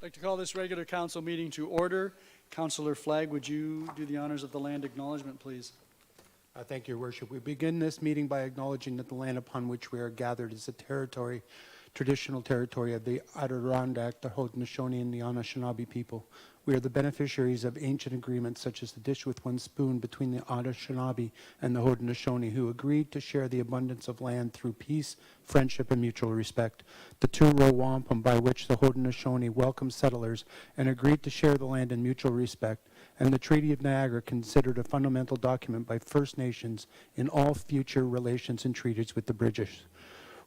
I'd like to call this regular council meeting to order. Councillor Flagg, would you do the honors of the land acknowledgement, please? Thank you, Your Worship. We begin this meeting by acknowledging that the land upon which we are gathered is the traditional territory of the Adirondack, the Haudenosaunee, and the Anishinaabe people. We are the beneficiaries of ancient agreements such as the dish with one spoon between the Anishinaabe and the Haudenosaunee, who agreed to share the abundance of land through peace, friendship, and mutual respect. The two-row wampum by which the Haudenosaunee welcomed settlers and agreed to share the land in mutual respect, and the Treaty of Niagara, considered a fundamental document by First Nations in all future relations and treaties with the British.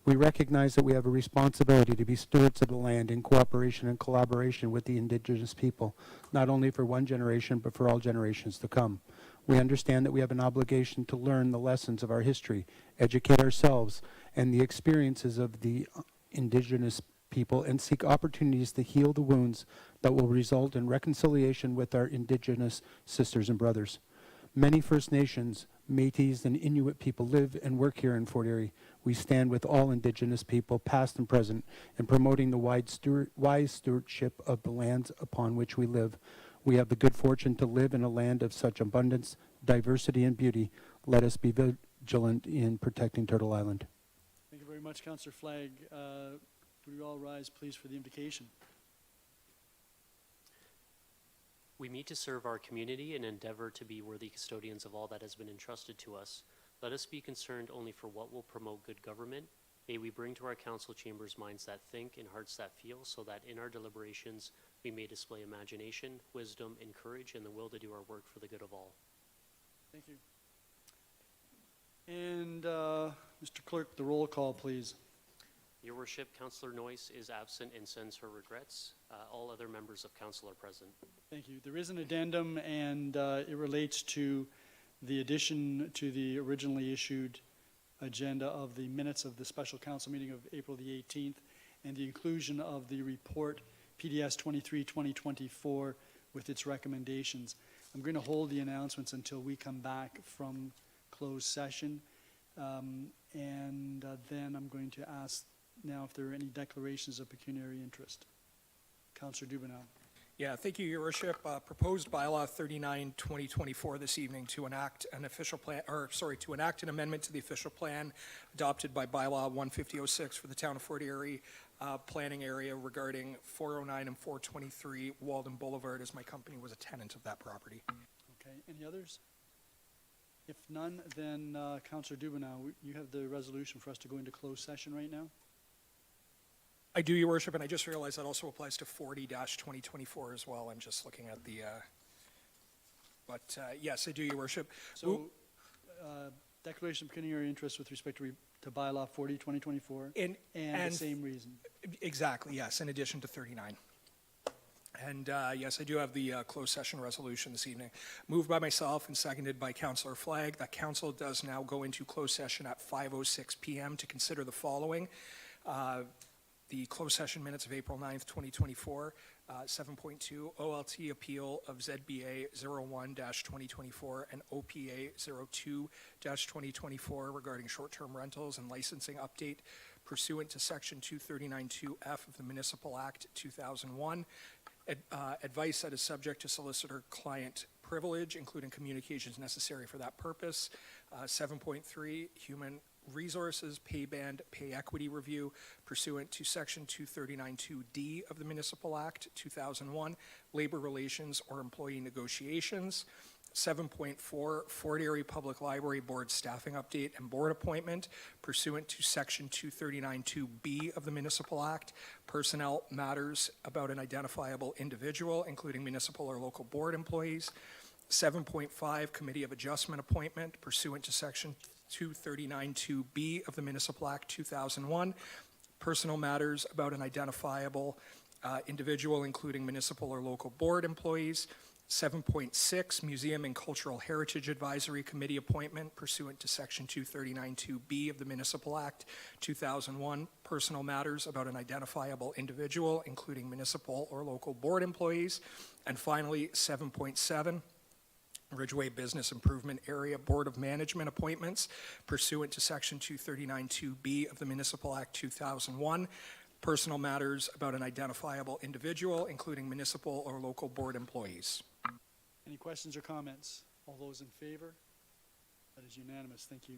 We recognize that we have a responsibility to be stewards of the land in cooperation and collaboration with the Indigenous people, not only for one generation, but for all generations to come. We understand that we have an obligation to learn the lessons of our history, educate ourselves and the experiences of the Indigenous people, and seek opportunities to heal the wounds that will result in reconciliation with our Indigenous sisters and brothers. Many First Nations, Métis, and Inuit people live and work here in Fort Erie. We stand with all Indigenous people, past and present, in promoting the wise stewardship of the lands upon which we live. We have the good fortune to live in a land of such abundance, diversity, and beauty. Let us be vigilant in protecting Turtle Island. Thank you very much, Councillor Flagg. Would you all rise, please, for the invocation? We meet to serve our community and endeavor to be worthy custodians of all that has been entrusted to us. Let us be concerned only for what will promote good government. May we bring to our council chambers minds that think and hearts that feel, so that in our deliberations we may display imagination, wisdom, and courage, and the will to do our work for the good of all. Thank you. And Mr. Clerk, the roll call, please. Your Worship, Councillor Noyes is absent and sends her regrets. All other members of council are present. Thank you. There is an addendum, and it relates to the addition to the originally issued agenda of the minutes of the special council meeting of April the 18th, and the inclusion of the report PDS 23-2024 with its recommendations. I'm going to hold the announcements until we come back from closed session, and then I'm going to ask now if there are any declarations of pecuniary interest. Councillor Dubanow. Yeah, thank you, Your Worship. Proposed bylaw 39-2024 this evening to enact an official plan, to enact an amendment to the official plan adopted by bylaw 15006 for the town of Fort Erie planning area regarding 409 and 423 Walden Boulevard, as my company was a tenant of that property. Okay, any others? If none, then Councillor Dubanow, you have the resolution for us to go into closed session right now. I do, Your Worship, and I just realized that also applies to 40-2024 as well. I'm just looking at the, yes, I do, Your Worship. So, declaration of pecuniary interest with respect to bylaw 40-2024, and the same reason. Exactly, yes, in addition to 39. And yes, I do have the closed session resolution this evening. Moved by myself and seconded by Councillor Flagg. That council does now go into closed session at 5:06 p.m. to consider the following. The closed session minutes of April 9th, 2024, 7.2, OLT appeal of ZBA 01-2024 and OPA 02-2024 regarding short-term rentals and licensing update pursuant to section 239(2)F of the Municipal Act 2001. Advice that is subject to solicitor-client privilege, including communications necessary for that purpose. 7.3, human resources pay band pay equity review pursuant to section 239(2)D of the Municipal Act 2001, labor relations or employee negotiations. 7.4, Fort Erie Public Library Board staffing update and board appointment pursuant to section 239(2)B of the Municipal Act, personnel matters about an identifiable individual, including municipal or local board employees. 7.5, Committee of Adjustment appointment pursuant to section 239(2)B of the Municipal Act 2001, personal matters about an identifiable individual, including municipal or local board employees. 7.6, Museum and Cultural Heritage Advisory Committee appointment pursuant to section 239(2)B of the Municipal Act 2001, personal matters about an identifiable individual, including municipal or local board employees. And finally, 7.7, Ridgeway Business Improvement Area Board of Management appointments pursuant to section 239(2)B of the Municipal Act 2001. personal matters about an identifiable individual, including municipal or local board employees. Any questions or comments? All those in favor? That is unanimous. Thank you.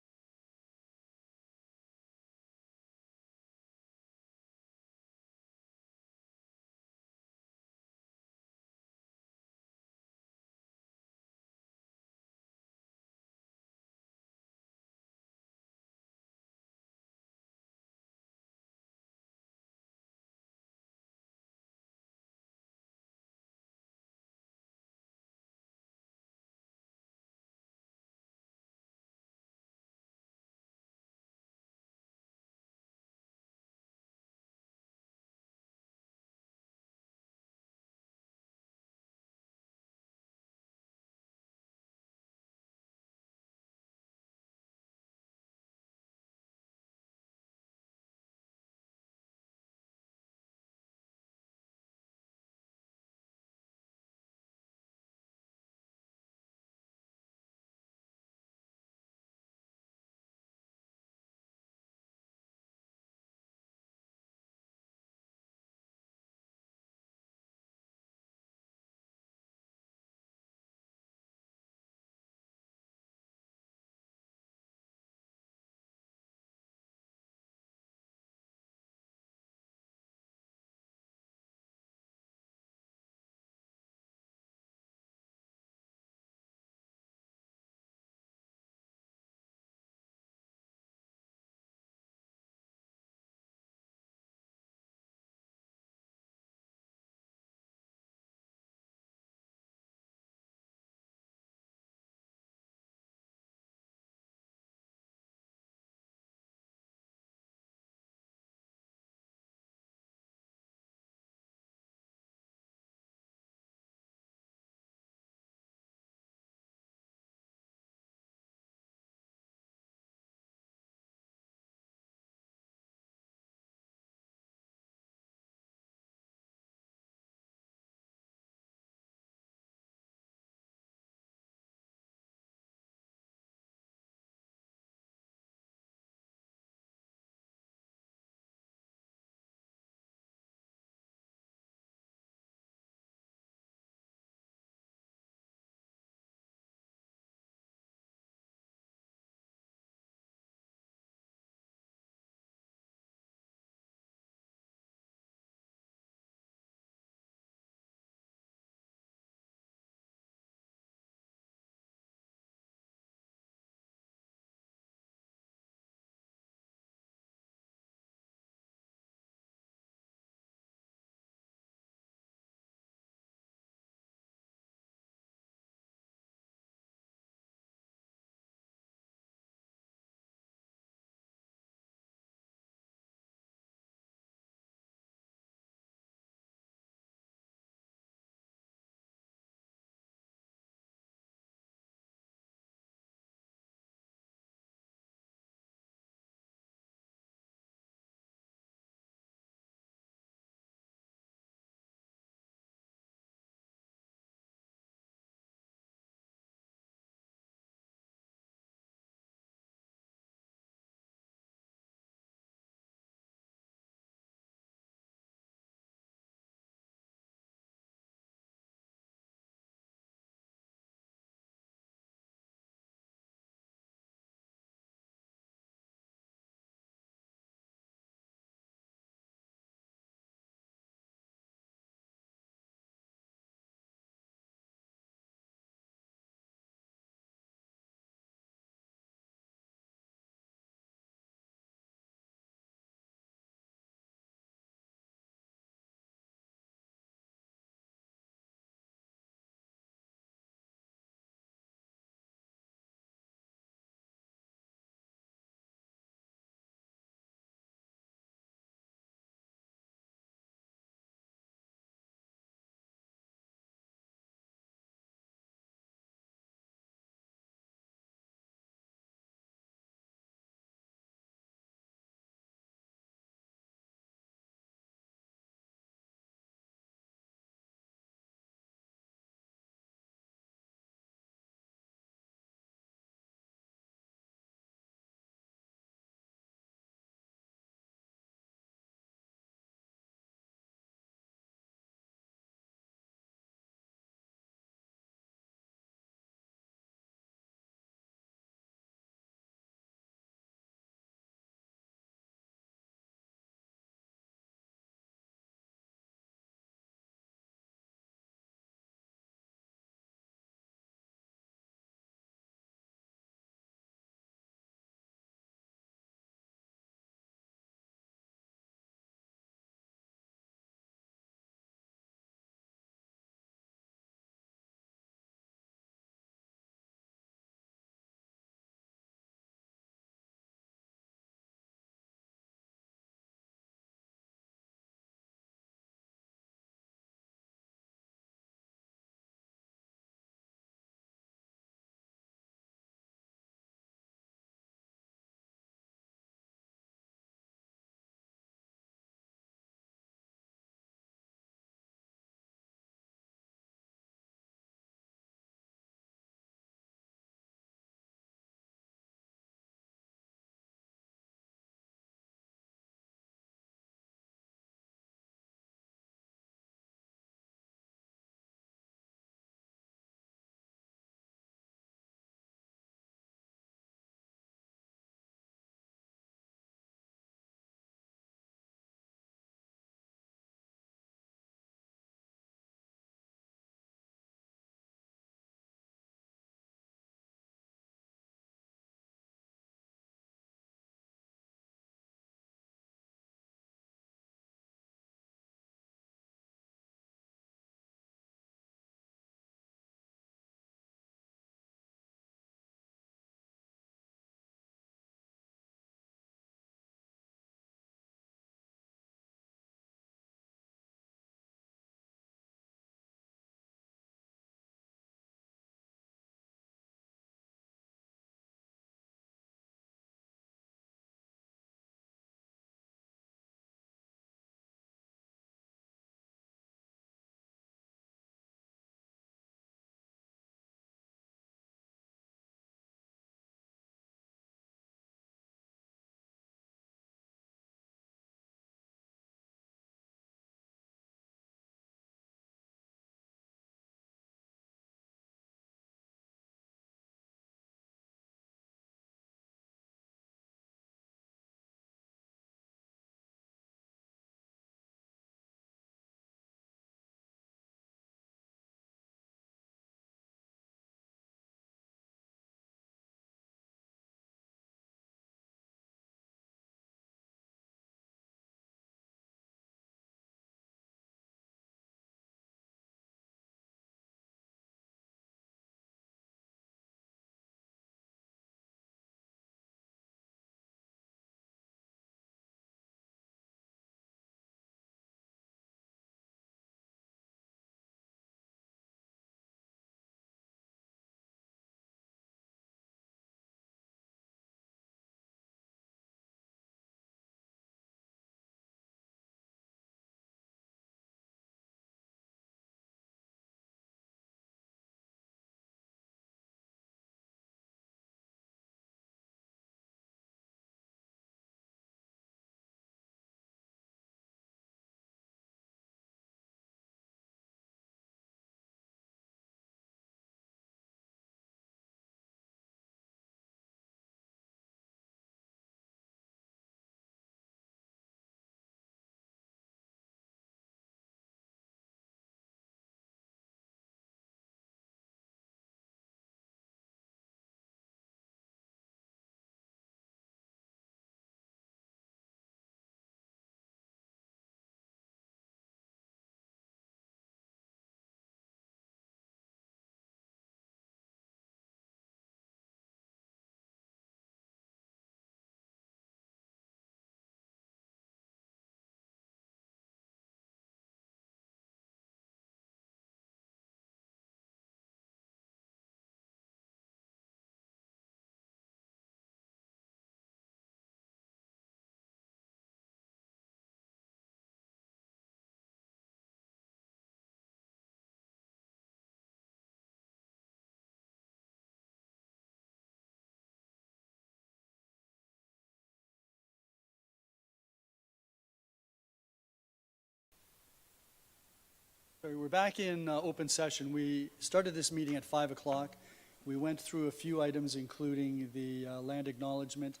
Sorry, we're back in open session. We started this meeting at 5 o'clock. We went through a few items, including the land acknowledgement,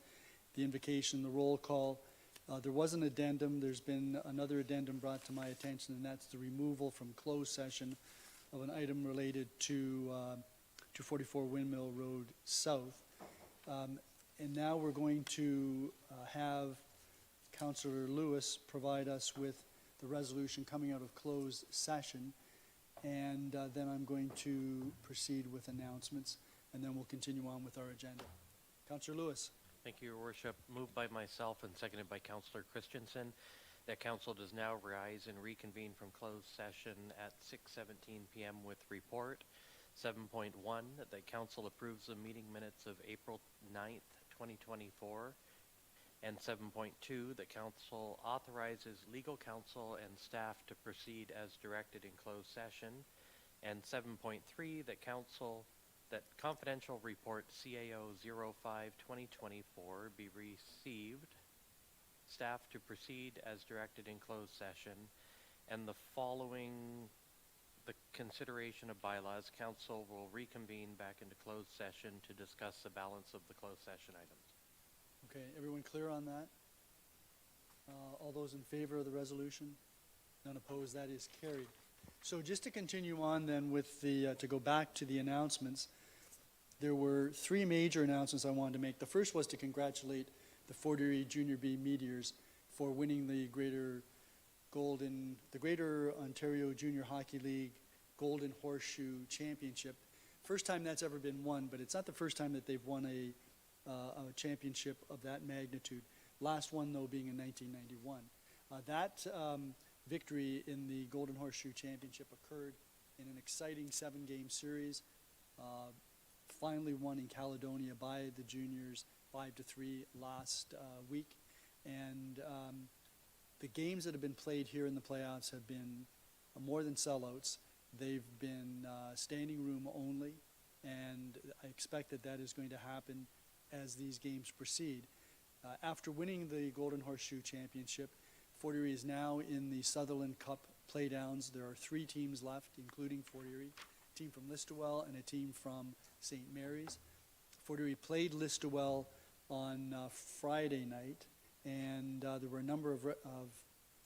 the invocation, the roll call. There was an addendum. There's been another addendum brought to my attention, and that's the removal from closed session of an item related to 244 Windmill Road South. And now we're going to have Councillor Lewis provide us with the resolution coming out of closed session, and then I'm going to proceed with announcements, and then we'll continue on with our agenda. Councillor Lewis. Thank you, Your Worship. Moved by myself and seconded by Councillor Christensen, that Council does now rise and reconvene from closed session at 6:17 p.m. with report. 7.1, that Council approves the meeting minutes of April 9th, 2024. And 7.2, that Council authorizes legal counsel and staff to proceed as directed in closed session. And 7.3, that confidential report CAO 05-2024 be received, staff to proceed as directed in closed session. And the following the consideration of bylaws, Council will reconvene back into closed session to discuss the balance of the closed session items. Okay, everyone clear on that? All those in favor of the resolution? None opposed, that is carried. So just to continue on then with the, to go back to the announcements, there were three major announcements I wanted to make. The first was to congratulate the Fort Erie Junior B Meteors for winning the Greater Ontario Junior Hockey League Golden Horseshoe Championship. First time that's ever been won, but it's not the first time that they've won a championship of that magnitude. Last one, though, being in 1991. That victory in the Golden Horseshoe Championship occurred in an exciting 7-game series, finally won in Caledonia by the juniors 5-3 last week. And the games that have been played here in the playoffs have been more than sellouts. They've been standing room only, and I expect that that is going to happen as these games proceed. After winning the Golden Horseshoe Championship, Fort Erie is now in the Sutherland Cup playdowns. There are 3 teams left, including Fort Erie, a team from Listowel and a team from St. Mary's. Fort Erie played Listowel on Friday night, and there were a number of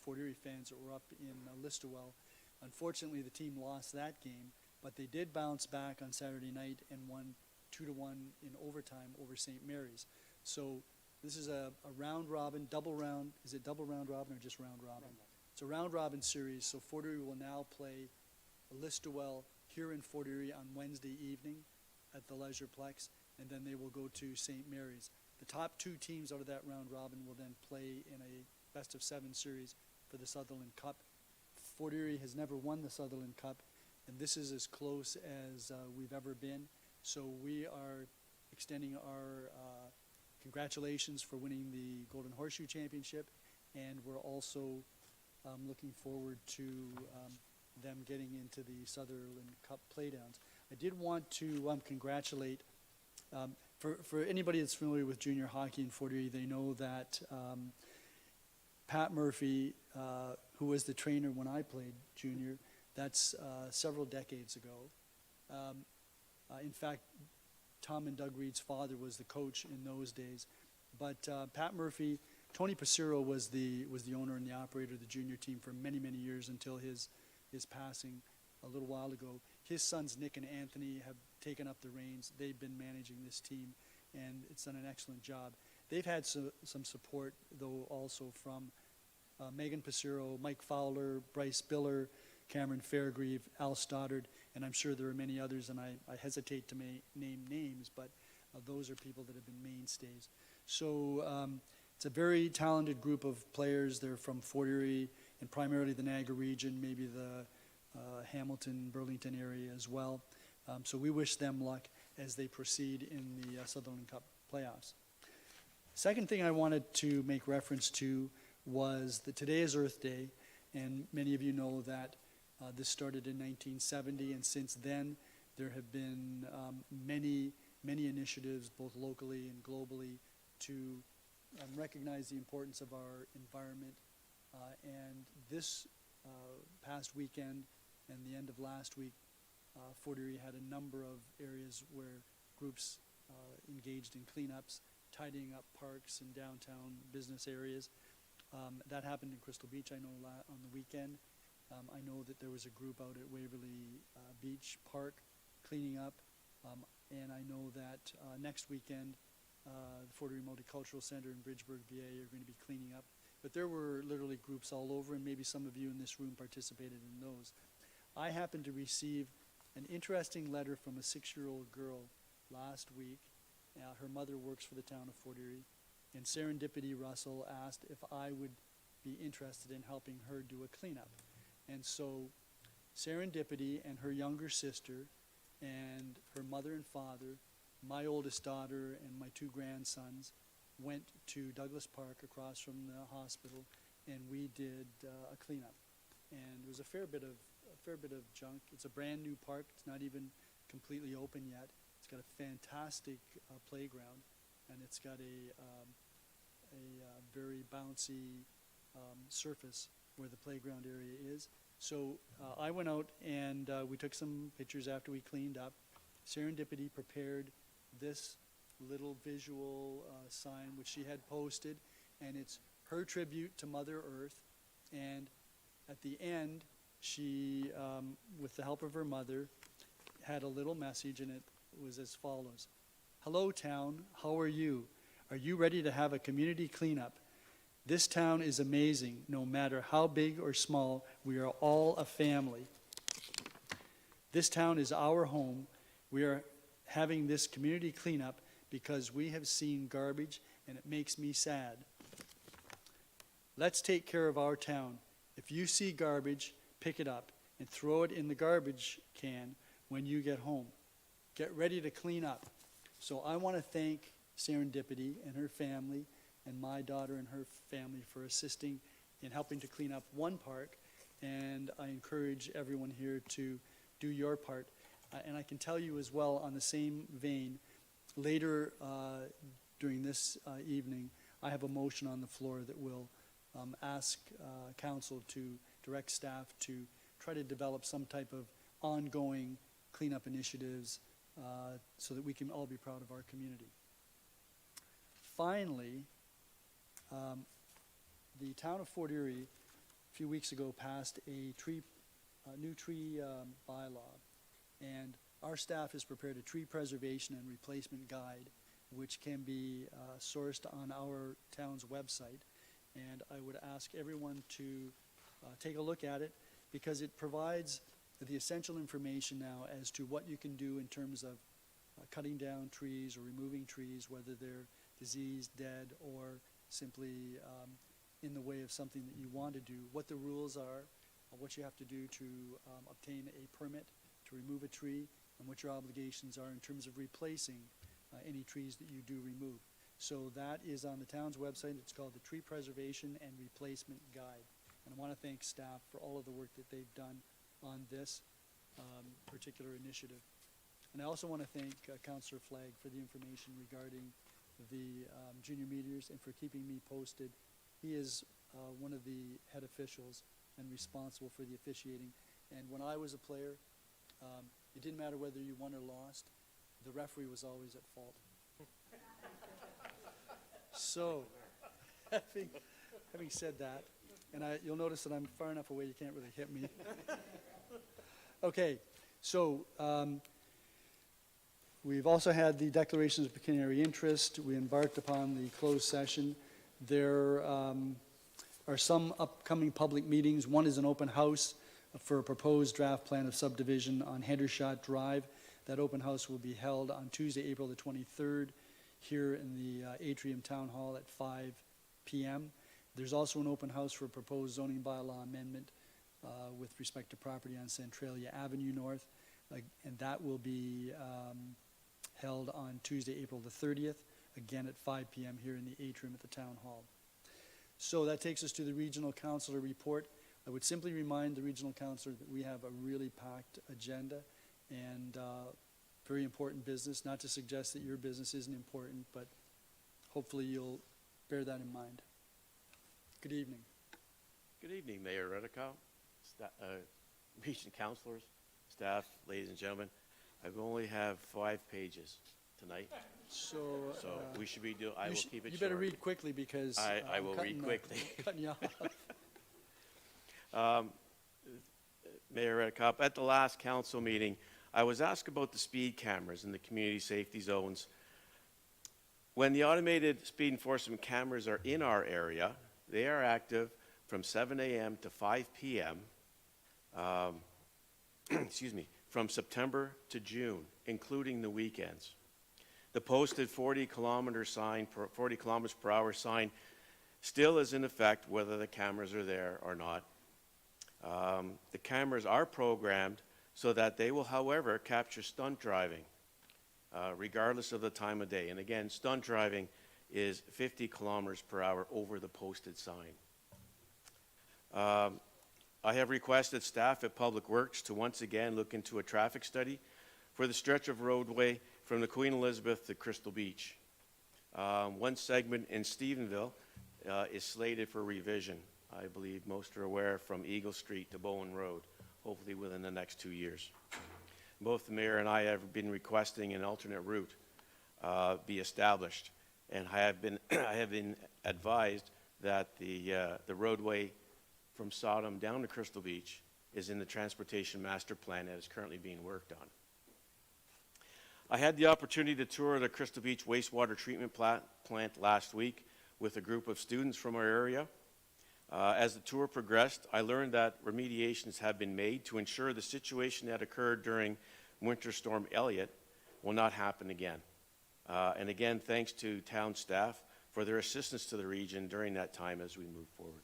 Fort Erie fans that were up in Listowel. Unfortunately, the team lost that game, but they did bounce back on Saturday night and won 2-1 in overtime over St. Mary's. So this is a round robin, double round. Is it double round robin or just round robin? It's a round robin series. So Fort Erie will now play Listowel here in Fort Erie on Wednesday evening at the Leisureplex, and then they will go to St. Mary's. The top 2 teams out of that round robin will then play in a best-of-7 series for the Sutherland Cup. Fort Erie has never won the Sutherland Cup, and this is as close as we've ever been. So we are extending our congratulations for winning the Golden Horseshoe Championship, and we're also looking forward to them getting into the Sutherland Cup playdowns. I did want to congratulate, for anybody that's familiar with junior hockey in Fort Erie, they know that Pat Murphy, who was the trainer when I played junior, that's several decades ago. In fact, Tom and Doug Reed's father was the coach in those days. But Pat Murphy, Tony Passero was the owner and the operator of the junior team for many, many years until his passing a little while ago. His sons, Nick and Anthony, have taken up the reins. They've been managing this team, and it's done an excellent job. They've had some support, though, also from Megan Passero, Mike Fowler, Bryce Biller, Cameron Fairgrieve, Al Stoddard, and I'm sure there are many others, and I hesitate to name names, but those are people that have been mainstays. So it's a very talented group of players. They're from Fort Erie and primarily the Niagara region, maybe the Hamilton, Burlington area as well. So we wish them luck as they proceed in the Sutherland Cup playoffs. Second thing I wanted to make reference to was that today is Earth Day, and many of you know that this started in 1970, and since then there have been many initiatives, both locally and globally, to recognize the importance of our environment. And this past weekend, And the end of last week, Fort Erie had a number of areas where groups engaged in cleanups, tidying up parks and downtown business areas. That happened in Crystal Beach, I know, on the weekend. I know that there was a group out at Waverly Beach Park cleaning up. And I know that next weekend, the Fort Erie Multicultural Center in Bridgeburg, VA are going to be cleaning up. But there were literally groups all over, and maybe some of you in this room participated in those. I happened to receive an interesting letter from a 6-year-old girl last week. Her mother works for the town of Fort Erie, and Serendipity Russell asked if I would be interested in helping her do a cleanup. And so Serendipity and her younger sister and her mother and father, my oldest daughter and my 2 grandsons went to Douglas Park across from the hospital, and we did a cleanup. And there was a fair bit of junk. It's a brand new park. It's not even completely open yet. It's got a fantastic playground, and it's got a very bouncy surface where the playground area is. So I went out and we took some pictures after we cleaned up. Serendipity prepared this little visual sign which she had posted, and it's her tribute to Mother Earth. And at the end, she, with the help of her mother, had a little message, and it was as follows. Hello, town. How are you? Are you ready to have a community cleanup? This town is amazing. No matter how big or small, we are all a family. This town is our home. We are having this community cleanup because we have seen garbage, and it makes me sad. Let's take care of our town. If you see garbage, pick it up and throw it in the garbage can when you get home. Get ready to clean up. So I want to thank Serendipity and her family and my daughter and her family for assisting in helping to clean up one park, and I encourage everyone here to do your part. And I can tell you as well, on the same vein, later during this evening, I have a motion on the floor that will ask council to direct staff to try to develop some type of ongoing cleanup initiatives so that we can all be proud of our community. Finally, the town of Fort Erie a few weeks ago passed a new tree bylaw, and our staff has prepared a tree preservation and replacement guide, which can be sourced on our town's website. And I would ask everyone to take a look at it, because it provides the essential information now as to what you can do in terms of cutting down trees or removing trees, whether they're diseased, dead, or simply in the way of something that you want to do, what the rules are, what you have to do to obtain a permit to remove a tree, and what your obligations are in terms of replacing any trees that you do remove. So that is on the town's website. It's called the Tree Preservation and Replacement Guide. And I want to thank staff for all of the work that they've done on this particular initiative. And I also want to thank Councillor Flagg for the information regarding the junior meteors and for keeping me posted. He is one of the head officials and responsible for the officiating. And when I was a player, it didn't matter whether you won or lost. The referee was always at fault. So, having said that, and you'll notice that I'm far enough away you can't really hit me. Okay, so we've also had the declarations of pecuniary interest. We embarked upon the closed session. There are some upcoming public meetings. One is an open house for a proposed draft plan of subdivision on Hendershot Drive. That open house will be held on Tuesday, April the 23rd, here in the Atrium Town Hall at 5 p.m. There's also an open house for a proposed zoning bylaw amendment with respect to property on Centralia Avenue North, and that will be held on Tuesday, April the 30th, again at 5 p.m. here in the atrium at the Town Hall. So that takes us to the Regional Councillor report. I would simply remind the Regional Councillor that we have a really packed agenda and very important business. Not to suggest that your business isn't important, but hopefully you'll bear that in mind. Good evening. Good evening, Mayor Redekop, Region councillors, staff, ladies and gentlemen, I only have 5 pages tonight, So. so we should be I will keep it You short. better read quickly because. I I'm will cutting, read quickly. Cutting you off. Mayor Redekop, at the last council meeting, I was asked about the speed cameras in the community safety zones. When the automated speed enforcement cameras are in our area, they are active from 7 a.m. to 5 p.m., excuse me, from September to June, including the weekends. The posted 40 kilometers per hour sign still is in effect whether the cameras are there or not. The cameras are programmed so that they will, however, capture stunt driving, regardless of the time of day. And again, stunt driving is 50 kilometers per hour over the posted sign. I have requested staff at Public Works to once again look into a traffic study for the stretch of roadway from the Queen Elizabeth to Crystal Beach. One segment in Stephenville is slated for revision. I believe most are aware, from Eagle Street to Bowen Road, hopefully within the next 2 years. Both the mayor and I have been requesting an alternate route be established, and I have been advised that the roadway from Sodom down to Crystal Beach is in the transportation master plan that is currently being worked on. I had the opportunity to tour the Crystal Beach wastewater treatment plant last week with a group of students from our area. As the tour progressed, I learned that remediations have been made to ensure the situation that occurred during Winter Storm Elliott will not happen again. And again, thanks to town staff for their assistance to the region during that time as we move forward.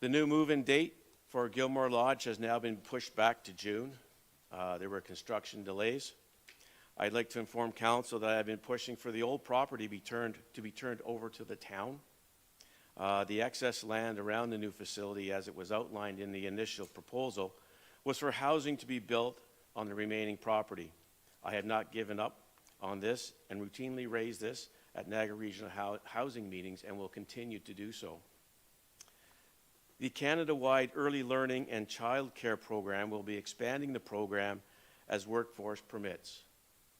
The new move-in date for Gilmore Lodge has now been pushed back to June. There were construction delays. I'd like to inform council that I've been pushing for the old property to be turned over to the town. The excess land around the new facility, as it was outlined in the initial proposal, was for housing to be built on the remaining property. I have not given up on this and routinely raise this at Niagara Regional housing meetings and will continue to do so. The Canada-wide Early Learning and Child Care Program will be expanding the program as workforce permits.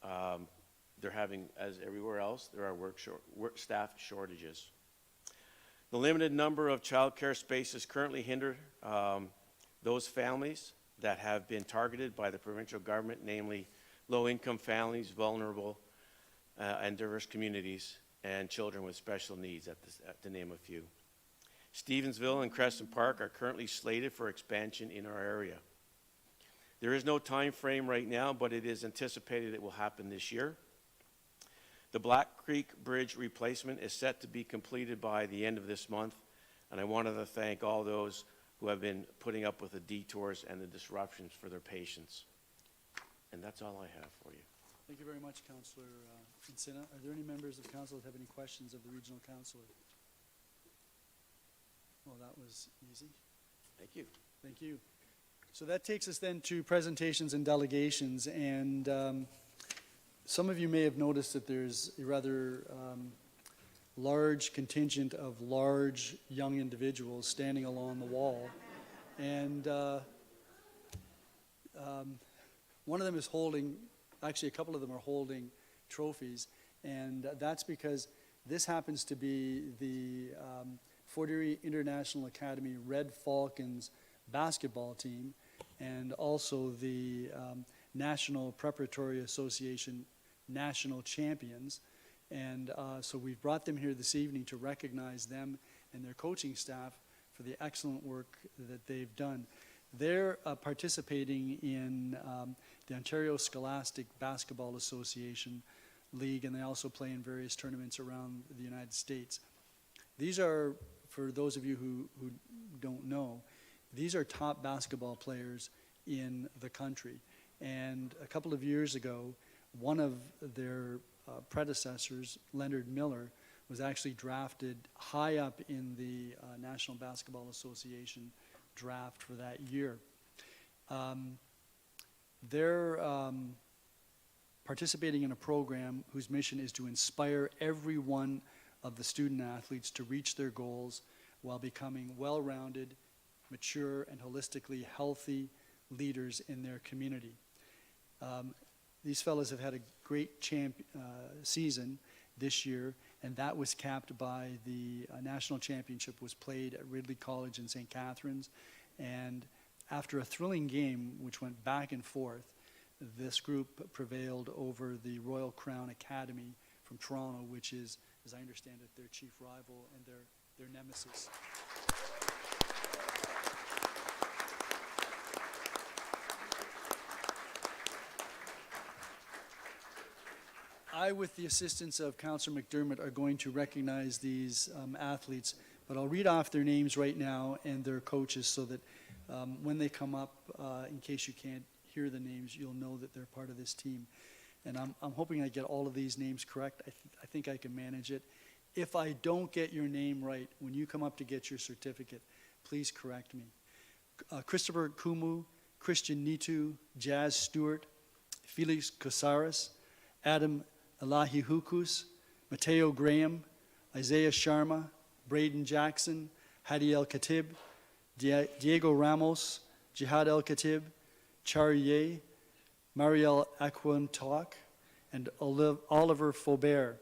They're having, as everywhere else, there are staff shortages. The limited number of child care spaces currently hinder those families that have been targeted by the provincial government, namely low-income families, vulnerable and diverse communities, and children with special needs, to name a few. Stevensville and Crescent Park are currently slated for expansion in our area. There is no time frame right now, but it is anticipated it will happen this year. The Black Creek Bridge replacement is set to be completed by the end of this month, and I wanted to thank all those who have been putting up with the detours and the disruptions for their patience. And that's all I have for you. Thank you very much, Councillor Insina. Are there any members of council that have any questions of the regional councillor? Well, that was easy. Thank you. Thank you. So that takes us then to presentations and delegations, and some of you may have noticed that there's a rather large contingent of large young individuals standing along the wall, and one of them is holding, actually a couple of them are holding trophies, and that's because this happens to be the Fort Erie International Academy Red Falcons basketball team, and also the National Preparatory Association national champions. And so we've brought them here this evening to recognize them and their coaching staff for the excellent work that they've done. They're participating in the Ontario Scholastic Basketball Association League, and they also play in various tournaments around the United States. These are, for those of you who don't know, these are top basketball players in the country. And a couple of years ago, one of their predecessors, Leonard Miller, was actually drafted high up in the National Basketball Association draft for that year. They're participating in a program whose mission is to inspire every one of the student athletes to reach their goals while becoming well-rounded, mature, and holistically healthy leaders in their community. These fellows have had a great season this year, and that was capped by the national championship was played at Ridley College in St. Catharines. And after a thrilling game, which went back and forth, this group prevailed over the Royal Crown Academy from Toronto, which is, as I understand it, their chief rival and their nemesis. I, with the assistance of Councillor McDermott, are going to recognize these athletes, but I'll read off their names right now and their coaches so that when they come up, in case you can't hear the names, you'll know that they're part of this team. And I'm hoping I get all of these names correct. I think I can manage it. If I don't get your name right, when you come up to get your certificate, please correct me. Christopher Kumu, Christian Nitu, Jazz Stewart, Felix Casares, Adam Elahihukus, Mateo Graham, Isaiah Sharma, Braden Jackson, Hadi El Khatib, Diego Ramos, Jihad El Khatib, Chariye, Mariel Aquantalk, and Oliver Faubert.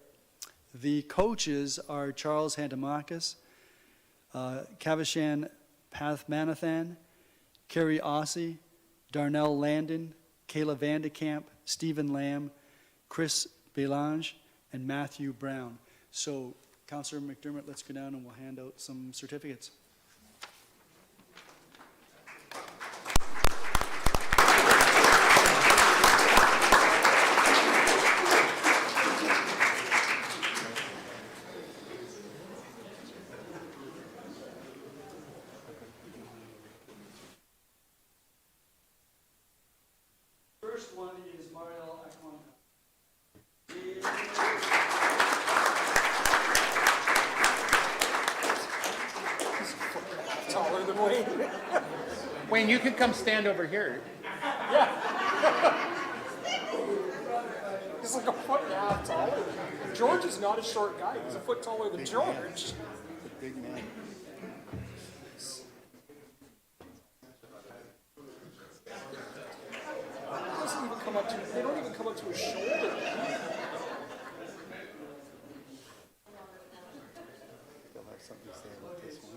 The coaches are Charles Hantamakis, Kavishan Pathmanathan, Kerry Ossie, Darnell Landon, Kayla Vandekamp, Stephen Lamb, Chris Belange, and Matthew Brown. So, Councillor McDermott, let's go down and we'll hand out some certificates. First one is Mariel Aquanta. Taller than Wayne. Wayne, you can come stand over here. He's like a foot and a half taller. George is not a short guy. He's a foot taller than George. Big man. They don't even come up to his shoulder. They'll have something to say about this one.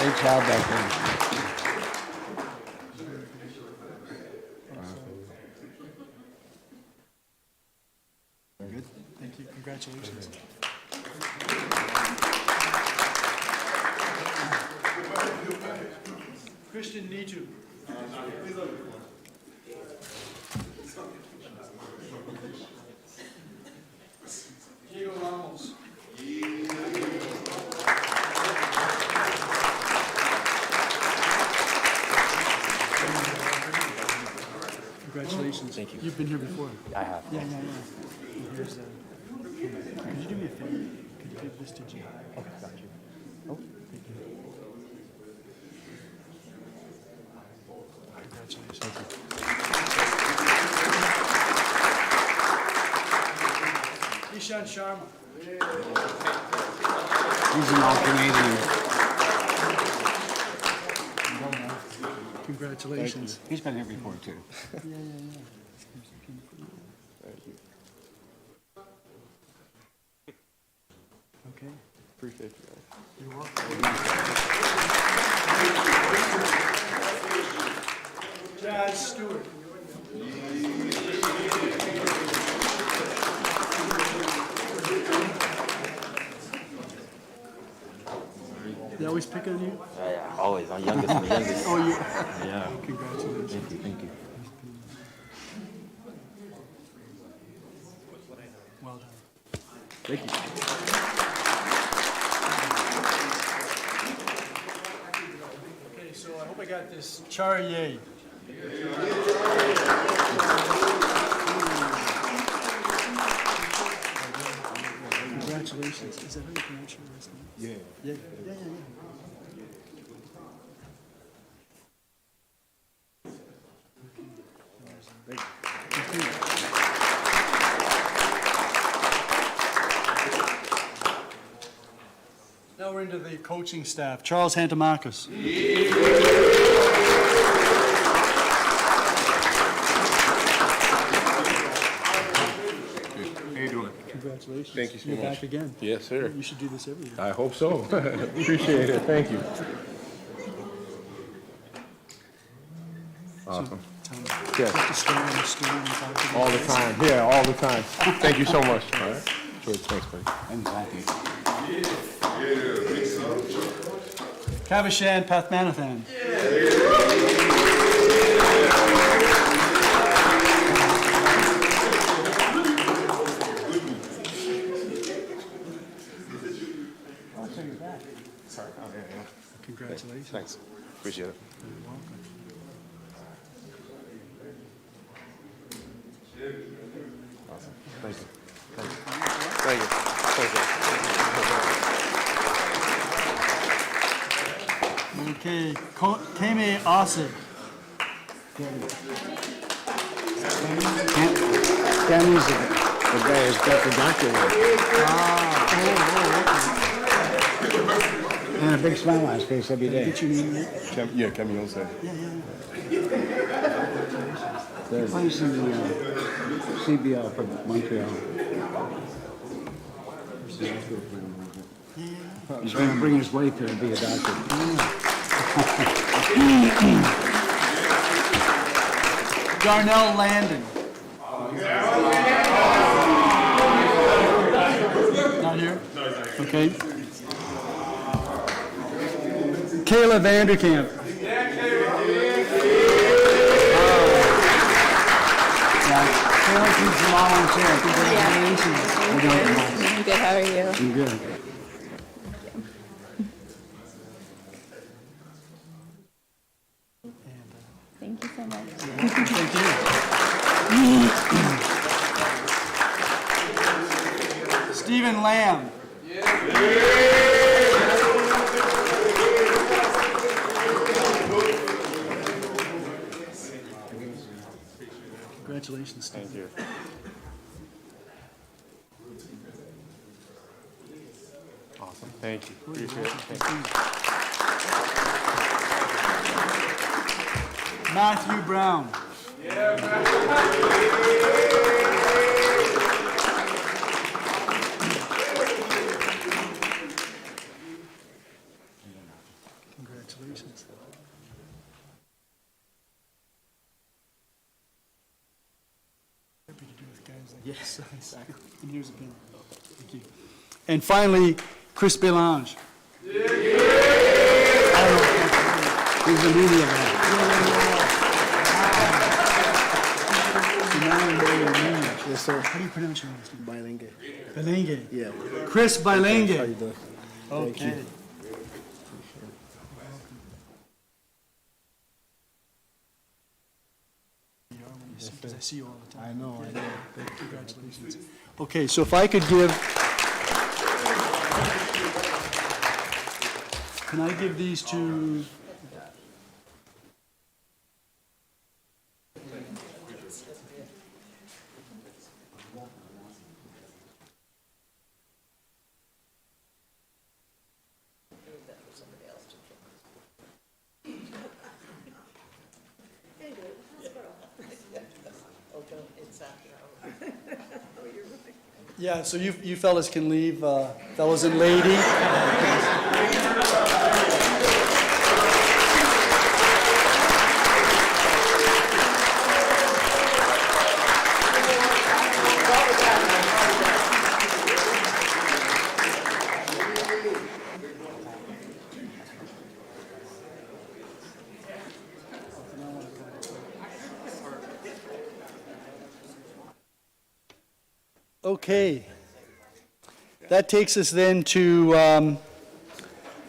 Great job back there. Thank you, congratulations. Christian Nitu. Diego Ramos. Congratulations. Thank you. You've been here before. I have. Yeah. Here's, could you do me a favor? Could you give this to Jim? Okay, got you. Oh, Thank you. Congratulations. Ishan Sharma. He's an all Canadian. Congratulations. He's been here before, too. Yeah. Okay. appreciate you guys. You're welcome. Jazz Stewart. They always pick on you? Yeah, always. I'm youngest of the youngest. Oh, you, Yeah. congratulations. Thank you. Well done. Thank you. Okay, so I hope I got this. Charrier. Congratulations. Is that how you pronounce your last name? Yeah. Yeah. Now we're into the coaching staff. Charles Hantamakis. How you doing? Congratulations. Thank you so You're much. back again. Yes, sir. You should do this every year. I hope so. Appreciate it. Thank you. Awesome. Tell me. Yes. Just to stand on the stool and talk to these All the guys. time. Yeah, all the time. Thank you so much. All right. George, thanks, buddy. And thank you. Kavashan Pathmanathan. Sorry. Oh, yeah. Congratulations. Thanks. Appreciate it. You're welcome. Awesome. Thank you. Thank you. Okay, Kame Ase. Tammy's the guy who's got the doctor and a big smile on his face every day. Get your name yet? Yeah, Kemi Olsen. He plays in the CBL for Montreal. He's going to bring his wife here to be a doctor. Darnell Landon. Not here? Okay. Kayla Vanderkamp. Kayla keeps them all on chair. Congratulations. I'm good. How are you? I'm good. Thank you so much. Thank you. Stephen Lamb. Congratulations, Steve. Thank you. Awesome. Thank you. Appreciate it. Thank you. Matthew Brown. Congratulations. Congratulations. Happy to do with guys like this. Yes, and here's a pin. Thank you. And finally, Chris Belange. Who's the media man? Yes, sir. How do you pronounce your last name? Bilingual. Belenge. Yeah. Chris How you Belenge. doing? Okay. Because I see you all the time. I know. Congratulations. Okay, so if I could give, can I give these to? Yeah, so you fellas can leave, fellas and lady. Okay. That takes us then to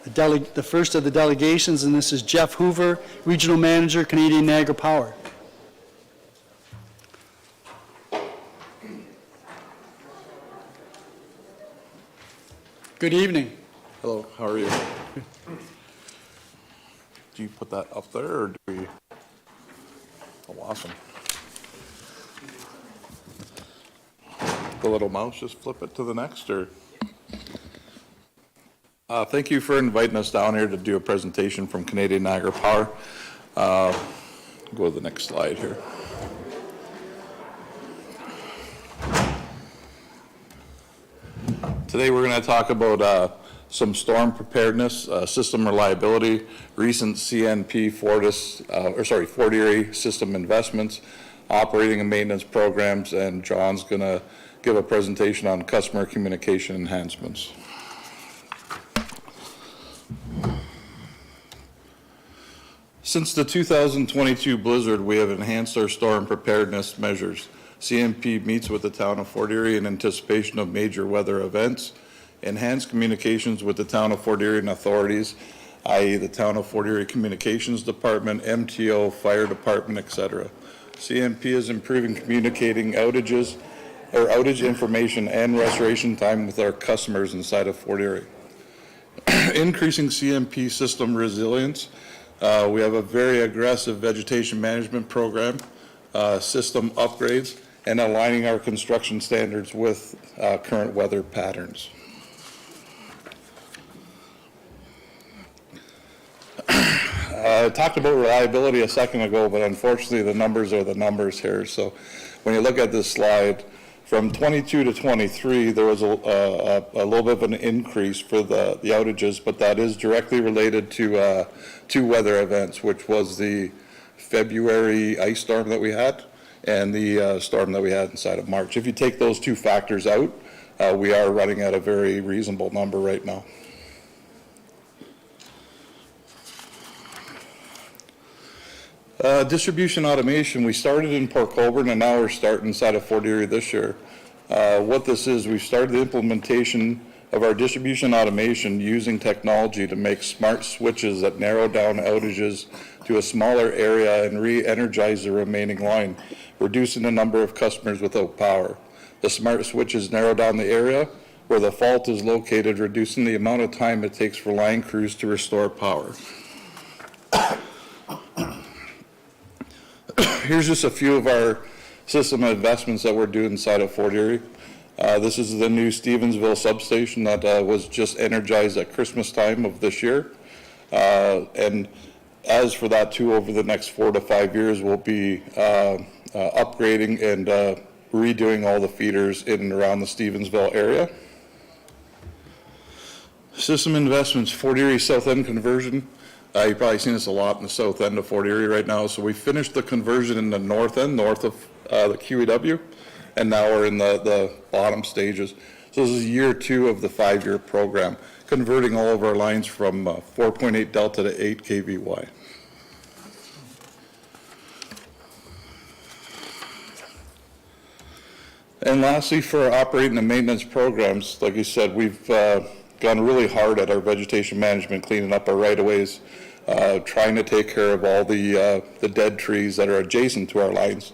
the first of the delegations, and this is Jeff Hoover, Regional Manager, Canadian Niagara Power. Good evening. Hello, how are you? Do you put that up there, or do we? Oh, awesome. The little mouse, just flip it to the next, or? Thank you for inviting us down here to do a presentation from Canadian Niagara Power. Go to the next slide here. Today we're going to talk about some storm preparedness, system reliability, recent CNP Fort Erie system investments, operating and maintenance programs, and John's going to give a presentation on customer communication enhancements. Since the 2022 blizzard, we have enhanced our storm preparedness measures. CNP meets with the town of Fort Erie in anticipation of major weather events, enhanced communications with the town of Fort Erie and authorities, i.e. the town of Fort Erie Communications Department, MTO, Fire Department, etc. CNP is improving communicating outage information and restoration time with our customers inside of Fort Erie. Increasing CNP system resilience. We have a very aggressive vegetation management program, system upgrades, and aligning our construction standards with current weather patterns. I talked about reliability a second ago, but unfortunately the numbers are the numbers here. So when you look at this slide, from 22 to 23, there was a little bit of an increase for the outages, but that is directly related to two weather events, which was the February ice storm that we had and the storm that we had inside of March. If you take those two factors out, we are running at a very reasonable number right now. Distribution automation, we started in Port Colborne and now we're starting inside of Fort Erie this year. What this is, we've started the implementation of our distribution automation using technology to make smart switches that narrow down outages to a smaller area and re-energize the remaining line, reducing the number of customers without power. The smart switches narrow down the area where the fault is located, reducing the amount of time it takes for line crews to restore power. Here's just a few of our system investments that we're doing inside of Fort Erie. This is the new Stevensville substation that was just energized at Christmas time of this year. And as for that too, over the next 4 to 5 years, we'll be upgrading and redoing all the feeders in and around the Stevensville area. System investments, Fort Erie South End conversion. You've probably seen this a lot in the south end of Fort Erie right now. So we finished the conversion in the north end, north of the QEW, and now we're in the bottom stages. So this is year 2 of the 5-year program, converting all of our lines from 4.8 delta to 8 kVY. And lastly, for our operating and maintenance programs, like you said, we've gone really hard at our vegetation management, cleaning up our right-of-ways, trying to take care of all the dead trees that are adjacent to our lines.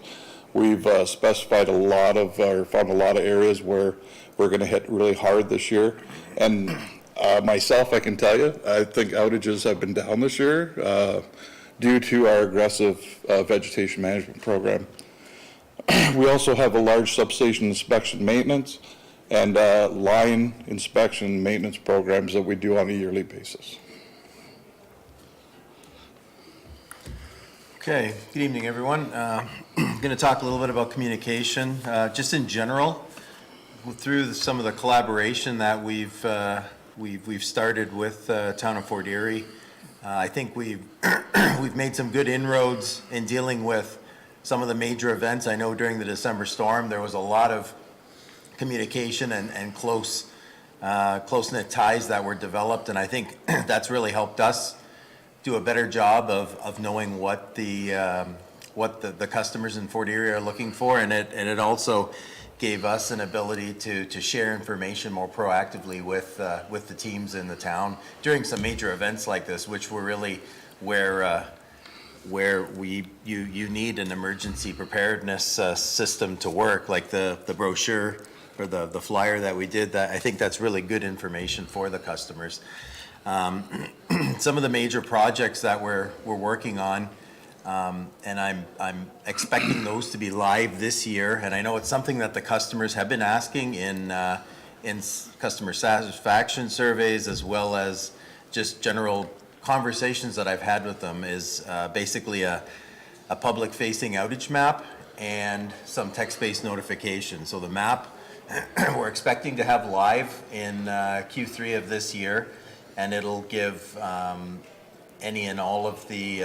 We've specified found a lot of areas where we're going to hit really hard this year. And myself, I can tell you, I think outages have been down this year due to our aggressive vegetation management program. We also have a large substation inspection maintenance and line inspection maintenance programs that we do on a yearly basis. Okay, good evening, everyone. I'm going to talk a little bit about communication. Just in general, through some of the collaboration that we've started with Town of Fort Erie, I think we've made some good inroads in dealing with some of the major events. I know during the December storm, there was a lot of communication and close-knit ties that were developed, and I think that's really helped us do a better job of knowing what the customers in Fort Erie are looking for, and it also gave us an ability to share information more proactively with the teams in the town during some major events like this, which were really where you need an emergency preparedness system to work, like the brochure or the flyer that we did. That I think that's really good information for the customers. Some of the major projects that we're working on, and I'm expecting those to be live this year. And I know it's something that the customers have been asking in customer satisfaction surveys, as well as just general conversations that I've had with them, is basically a public-facing outage map and some text-based notifications. So the map we're expecting to have live in Q3 of this year, and it'll give any and all of the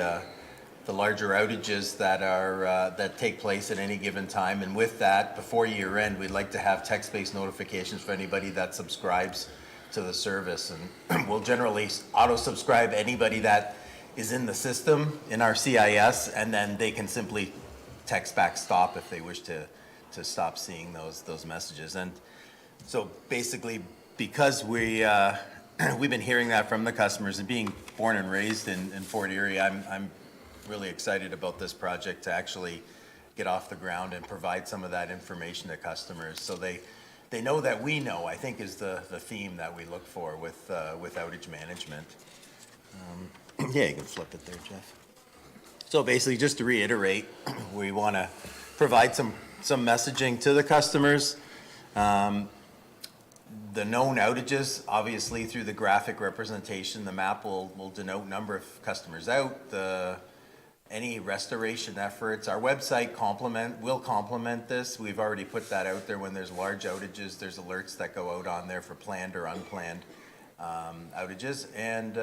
larger outages that take place at any given time. And with that, before year end, we'd like to have text-based notifications for anybody that subscribes to the service, and we'll generally auto-subscribe anybody that is in the system in our CIS, and then they can simply text back stop if they wish to stop seeing those messages. And so basically, because we've been hearing that from the customers, and being born and raised in Fort Erie, I'm really excited about this project to actually get off the ground and provide some of that information to customers, so they know that we know, I think, is the theme that we look for with outage management. Yeah, you can flip it there, Jeff. So basically, just to reiterate, we want to provide some messaging to the customers. The known outages, obviously, through the graphic representation, the map will denote number of customers out, any restoration efforts. Our website will complement this. We've already put that out there. When there's large outages, there's alerts that go out on there for planned or unplanned outages. And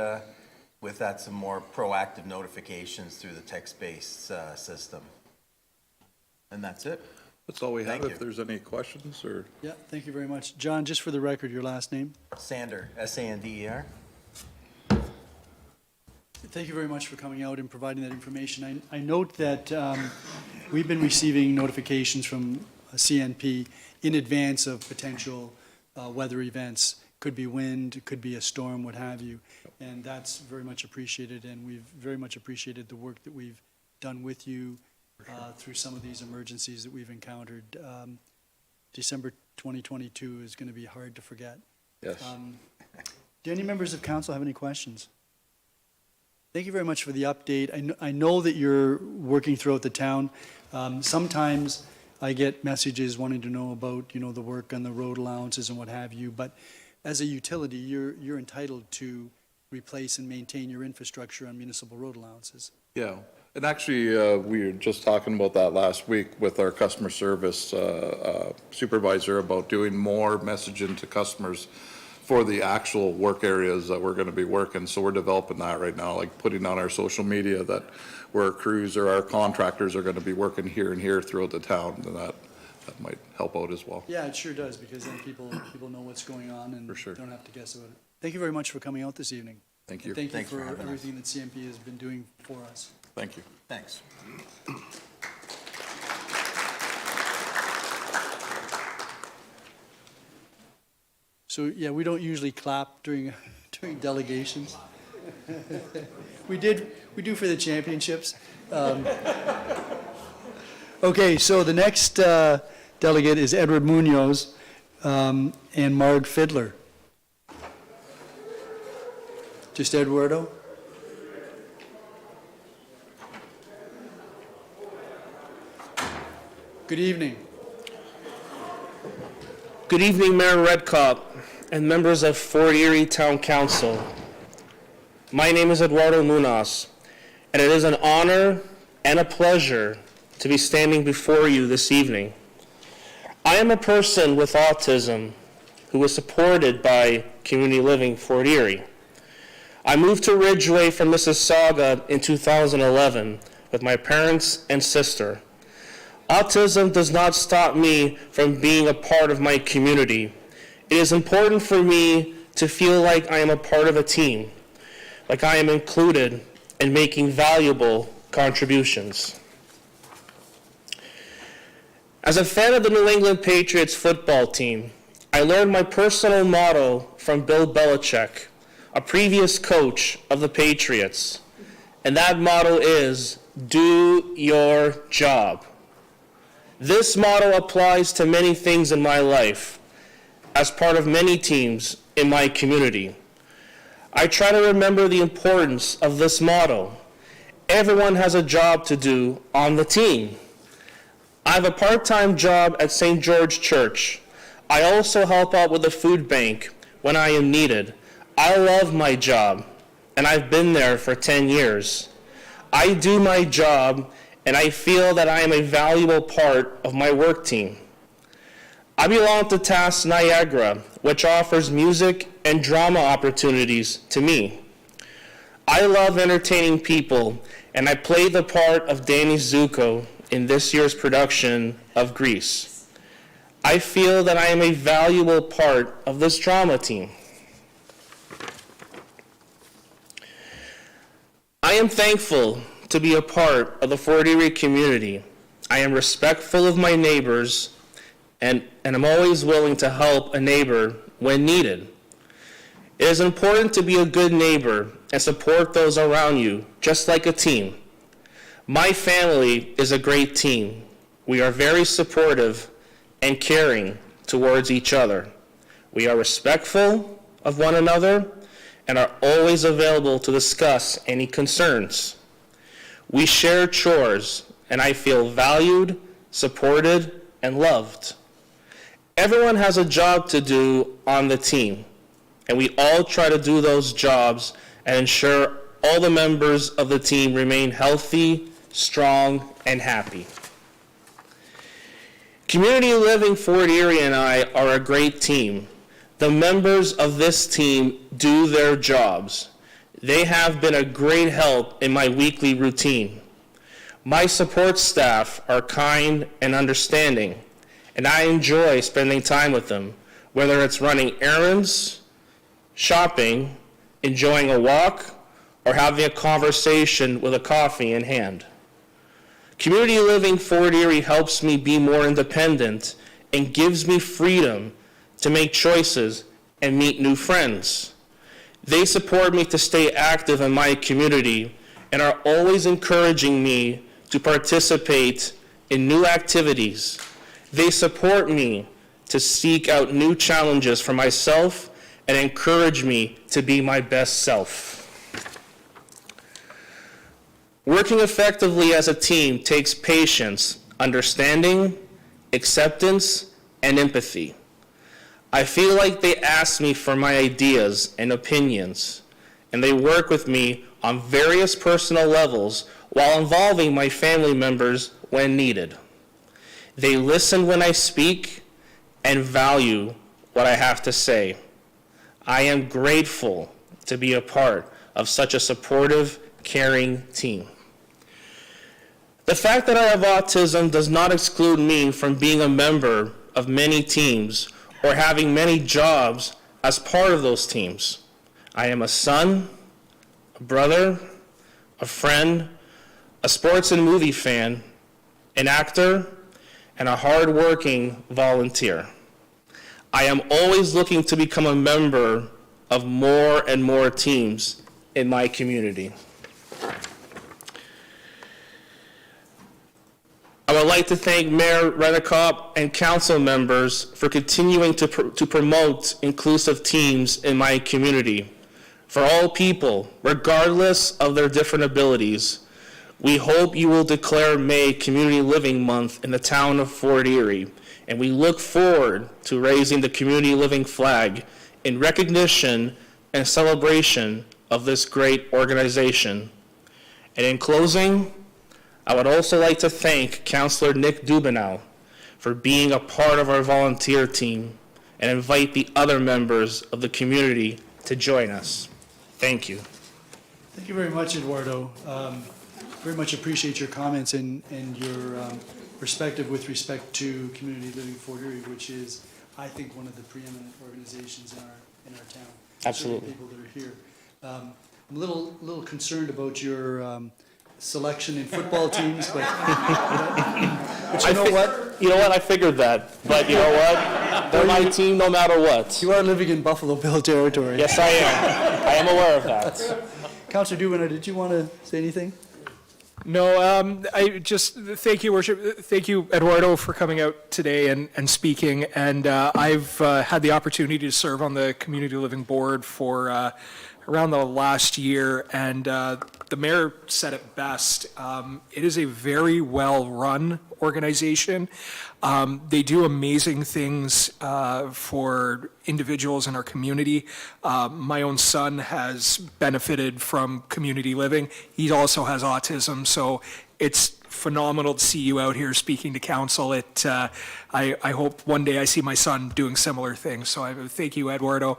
with that, some more proactive notifications through the text-based system. And that's it. That's all we have. Thank you. If there's any questions or... Yeah, thank you very much. John, just for the record, your last name? Sander, S-A-N-D-E-R. Thank you very much for coming out and providing that information. I note that we've been receiving notifications from CNP in advance of potential weather events. Could be wind, could be a storm, what have you. And that's very much appreciated, and we've very much appreciated the work that we've done with you through some of these emergencies that we've encountered. December 2022 is going to be hard to forget. Yes. Do any members of council have any questions? Thank you very much for the update. I know that you're working throughout the town. Sometimes I get messages wanting to know about, the work on the road allowances and what have you, but as a utility, you're entitled to replace and maintain your infrastructure on municipal road allowances. Yeah, and actually, we were just talking about that last week with our customer service supervisor about doing more messaging to customers for the actual work areas that we're going to be working. So we're developing that right now, like putting on our social media that where crews or our contractors are going to be working here and here throughout the town, and that might help out as well. Yeah, it sure does, because then people know what's going on and For sure. don't have to guess about it. Thank you very much for coming out this evening. Thank you. And thank you Thanks for for having us. everything that CMP has been doing for us. Thank you. Thanks. So, yeah, we don't usually clap during delegations. We do for the championships. Okay, so the next delegate is Edward Munoz and Marg Fiddler. Just Eduardo? Good evening. Good evening, Mayor Redekop and members of Fort Erie Town Council. My name is Eduardo Munoz, and it is an honor and a pleasure to be standing before you this evening. I am a person with autism who was supported by Community Living Fort Erie. I moved to Ridgeway from Mississauga in 2011 with my parents and sister. Autism does not stop me from being a part of my community. It is important for me to feel like I am a part of a team, like I am included in making valuable contributions. As a fan of the New England Patriots football team, I learned my personal motto from Bill Belichick, a previous coach of the Patriots, and that motto is, do your job. This motto applies to many things in my life, as part of many teams in my community. I try to remember the importance of this motto. Everyone has a job to do on the team. I have a part-time job at St. George Church. I also help out with the food bank when I am needed. I love my job, and I've been there for 10 years. I do my job, and I feel that I am a valuable part of my work team. I belong to Task Niagara, which offers music and drama opportunities to me. I love entertaining people, and I play the part of Danny Zuko in this year's production of Grease. I feel that I am a valuable part of this drama team. I am thankful to be a part of the Fort Erie community. I am respectful of my neighbors, and I'm always willing to help a neighbor when needed. It is important to be a good neighbor and support those around you, just like a team. My family is a great team. We are very supportive and caring towards each other. We are respectful of one another and are always available to discuss any concerns. We share chores, and I feel valued, supported, and loved. Everyone has a job to do on the team, and we all try to do those jobs and ensure all the members of the team remain healthy, strong, and happy. Community Living Fort Erie and I are a great team. The members of this team do their jobs. They have been a great help in my weekly routine. My support staff are kind and understanding, and I enjoy spending time with them, whether it's running errands, shopping, enjoying a walk, or having a conversation with a coffee in hand. Community Living Fort Erie helps me be more independent and gives me freedom to make choices and meet new friends. They support me to stay active in my community and are always encouraging me to participate in new activities. They support me to seek out new challenges for myself and encourage me to be my best self. Working effectively as a team takes patience, understanding, acceptance, and empathy. I feel like they ask me for my ideas and opinions, and they work with me on various personal levels while involving my family members when needed. They listen when I speak and value what I have to say. I am grateful to be a part of such a supportive, caring team. The fact that I have autism does not exclude me from being a member of many teams or having many jobs as part of those teams. I am a son, a brother, a friend, a sports and movie fan, an actor, and a hard-working volunteer. I am always looking to become a member of more and more teams in my community. I would like to thank Mayor Redekop and council members for continuing to promote inclusive teams in my community. For all people, regardless of their different abilities, we hope you will declare May Community Living Month in the town of Fort Erie, and we look forward to raising the community living flag in recognition and celebration of this great organization. And in closing, I would also like to thank Councillor Dubanow for being a part of our volunteer team and invite the other members of the community to join us. Thank you. Thank you very much, Eduardo. Very much appreciate your comments and your perspective with respect to Community Living Fort Erie, which is, I think, one of the preeminent organizations in our town. Absolutely. People that are here. I'm a little concerned about your selection in football teams, but you know what? You know what? I figured that, but you know what? They're my team no matter what. You are living in Buffalo Bill territory. Yes, I am. I am aware of that. Councillor Dubanow, did you want to say anything? No, I just, thank you, Worship. Thank you, Eduardo, for coming out today and speaking. And I've had the opportunity to serve on the Community Living Board for around the last year, and the mayor said it best. It is a very well-run organization. They do amazing things for individuals in our community. My own son has benefited from community living. He also has autism, so it's phenomenal to see you out here speaking to council. I hope one day I see my son doing similar things. So I thank you, Eduardo.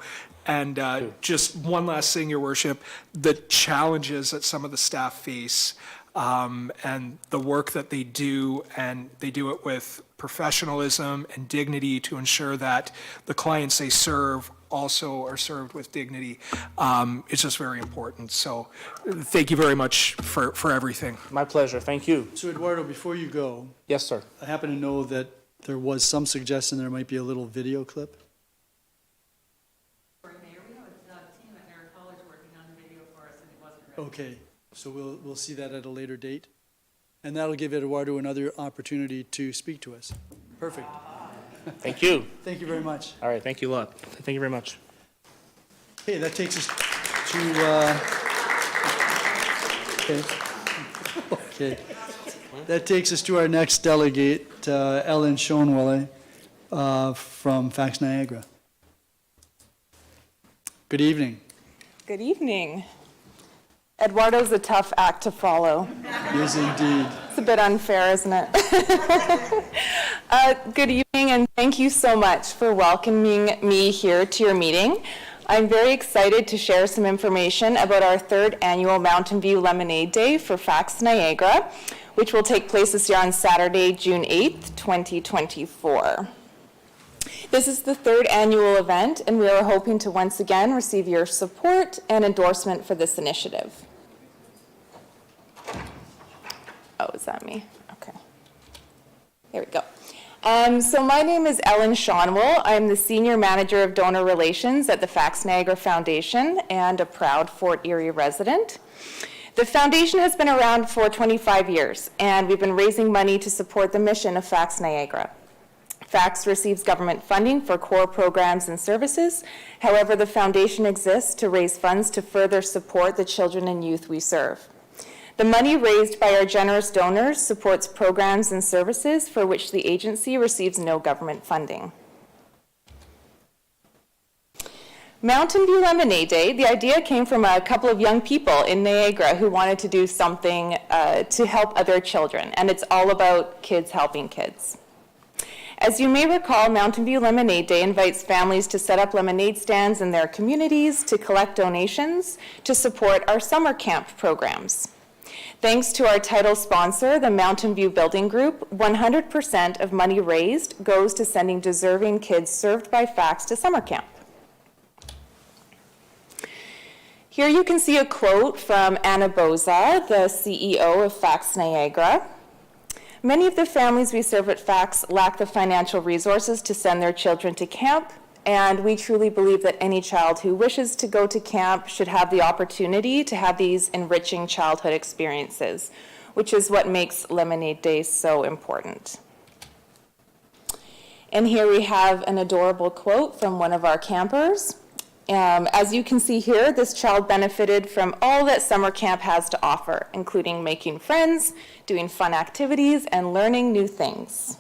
And just one last thing, Your Worship, the challenges that some of the staff face and the work that they do, and they do it with professionalism and dignity to ensure that the clients they serve also are served with dignity. It's just very important. So thank you very much for everything. My pleasure. Thank you. So Eduardo, before you go, Yes, sir. I happen to know that there was some suggestion there might be a little video clip. Okay, so we'll see that at a later date, and that'll give Eduardo another opportunity to speak to us. Perfect. Thank you. Thank you very much. All right. Thank you a lot. Thank you very much. Okay, that takes us to okay. That takes us to our next delegate, Ellen Schoenwelle from Fax Niagara. Good evening. Good evening. Eduardo's a tough act to follow. Yes, indeed. It's a bit unfair, isn't it? Good evening, and thank you so much for welcoming me here to your meeting. I'm very excited to share some information about our third annual Mountain View Lemonade Day for Fax Niagara, which will take place this year on Saturday, June 8th, 2024. This is the third annual event, and we are hoping to once again receive your support and endorsement for this initiative. Oh, is that me? Okay. There we go. So my name is Ellen Schoenwelle. I'm the Senior Manager of Donor Relations at the Fax Niagara Foundation and a proud Fort Erie resident. The foundation has been around for 25 years, and we've been raising money to support the mission of Fax Niagara. Fax receives government funding for core programs and services. However, the foundation exists to raise funds to further support the children and youth we serve. The money raised by our generous donors supports programs and services for which the agency receives no government funding. Mountain View Lemonade Day, the idea came from a couple of young people in Niagara who wanted to do something to help other children, and it's all about kids helping kids. As you may recall, Mountain View Lemonade Day invites families to set up lemonade stands in their communities to collect donations to support our summer camp programs. Thanks to our title sponsor, the Mountain View Building Group, 100% of money raised goes to sending deserving kids served by FACTS to summer camp. Here you can see a quote from Anna Boza, the CEO of FACTS Niagara. Many of the families we serve at FACTS lack the financial resources to send their children to camp, and we truly believe that any child who wishes to go to camp should have the opportunity to have these enriching childhood experiences, which is what makes Lemonade Day so important. And here we have an adorable quote from one of our campers. As you can see here, this child benefited from all that summer camp has to offer, including making friends, doing fun activities, and learning new things.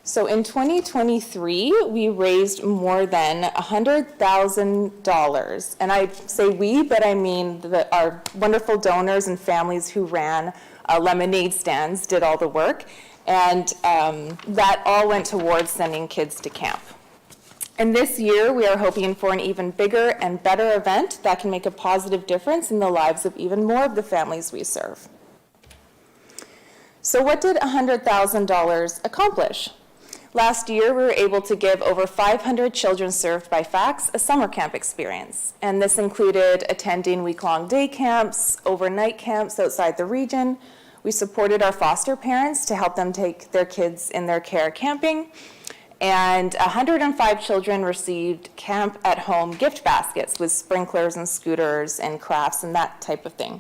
So in 2023, we raised more than $100,000. And I say we, but I mean our wonderful donors and families who ran lemonade stands did all the work. And that all went towards sending kids to camp. And this year, we are hoping for an even bigger and better event that can make a positive difference in the lives of even more of the families we serve. So what did $100,000 accomplish? Last year, we were able to give over 500 children served by FACTS a summer camp experience. And this included attending week-long day camps, overnight camps outside the region. We supported our foster parents to help them take their kids in their care camping. And 105 children received camp-at-home gift baskets with sprinklers and scooters and crafts and that type of thing.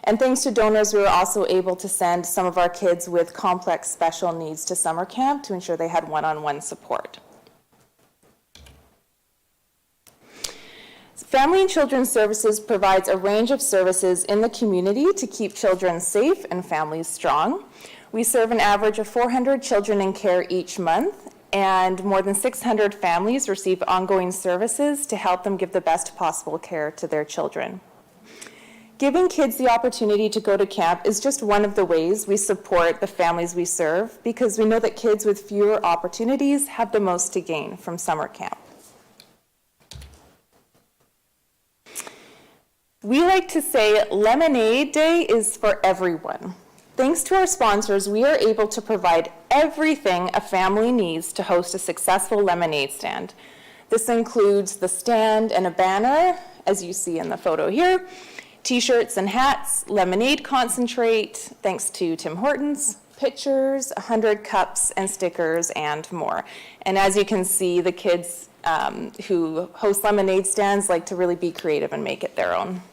And thanks to donors, we were also able to send some of our kids with complex special needs to summer camp to ensure they had one-on-one support. Family and Children's Services provides a range of services in the community to keep children safe and families strong. We serve an average of 400 children in care each month, and more than 600 families receive ongoing services to help them give the best possible care to their children. Giving kids the opportunity to go to camp is just one of the ways we support the families we serve, because we know that kids with fewer opportunities have the most to gain from summer camp. We like to say Lemonade Day is for everyone. Thanks to our sponsors, we are able to provide everything a family needs to host a successful lemonade stand. This includes the stand and a banner, as you see in the photo here, t-shirts and hats, lemonade concentrate, thanks to Tim Hortons, pictures, 100 cups and stickers, and more. And as you can see, the kids who host lemonade stands like to really be creative and make it their own.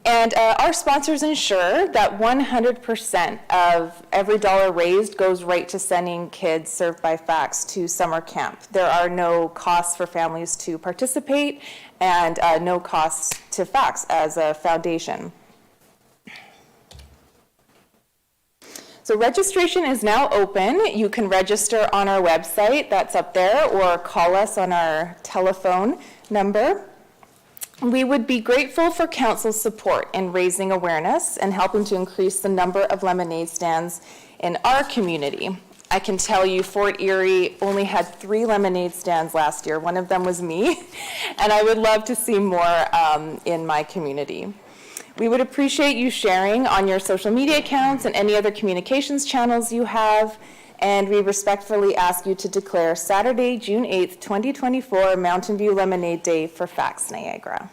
And our sponsors ensure that 100% of every dollar raised goes right to sending kids served by FACTS to summer camp. There are no costs for families to participate and no costs to FACTS as a foundation. So registration is now open. You can register on our website, that's up there, or call us on our telephone number. We would be grateful for council's support in raising awareness and helping to increase the number of lemonade stands in our community. I can tell you Fort Erie only had 3 lemonade stands last year. One of them was me, and I would love to see more in my community. We would appreciate you sharing on your social media accounts and any other communications channels you have, and we respectfully ask you to declare Saturday, June 8th, 2024, Mountain View Lemonade Day for FACTS Niagara.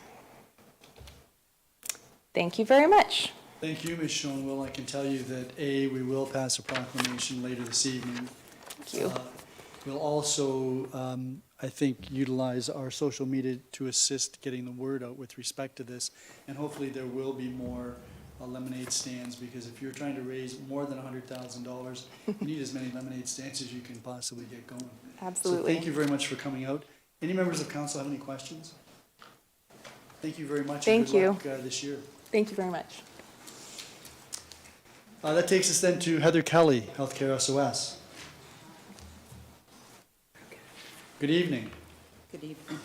Thank you very much. Thank you, Ms. Joan. Well, I can tell you that we will pass a proclamation later this evening. Thank you. We'll also, I think, utilize our social media to assist getting the word out with respect to this, and hopefully there will be more lemonade stands, because if you're trying to raise more than $100,000, you need as many lemonade stands as you can possibly get going. Absolutely. So thank you very much for coming out. Any members of council have any questions? Thank you very much. Thank you. And good luck this year. Thank you very much. That takes us then to Heather Kelly, Healthcare SOS. Good evening. Good evening.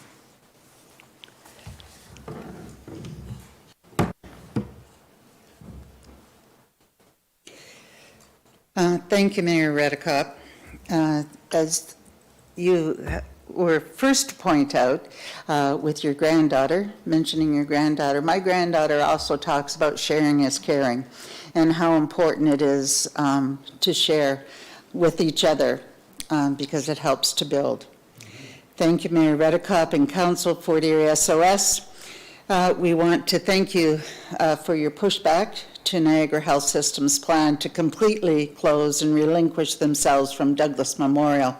Thank you, Mayor Redekop. As you were first to point out with your granddaughter, mentioning your granddaughter, my granddaughter also talks about sharing is caring and how important it is to share with each other because it helps to build. Thank you, Mayor Redekop and Council for Erie SOS. We want to thank you for your pushback to Niagara Health System's plan to completely close and relinquish themselves from Douglas Memorial.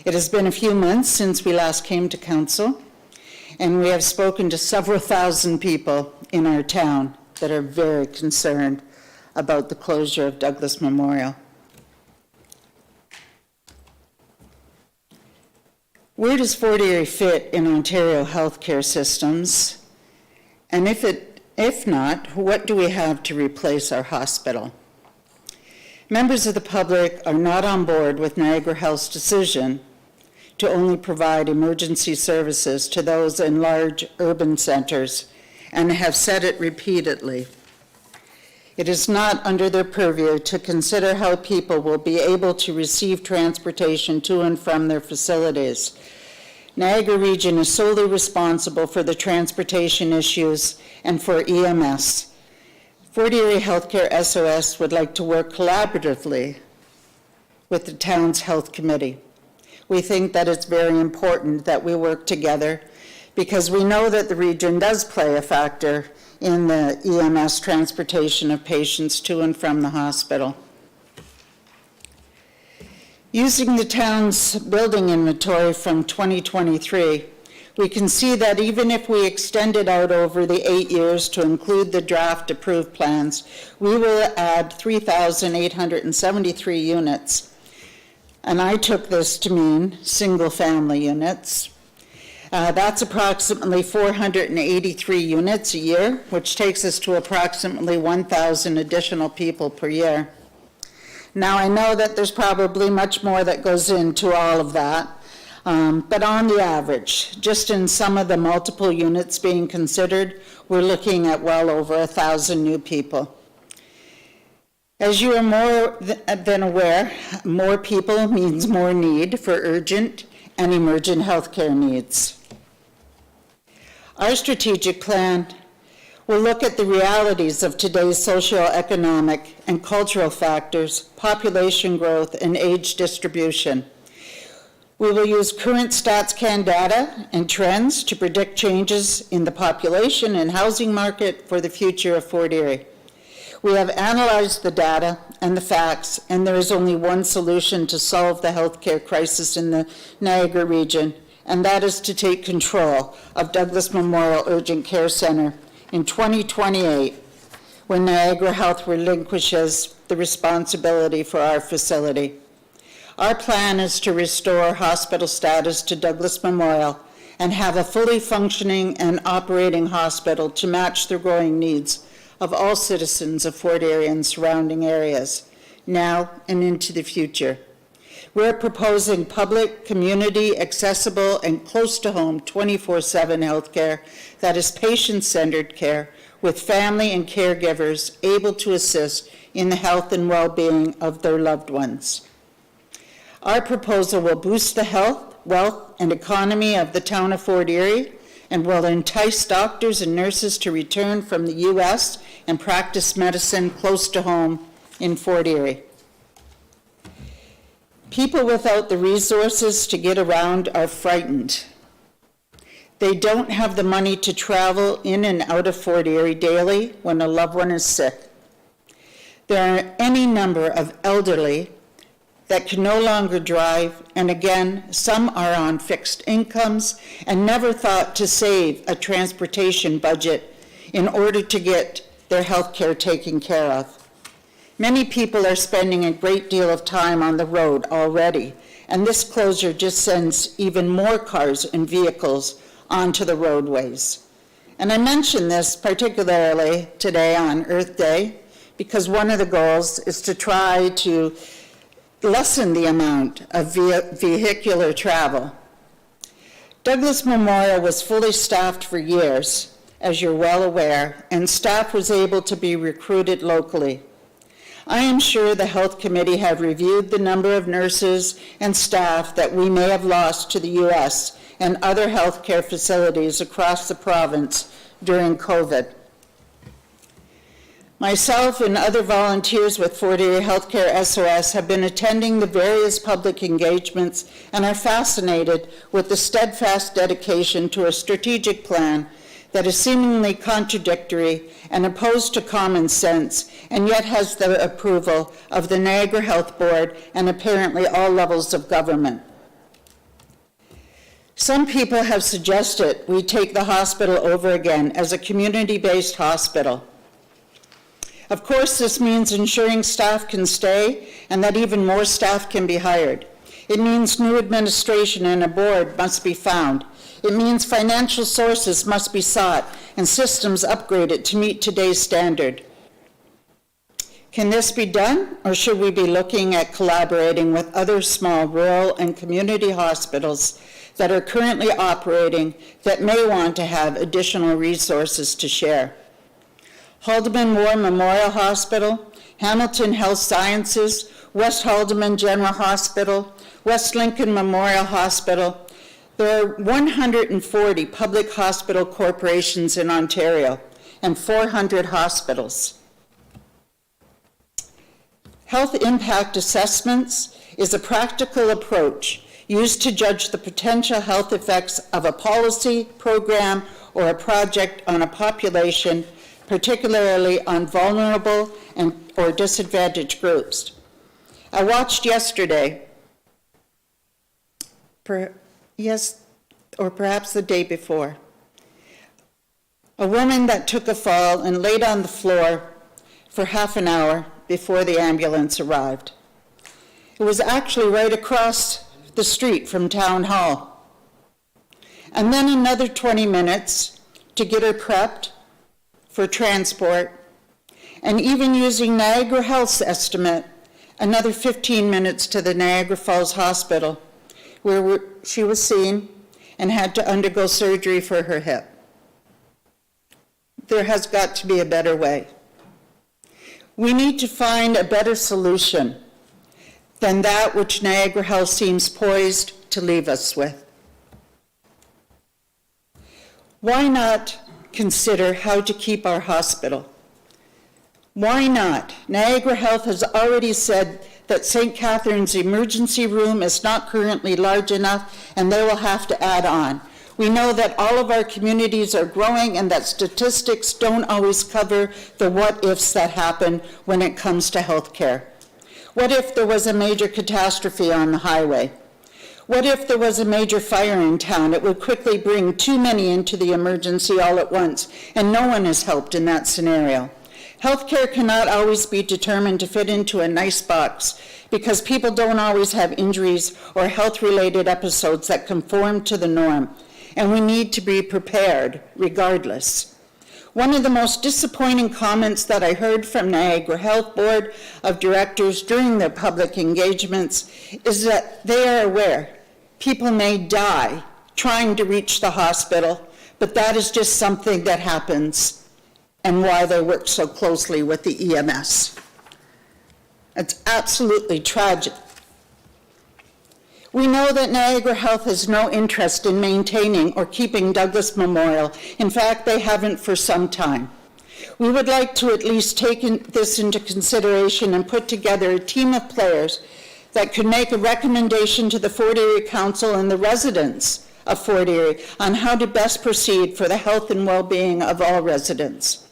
It has been a few months since we last came to Council, and we have spoken to several thousand people in our town that are very concerned about the closure of Douglas Memorial. Where does Fort Erie fit in Ontario healthcare systems? And if not, what do we have to replace our hospital? Members of the public are not on board with Niagara Health's decision to only provide emergency services to those in large urban centers and have said it repeatedly. It is not under their purview to consider how people will be able to receive transportation to and from their facilities. Niagara Region is solely responsible for the transportation issues and for EMS. Fort Erie Healthcare SOS would like to work collaboratively with the town's health committee. We think that it's very important that we work together because we know that the region does play a factor in the EMS transportation of patients to and from the hospital. Using the town's building inventory from 2023, we can see that even if we extend it out over the 8 years to include the draft approved plans, we will add 3,873 units. And I took this to mean single-family units. That's approximately 483 units a year, which takes us to approximately 1,000 additional people per year. Now, I know that there's probably much more that goes into all of that, but on the average, just in some of the multiple units being considered, we're looking at well over 1,000 new people. As you are more than aware, more people means more need for urgent and emergent healthcare needs. Our strategic plan will look at the realities of today's socioeconomic and cultural factors, population growth, and age distribution. We will use current StatsCan data and trends to predict changes in the population and housing market for the future of Fort Erie. We have analyzed the data and the facts, and there is only one solution to solve the healthcare crisis in the Niagara region, and that is to take control of Douglas Memorial Urgent Care Center in 2028, when Niagara Health relinquishes the responsibility for our facility. Our plan is to restore hospital status to Douglas Memorial and have a fully functioning and operating hospital to match the growing needs of all citizens of Fort Erie and surrounding areas, now and into the future. We're proposing public, community, accessible, and close to home 24/7 healthcare that is patient-centered care with family and caregivers able to assist in the health and well-being of their loved ones. Our proposal will boost the health, wealth, and economy of the town of Fort Erie and will entice doctors and nurses to return from the U.S. and practice medicine close to home in Fort Erie. People without the resources to get around are frightened. They don't have the money to travel in and out of Fort Erie daily when a loved one is sick. There are any number of elderly that can no longer drive, and again, some are on fixed incomes and never thought to save a transportation budget in order to get their health care taken care of. Many people are spending a great deal of time on the road already, and this closure just sends even more cars and vehicles onto the roadways. And I mention this particularly today on Earth Day because one of the goals is to try to lessen the amount of vehicular travel. Douglas Memorial was fully staffed for years, as you're well aware, and staff was able to be recruited locally. I am sure the Health Committee have reviewed the number of nurses and staff that we may have lost to the U.S. and other healthcare facilities across the province during COVID. Myself and other volunteers with Fort Erie Healthcare SOS have been attending the various public engagements and are fascinated with the steadfast dedication to a strategic plan that is seemingly contradictory and opposed to common sense, and yet has the approval of the Niagara Health Board and apparently all levels of government. Some people have suggested we take the hospital over again as a community-based hospital. Of course, this means ensuring staff can stay and that even more staff can be hired. It means new administration and a board must be found. It means financial sources must be sought and systems upgraded to meet today's standard. Can this be done, or should we be looking at collaborating with other small rural and community hospitals that are currently operating that may want to have additional resources to share? Haldeman War Memorial Hospital, Hamilton Health Sciences, West Haldeman General Hospital, West Lincoln Memorial Hospital. There are 140 public hospital corporations in Ontario and 400 hospitals. Health impact assessments is a practical approach used to judge the potential health effects of a policy, program, or a project on a population, particularly on vulnerable or disadvantaged groups. I watched yesterday, or perhaps the day before, a woman that took a fall and laid on the floor for half an hour before the ambulance arrived. It was actually right across the street from Town Hall. And then another 20 minutes to get her prepped for transport, and even using Niagara Health's estimate, another 15 minutes to the Niagara Falls Hospital, where she was seen and had to undergo surgery for her hip. There has got to be a better way. We need to find a better solution than that which Niagara Health seems poised to leave us with. Why not consider how to keep our hospital? Why not? Niagara Health has already said that St. Catherine's emergency room is not currently large enough and they will have to add on. We know that all of our communities are growing and that statistics don't always cover the what-ifs that happen when it comes to healthcare. What if there was a major catastrophe on the highway? What if there was a major fire in town? It would quickly bring too many into the emergency all at once, and no one is helped in that scenario. Healthcare cannot always be determined to fit into a nice box because people don't always have injuries or health-related episodes that conform to the norm, and we need to be prepared regardless. One of the most disappointing comments that I heard from Niagara Health Board of Directors during their public engagements is that they are aware people may die trying to reach the hospital, but that is just something that happens and why they work so closely with the EMS. It's absolutely tragic. We know that Niagara Health has no interest in maintaining or keeping Douglas Memorial. In fact, they haven't for some time. We would like to at least take this into consideration and put together a team of players that could make a recommendation to the Fort Erie Council and the residents of Fort Erie on how to best proceed for the health and well-being of all residents.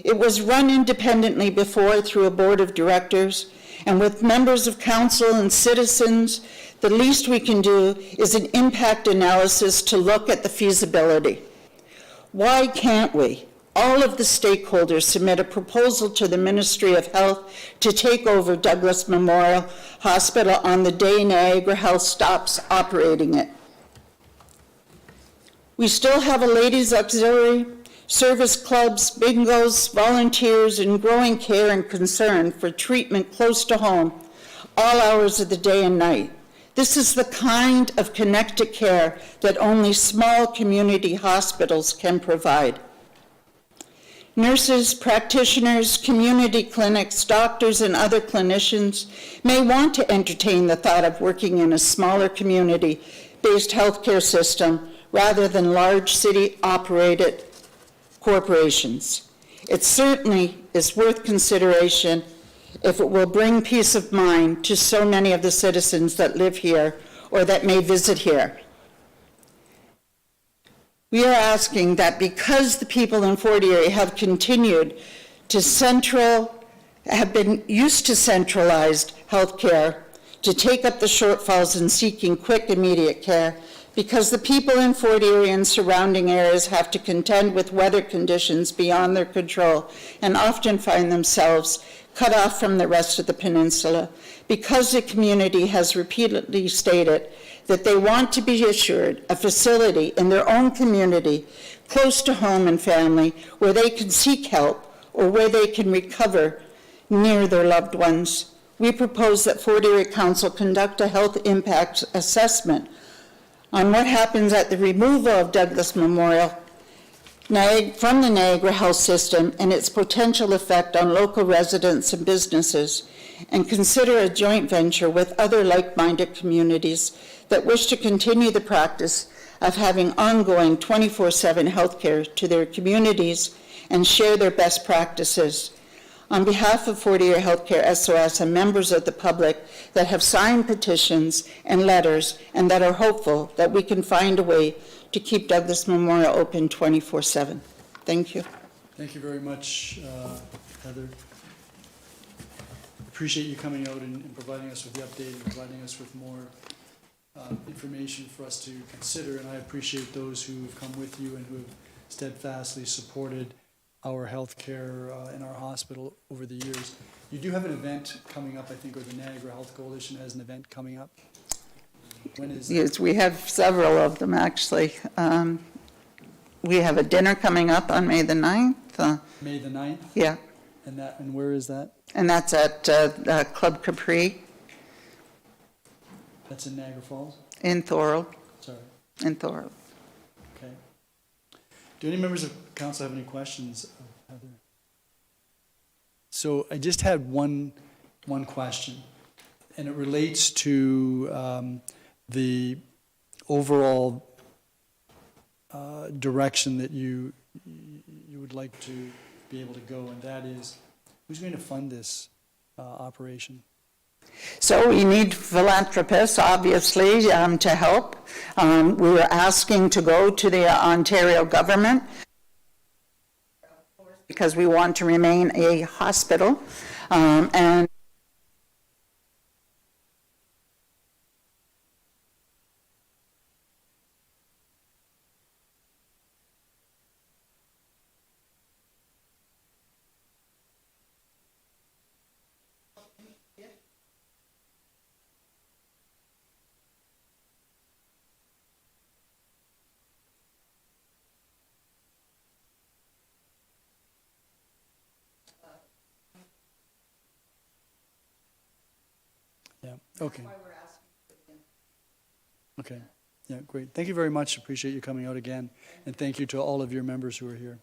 It was run independently before through a board of directors, and with members of council and citizens, the least we can do is an impact analysis to look at the feasibility. Why can't we, all of the stakeholders, submit a proposal to the Ministry of Health to take over Douglas Memorial Hospital on the day Niagara Health stops operating it? We still have a ladies' auxiliary, service clubs, bingos, volunteers, and growing care and concern for treatment close to home, all hours of the day and night. This is the kind of connected care that only small community hospitals can provide. Nurses, practitioners, community clinics, doctors, and other clinicians may want to entertain the thought of working in a smaller community-based healthcare system rather than large city-operated corporations. It certainly is worth consideration if it will bring peace of mind to so many of the citizens that live here or that may visit here. We are asking that because the people in Fort Erie have continued to have been used to centralized health care, to take up the shortfalls in seeking quick, immediate care, because the people in Fort Erie and surrounding areas have to contend with weather conditions beyond their control and often find themselves cut off from the rest of the peninsula, because the community has repeatedly stated that they want to be assured a facility in their own community close to home and family where they can seek help or where they can recover near their loved ones. We propose that Fort Erie Council conduct a health impact assessment on what happens at the removal of Douglas Memorial from the Niagara Health System and its potential effect on local residents and businesses, and consider a joint venture with other like-minded communities that wish to continue the practice of having ongoing 24/7 health care to their communities and share their best practices. On behalf of Fort Erie Healthcare SOS and members of the public that have signed petitions and letters and that are hopeful that we can find a way to keep Douglas Memorial open 24/7. Thank you. Thank you very much, Heather. Appreciate you coming out and providing us with the update and providing us with more information for us to consider, and I appreciate those who have come with you and who have steadfastly supported our healthcare in our hospital over the years. You do have an event coming up, I think, or the Niagara Health Coalition has an event coming up. When is that? Yes, we have several of them, actually. We have a dinner coming up on May the 9th. May the 9th? Yeah. And where is that? And that's at Club Capri That's in Niagara Falls? in Thorold. Sorry. In Thorold. Okay. Do any members of council have any questions of Heather? So I just had one question, and it relates to the overall direction that you would like to be able to go, and that is, who's going to fund this operation? So we need philanthropists, obviously, to help. We were asking to go to the Ontario government because we want to remain a hospital. And Yeah, okay. Okay, yeah, great. Thank you very much. Appreciate you coming out again. And thank you to all of your members who are here.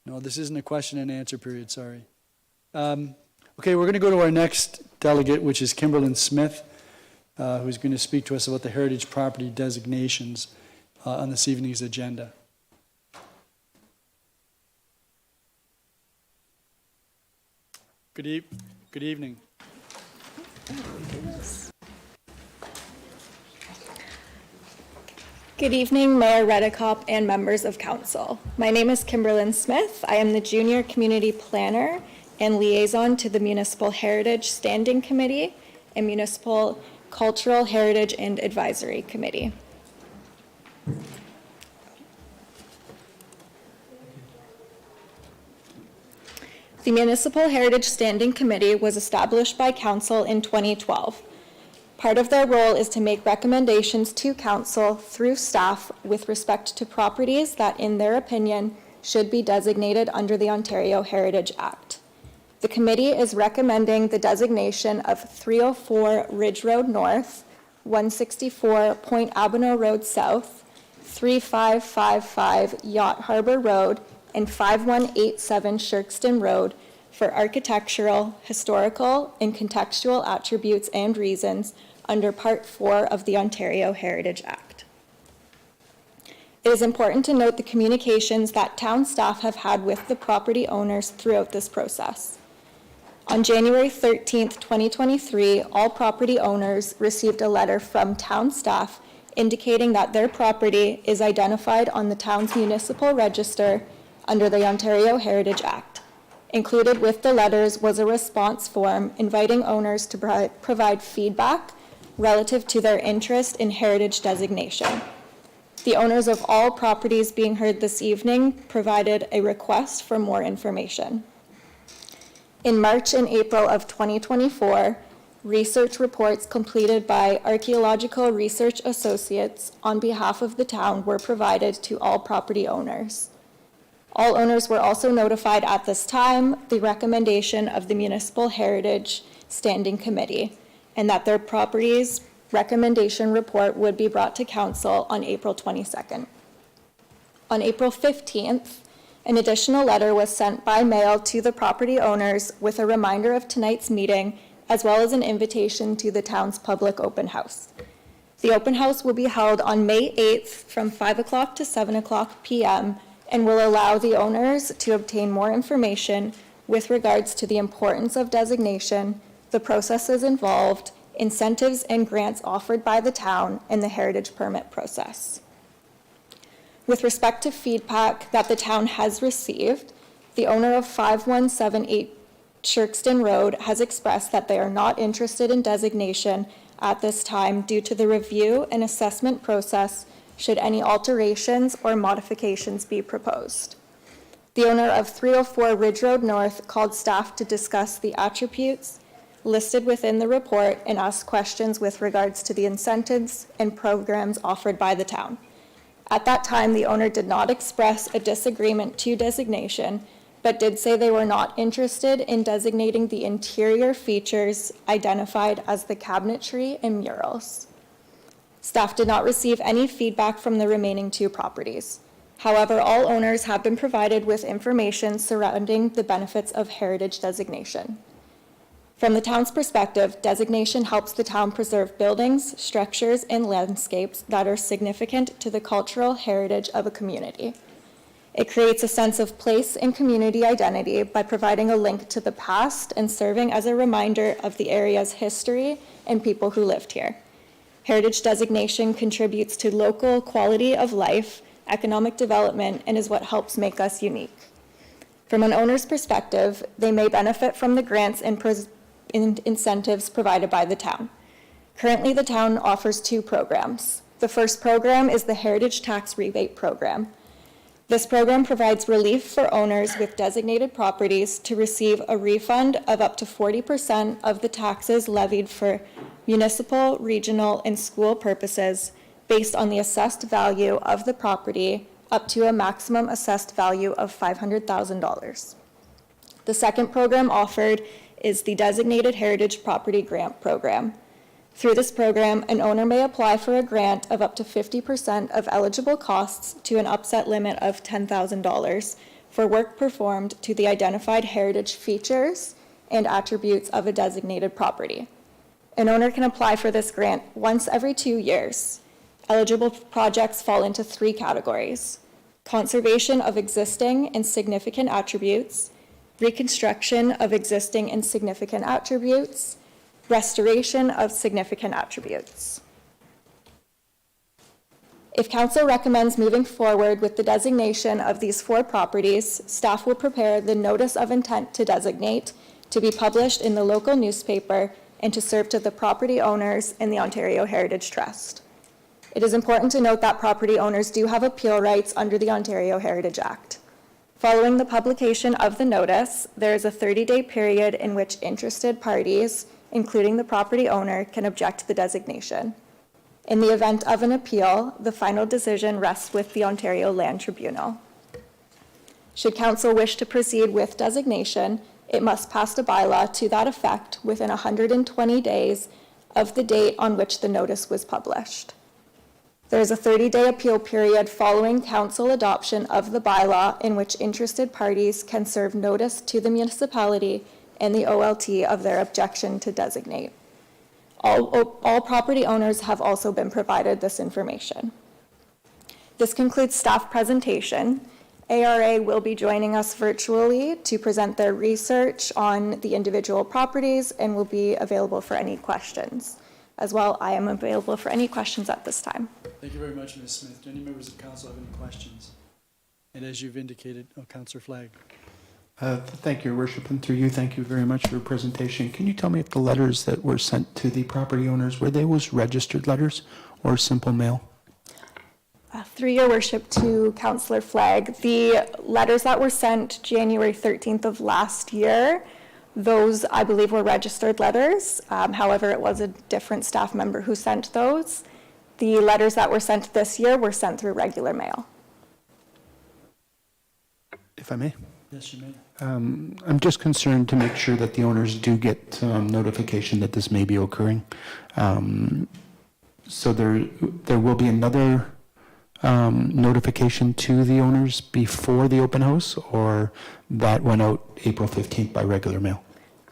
No, this isn't a question and answer period, sorry. Okay, we're going to go to our next delegate, which is Kimberlyn Smith, who's going to speak to us about the heritage property designations on this evening's agenda. Good evening. Good evening, Mayor Redekop and members of council. My name is Kimberlyn Smith. I am the Junior Community Planner and Liaison to the Municipal Heritage Standing Committee and Municipal Cultural Heritage and Advisory Committee. The Municipal Heritage Standing Committee was established by Council in 2012. Part of their role is to make recommendations to Council through staff with respect to properties that, in their opinion, should be designated under the Ontario Heritage Act. The committee is recommending the designation of 304 Ridge Road North, 164 Point Dubanow Road South, 3555 Yacht Harbor Road, and 5187 Shirkston Road for architectural, historical, and contextual attributes and reasons under Part 4 of the Ontario Heritage Act. It is important to note the communications that town staff have had with the property owners throughout this process. On January 13th, 2023, all property owners received a letter from town staff indicating that their property is identified on the town's municipal register under the Ontario Heritage Act. Included with the letters was a response form inviting owners to provide feedback relative to their interest in heritage designation. The owners of all properties being heard this evening provided a request for more information. In March and April of 2024, research reports completed by Archaeological Research Associates on behalf of the town were provided to all property owners. All owners were also notified at this time the recommendation of the Municipal Heritage Standing Committee and that their property's recommendation report would be brought to council on April 22nd. On April 15th, an additional letter was sent by mail to the property owners with a reminder of tonight's meeting, as well as an invitation to the town's public open house. The open house will be held on May 8th from 5 o'clock to 7 o'clock p.m. and will allow the owners to obtain more information with regards to the importance of designation, the processes involved, incentives and grants offered by the town, and the heritage permit process. With respect to feedback that the town has received, the owner of 5178 Shirkston Road has expressed that they are not interested in designation at this time due to the review and assessment process should any alterations or modifications be proposed. The owner of 304 Ridge Road North called staff to discuss the attributes listed within the report and ask questions with regards to the incentives and programs offered by the town. At that time, the owner did not express a disagreement to designation, but did say they were not interested in designating the interior features identified as the cabinetry and murals. Staff did not receive any feedback from the remaining two properties. However, all owners have been provided with information surrounding the benefits of heritage designation. From the town's perspective, designation helps the town preserve buildings, structures, and landscapes that are significant to the cultural heritage of a community. It creates a sense of place and community identity by providing a link to the past and serving as a reminder of the area's history and people who lived here. Heritage designation contributes to local quality of life, economic development, and is what helps make us unique. From an owner's perspective, they may benefit from the grants and incentives provided by the town. Currently, the town offers two programs. The first program is the Heritage Tax Rebate Program. This program provides relief for owners with designated properties to receive a refund of up to 40% of the taxes levied for municipal, regional, and school purposes based on the assessed value of the property up to a maximum assessed value of $500,000. The second program offered is the Designated Heritage Property Grant Program. Through this program, an owner may apply for a grant of up to 50% of eligible costs to an upset limit of $10,000 for work performed to the identified heritage features and attributes of a designated property. An owner can apply for this grant once every 2 years. Eligible projects fall into three categories: conservation of existing and significant attributes, reconstruction of existing and significant attributes, restoration of significant attributes. If council recommends moving forward with the designation of these four properties, staff will prepare the notice of intent to designate to be published in the local newspaper and to serve to the property owners and the Ontario Heritage Trust. It is important to note that property owners do have appeal rights under the Ontario Heritage Act. Following the publication of the notice, there is a 30-day period in which interested parties, including the property owner, can object to the designation. In the event of an appeal, the final decision rests with the Ontario Land Tribunal. Should council wish to proceed with designation, it must pass a bylaw to that effect within 120 days of the date on which the notice was published. There is a 30-day appeal period following council adoption of the bylaw in which interested parties can serve notice to the municipality and the OLT of their objection to designate. All property owners have also been provided this information. This concludes staff presentation. ARA will be joining us virtually to present their research on the individual properties and will be available for any questions. As well, I am available for any questions at this time. Thank you very much, Ms. Smith. Do any members of council have any questions? And as you've indicated, Councillor Flagg. Thank you, Your Worship, and through you, thank you very much for your presentation. Can you tell me if the letters that were sent to the property owners, were they registered letters or simple mail? Through your worship to Councillor Flagg, the letters that were sent January 13th of last year, those I believe were registered letters. However, it was a different staff member who sent those. The letters that were sent this year were sent through regular mail. If I may. Yes, you may. I'm just concerned to make sure that the owners do get notification that this may be occurring. So there will be another notification to the owners before the open house, or that went out April 15th by regular mail?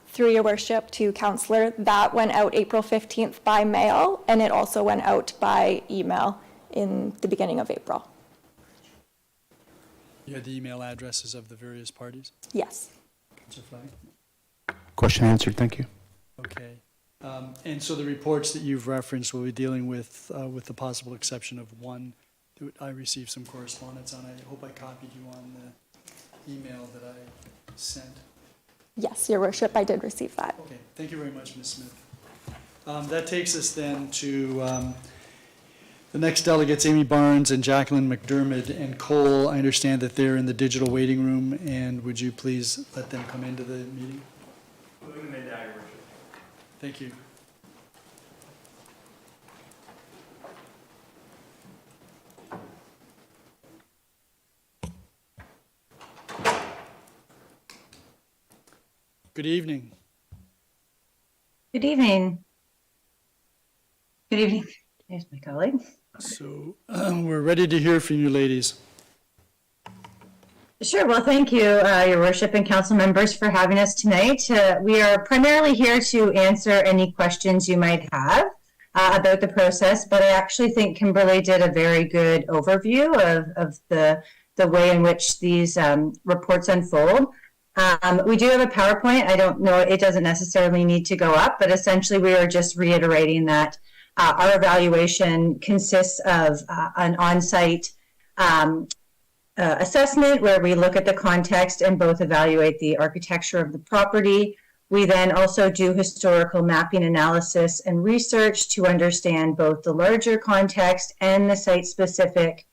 Through your worship to Councillor, that went out April 15th by mail, and it also went out by email in the beginning of April. You had the email addresses of the various parties? Yes. Councillor Flagg? Question answered, thank you. Okay. And so the reports that you've referenced will be dealing with the possible exception of one that I received some correspondence on. I hope I copied you on the email that I sent. Yes, your worship, I did receive that. Okay, thank you very much, Ms. Smith. That takes us then to the next delegates, Amy Barnes and Jacqueline McDermott and Cole. I understand that they're in the digital waiting room, and would you please let them come into the meeting? Thank you. Good evening. Good evening. Good evening. There's my colleague. So we're ready to hear from you, ladies. Sure. Well, thank you, Your Worship and council members, for having us tonight. We are primarily here to answer any questions you might have about the process, but I actually think Kimberly did a very good overview of the way in which these reports unfold. We do have a PowerPoint. I don't know, it doesn't necessarily need to go up, but essentially we are just reiterating that our evaluation consists of an on-site assessment where we look at the context and both evaluate the architecture of the property. We then also do historical mapping analysis and research to understand both the larger context and the site-specific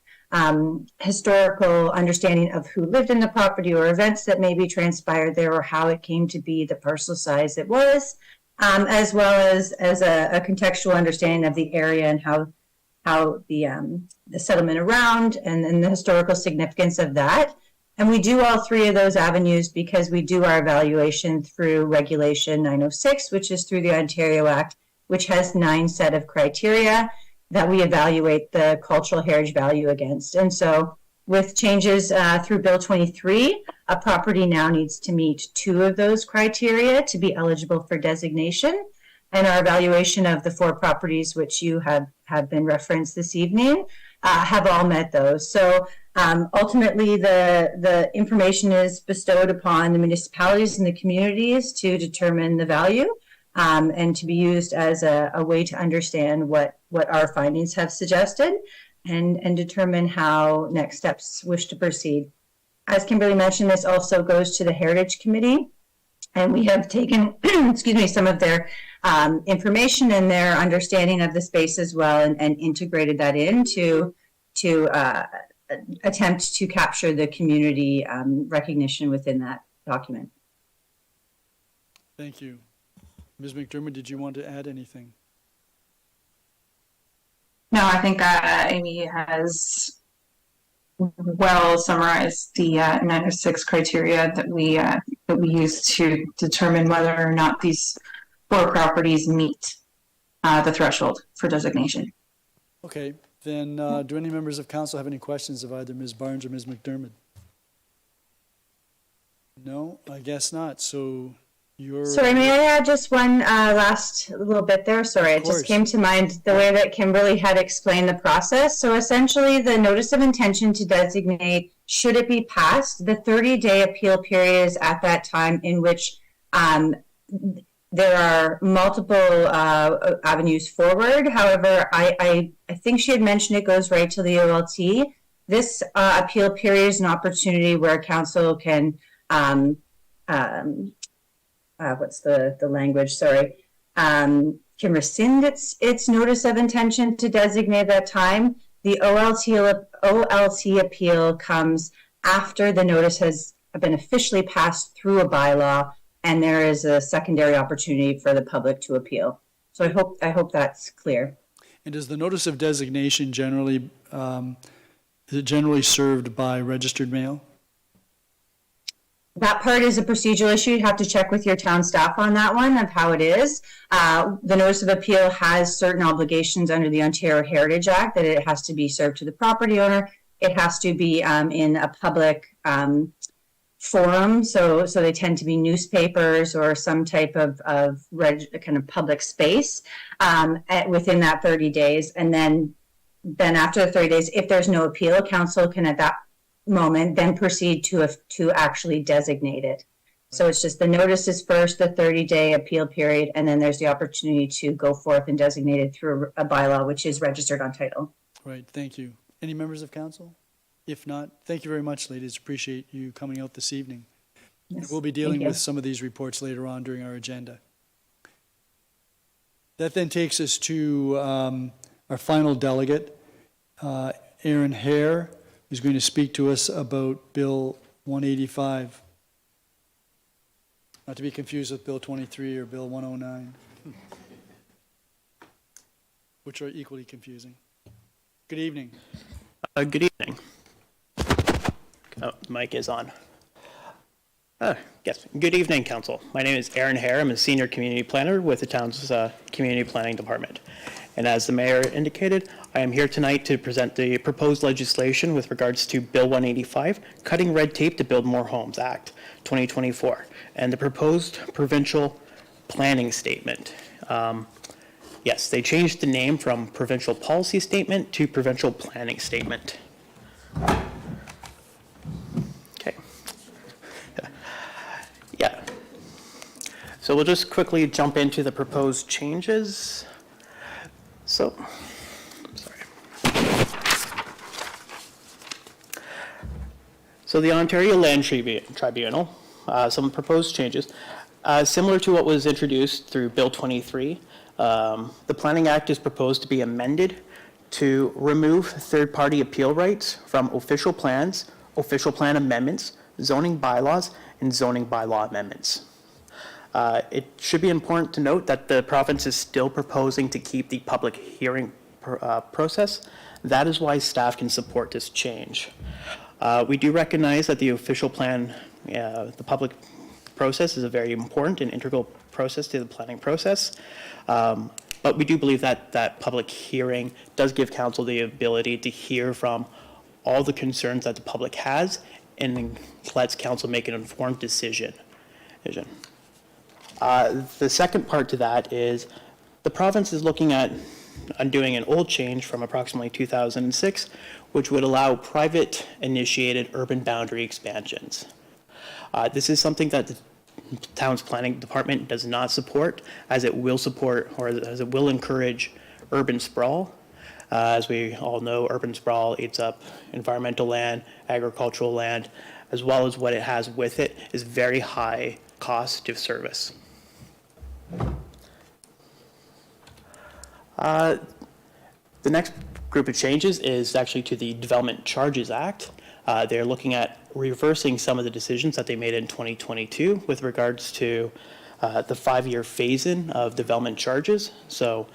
historical understanding of who lived in the property or events that maybe transpired there or how it came to be the parcel size it was, as well as a contextual understanding of the area and how the settlement around and the historical significance of that. And we do all three of those avenues because we do our evaluation through Regulation 906, which is through the Ontario Act, which has 9 set of criteria that we evaluate the cultural heritage value against. And so with changes through Bill 23, a property now needs to meet 2 of those criteria to be eligible for designation. And our evaluation of the 4 properties which you have been referenced this evening have all met those. So ultimately the information is bestowed upon the municipalities and the communities to determine the value and to be used as a way to understand what our findings have suggested and determine how next steps wish to proceed. As Kimberly mentioned, this also goes to the Heritage Committee, and we have taken excuse me, some of their information and their understanding of the space as well and integrated that into attempt to capture the community recognition within that document. Thank you. Ms. McDermott, did you want to add anything? No, I think Amy has well summarized the 906 criteria that we use to determine whether or not these 4 properties meet the threshold for designation. Okay. Then, do any members of council have any questions of either Ms. Barnes or Ms. McDermott? No, I guess not. So you're. Sorry, may I add just one last little bit there? Sorry, it just came to mind the way that Kimberly had explained the process. So essentially, the notice of intention to designate, should it be passed, the 30-day appeal period is at that time in which there are multiple avenues forward. However, I think she had mentioned it goes right to the OLT. This appeal period is an opportunity where council can what's the language, sorry, can rescind its notice of intention to designate that time. The OLT appeal comes after the notice has been officially passed through a bylaw, and there is a secondary opportunity for the public to appeal. So I hope that's clear. And is the notice of designation generally, is it generally served by registered mail? That part is a procedural issue. You'd have to check with your town staff on that one of how it is. The notice of appeal has certain obligations under the Ontario Heritage Act that it has to be served to the property owner. It has to be in a public forum. So they tend to be newspapers or some type of kind of public space within that 30 days. And then after the 30 days, if there's no appeal, council can at that moment then proceed to actually designate it. So it's just the notice is first, the 30-day appeal period, and then there's the opportunity to go forth and designate it through a bylaw, which is registered on title. Right, thank you. Any members of council? If not, thank you very much, ladies. Appreciate you coming out this evening. Yes, We'll be dealing with some of these reports later on during our agenda. That then takes us to our final delegate, Aaron Hare, who's going to speak to us about Bill 185. Not to be confused with Bill 23 or Bill 109, which are equally confusing. Good evening. Good evening. Oh, the mic is on. Yes, good evening, Council. My name is Aaron Hare. I'm a senior community planner with the town's community planning department. And as the mayor indicated, I am here tonight to present the proposed legislation with regards to Bill 185, Cutting Red Tape to Build More Homes Act 2024, and the proposed provincial planning statement. Yes, they changed the name from provincial policy statement to provincial planning statement. Okay. Yeah. So we'll just quickly jump into the proposed changes. So, sorry. So the Ontario Land Tribunal, some proposed changes, similar to what was introduced through Bill 23. The Planning Act is proposed to be amended to remove third-party appeal rights from official plans, official plan amendments, zoning bylaws, and zoning bylaw amendments. It should be important to note that the province is still proposing to keep the public hearing process. That is why staff can support this change. We do recognize that the official plan, the public process is a very important and integral process to the planning process. But we do believe that that public hearing does give council the ability to hear from all the concerns that the public has and lets council make an informed decision. The second part to that is the province is looking at undoing an old change from approximately 2006, which would allow private initiated urban boundary expansions. This is something that the town's planning department does not support, as it will support or as it will encourage urban sprawl. As we all know, urban sprawl eats up environmental land, agricultural land, as well as what it has with it is very high cost of service. The next group of changes is actually to the Development Charges Act. They're looking at reversing some of the decisions that they made in 2022 with regards to the 5-year phase-in of development charges. So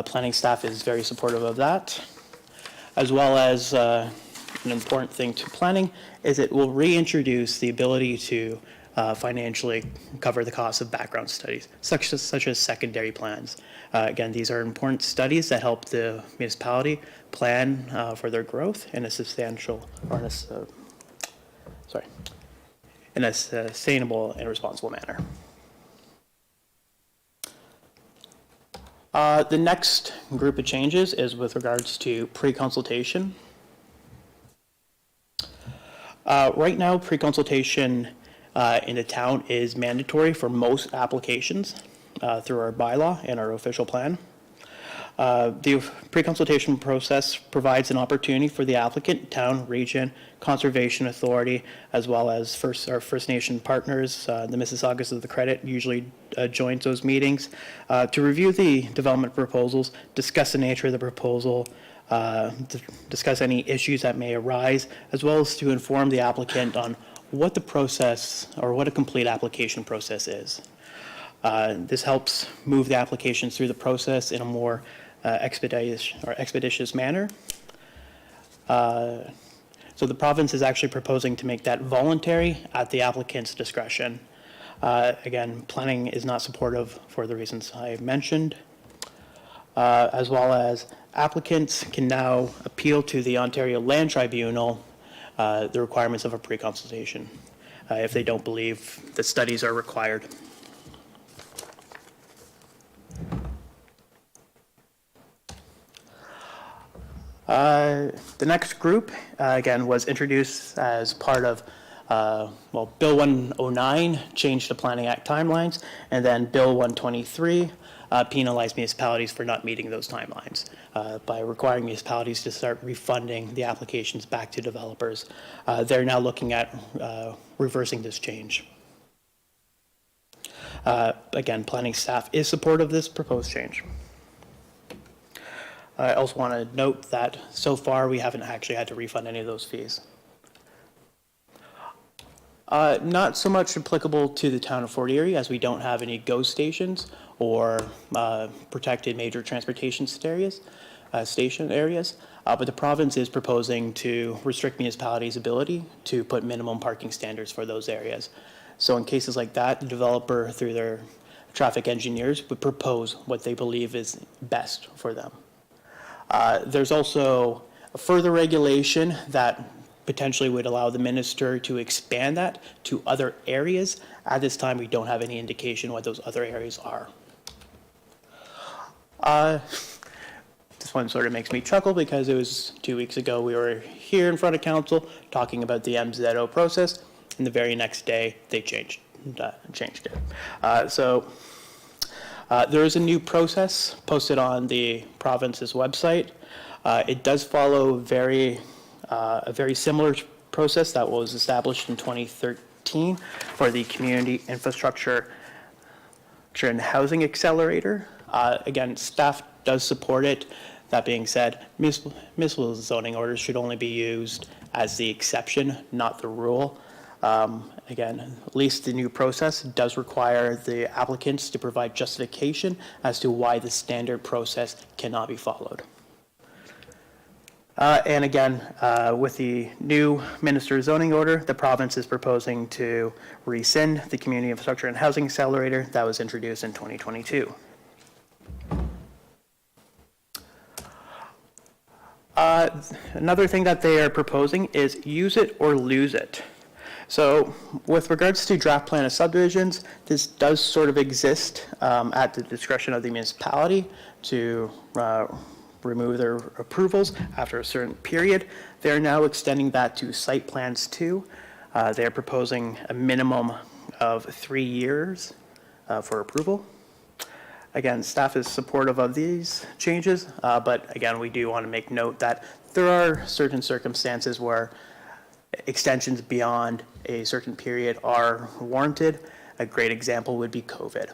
planning staff is very supportive of that. As well as an important thing to planning is it will reintroduce the ability to financially cover the cost of background studies, such as secondary plans. Again, these are important studies that help the municipality plan for their growth in a substantial, or in a sustainable and responsible manner. The next group of changes is with regards to pre-consultation. Right now, pre-consultation in the town is mandatory for most applications through our bylaw and our official plan. The pre-consultation process provides an opportunity for the applicant, town, region, conservation authority, as well as our First Nation partners, the Mississaugas of the Credit usually joins those meetings, to review the development proposals, discuss the nature of the proposal, discuss any issues that may arise, as well as to inform the applicant on what the process or what a complete application process is. This helps move the applications through the process in a more expeditious manner. So the province is actually proposing to make that voluntary at the applicant's discretion. Again, planning is not supportive for the reasons I mentioned, as well as applicants can now appeal to the Ontario Land Tribunal the requirements of a pre-consultation if they don't believe the studies are required. The next group, again, was introduced as part of, Bill 109 changed the Planning Act timelines, and then Bill 123 penalized municipalities for not meeting those timelines by requiring municipalities to start refunding the applications back to developers. They're now looking at reversing this change. Again, planning staff is supportive of this proposed change. I also want to note that so far we haven't actually had to refund any of those fees. Not so much applicable to the town of Fort Erie, as we don't have any GO stations or protected major transportation station areas, but the province is proposing to restrict municipalities' ability to put minimum parking standards for those areas. So in cases like that, the developer, through their traffic engineers, would propose what they believe is best for them. There's also a further regulation that potentially would allow the minister to expand that to other areas. At this time, we don't have any indication what those other areas are. This one sort of makes me chuckle because it was 2 weeks ago we were here in front of council talking about the MZO process, and the very next day they changed it. There is a new process posted on the province's website. It does follow a very similar process that was established in 2013 for the Community Infrastructure and Housing Accelerator. Again, staff does support it. That being said, municipal zoning orders should only be used as the exception, not the rule. Again, at least the new process does require the applicants to provide justification as to why the standard process cannot be followed. And again, with the new minister's zoning order, the province is proposing to rescind the Community Infrastructure and Housing Accelerator that was introduced in 2022. Another thing that they are proposing is use it or lose it. So with regards to draft plan of subdivisions, this does sort of exist at the discretion of the municipality to remove their approvals after a certain period. They're now extending that to site plans too. They're proposing a minimum of 3 years for approval. Again, staff is supportive of these changes, but again, we do want to make note that there are certain circumstances where extensions beyond a certain period are warranted. A great example would be COVID.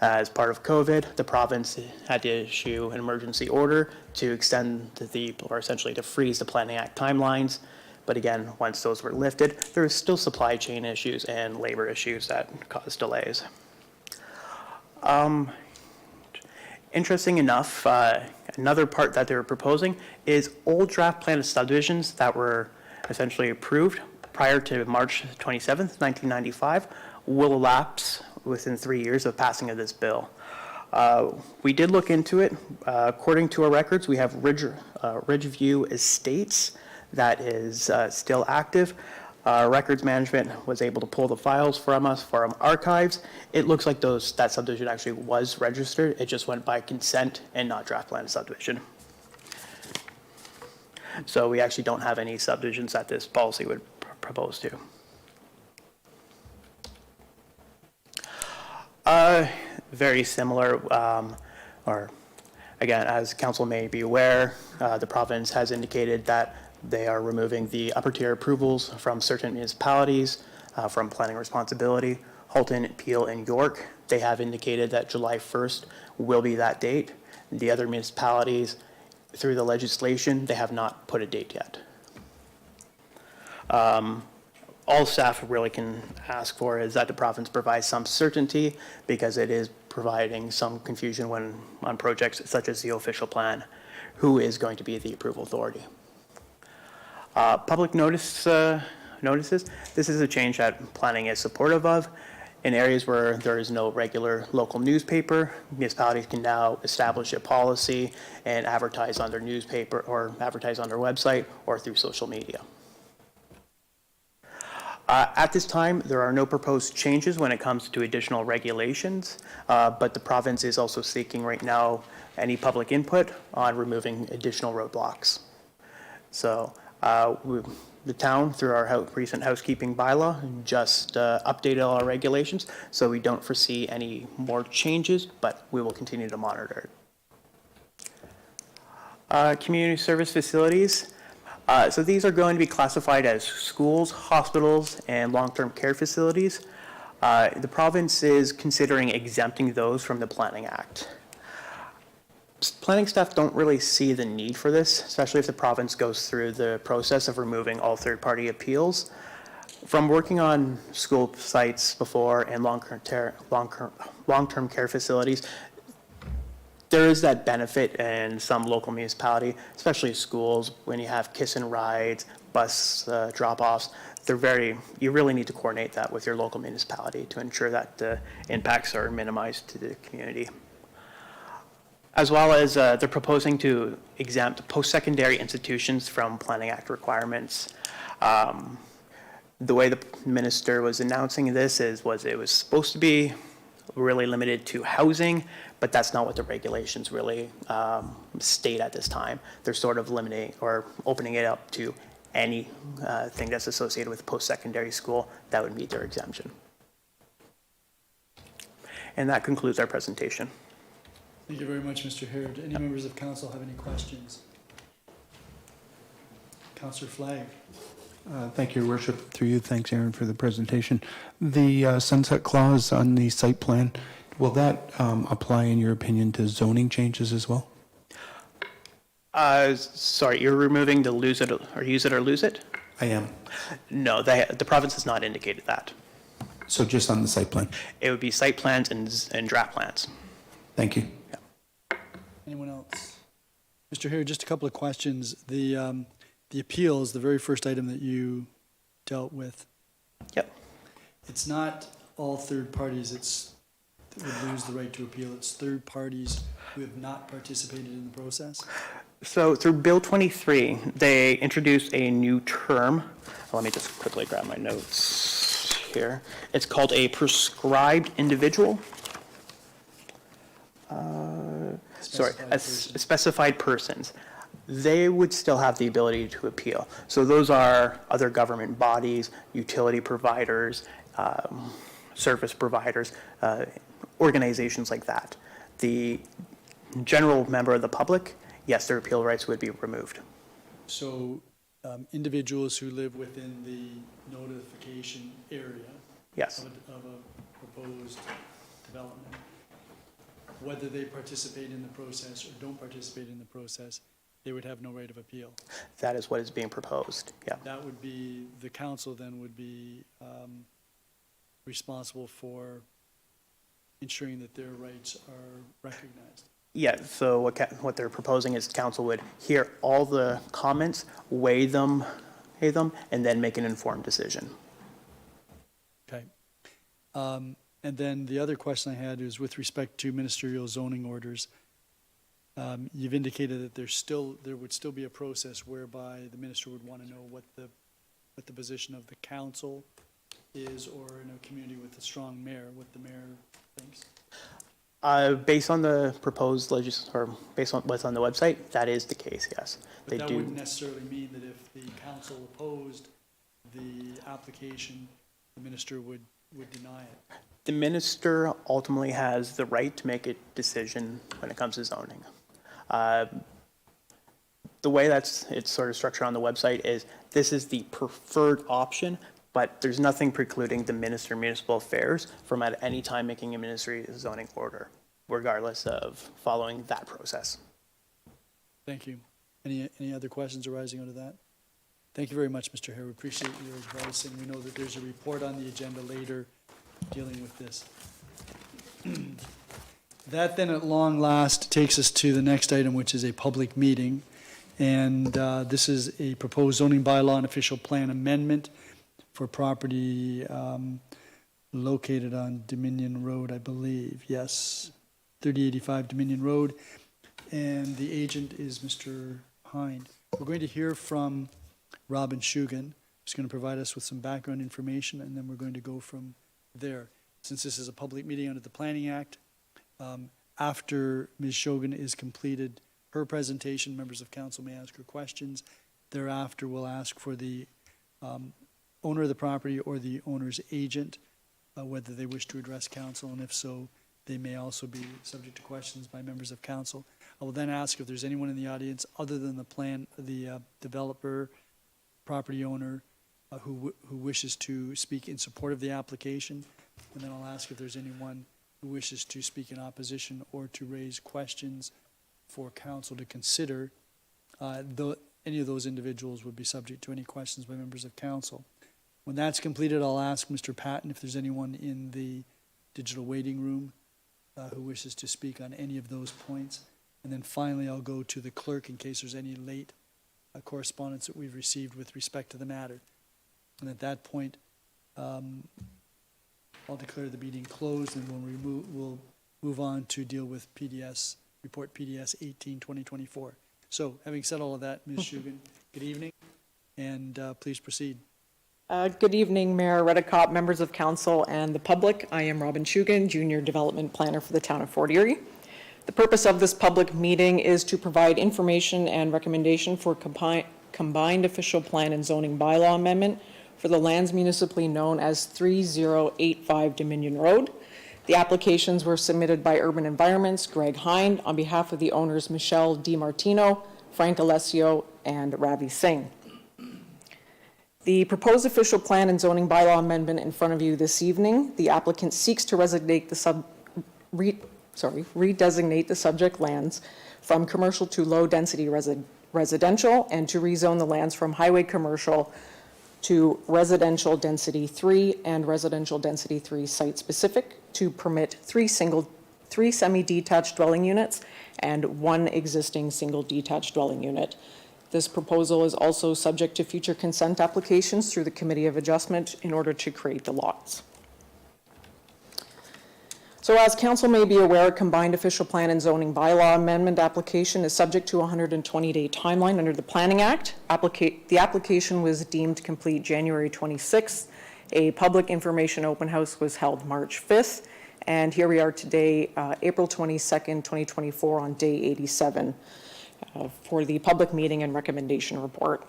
As part of COVID, the province had to issue an emergency order to extend or essentially to freeze the Planning Act timelines. But again, once those were lifted, there was still supply chain issues and labor issues that caused delays. Interesting enough, another part that they were proposing is old draft plan of subdivisions that were essentially approved prior to March 27th, 1995, will elapse within 3 years of passing of this bill. We did look into it. According to our records, we have Ridgeview Estates that is still active. Records management was able to pull the files from us from archives. It looks like that subdivision actually was registered. It just went by consent and not draft plan subdivision. So we actually don't have any subdivisions that this policy would propose to. Very similar, or again, as council may be aware, the province has indicated that they are removing the upper tier approvals from certain municipalities from planning responsibility. Halton, Peel, and York, they have indicated that July 1st will be that date. The other municipalities, through the legislation, they have not put a date yet. All staff really can ask for is that the province provides some certainty, because it is providing some confusion on projects such as the official plan, who is going to be the approval authority. Public notices, this is a change that planning is supportive of. In areas where there is no regular local newspaper, municipalities can now establish a policy and advertise on their newspaper or advertise on their website or through social media. At this time, there are no proposed changes when it comes to additional regulations, but the province is also seeking right now any public input on removing additional roadblocks. So the town, through our recent housekeeping bylaw, just updated all our regulations, so we don't foresee any more changes, but we will continue to monitor it. Community service facilities. So these are going to be classified as schools, hospitals, and long-term care facilities. The province is considering exempting those from the Planning Act. Planning staff don't really see the need for this, especially if the province goes through the process of removing all third-party appeals. From working on school sites before and long-term care facilities, there is that benefit in some local municipality, especially schools, when you have kiss and rides, bus drop-offs. You really need to coordinate that with your local municipality to ensure that the impacts are minimized to the community. As well as they're proposing to exempt post-secondary institutions from Planning Act requirements. The way the minister was announcing this was it was supposed to be really limited to housing, but that's not what the regulations really state at this time. They're sort of limiting or opening it up to any thing that's associated with post-secondary school that would meet their exemption. And that concludes our presentation. Thank you very much, Mr. Hurd. Any members of council have any questions? Councillor Flagg. Thank you, Your Worship. Through you, thanks, Aaron, for the presentation. The sunset clause on the site plan, will that apply, in your opinion, to zoning changes as well? Sorry, you're removing the lose it or use it or lose it? I am. No, the province has not indicated that. So just on the site plan? It would be site plans and draft plans. Thank you. Yeah. Anyone else? Mr. Hurd, just a couple of questions. The appeals, the very first item that you dealt with. Yep. It's not all third parties that would lose the right to appeal. It's third parties who have not participated in the process. So through Bill 23, they introduced a new term. Let me just quickly grab my notes here. It's called a prescribed individual. Specified persons. They would still have the ability to appeal. So those are other government bodies, utility providers, service providers, organizations like that. The general member of the public, yes, their appeal rights would be removed. So individuals who live within the notification area Yes. of a proposed development, whether they participate in the process or don't participate in the process, they would have no right of appeal. That is what is being proposed, yeah. That would be, the council then would be responsible for ensuring that their rights are recognized. Yeah, so what they're proposing is council would hear all the comments, weigh them them, and then make an informed decision. Okay. And then the other question I had is with respect to ministerial zoning orders. You've indicated that there would still be a process whereby the minister would want to know what the position of the council is, or in a community with a strong mayor, what the mayor thinks. Based on the proposed or based on what's on the website, that is the case, yes. But that wouldn't necessarily mean that if the council opposed the application, the minister would deny it. The minister ultimately has the right to make a decision when it comes to zoning. The way it's sort of structured on the website is this is the preferred option, but there's nothing precluding the Minister of Municipal Affairs from at any time making a ministry zoning order, regardless of following that process. Thank you. Any other questions arising out of that? Thank you very much, Mr. Hare. We appreciate your advice, and we know that there's a report on the agenda later dealing with this. That then at long last takes us to the next item, which is a public meeting. And this is a proposed zoning bylaw and official plan amendment for property located on Dominion Road, I believe. Yes, 3085 Dominion Road. And the agent is Mr. Hind. We're going to hear from Robin Shugan, who's going to provide us with some background information, and then we're going to go from there. Since this is a public meeting under the Planning Act, after Ms. Shogan is completed her presentation, members of council may ask her questions. Thereafter, we'll ask for the owner of the property or the owner's agent whether they wish to address council, and if so, they may also be subject to questions by members of council. I will then ask if there's anyone in the audience other than the developer, property owner, who wishes to speak in support of the application, and then I'll ask if there's anyone who wishes to speak in opposition or to raise questions for council to consider. Any of those individuals would be subject to any questions by members of council. When that's completed, I'll ask Mr. Patton if there's anyone in the digital waiting room who wishes to speak on any of those points. And then finally, I'll go to the clerk in case there's any late correspondence that we've received with respect to the matter. And at that point, I'll declare the meeting closed, and we'll move on to deal with Report PDS 18-2024. So, having said all of that, Ms. Shugan, good evening, and please proceed. Good evening, Mayor Redekop, members of council, and the public. I am Robin Shugan, Junior Development Planner for the town of Fort Erie. The purpose of this public meeting is to provide information and recommendation for combined official plan and zoning bylaw amendment for the lands municipally known as 3085 Dominion Road. The applications were submitted by Urban Environments, Greg Hind, on behalf of the owners Michelle DiMartino, Frank Alessio, and Ravi Singh. The proposed official plan and zoning bylaw amendment in front of you this evening, the applicant seeks to redesignate the subject lands from commercial to low-density residential, and to rezone the lands from highway commercial to residential density 3 and residential density 3 site-specific, to permit three semi-detached dwelling units and 1 existing single detached dwelling unit. This proposal is also subject to future consent applications through the Committee of Adjustment in order to create the lots. So as council may be aware, a combined official plan and zoning bylaw amendment application is subject to a 120-day timeline under the Planning Act. The application was deemed complete January 26th. A public information open house was held March 5th. And here we are today, April 22nd, 2024, on day 87 for the public meeting and recommendation report.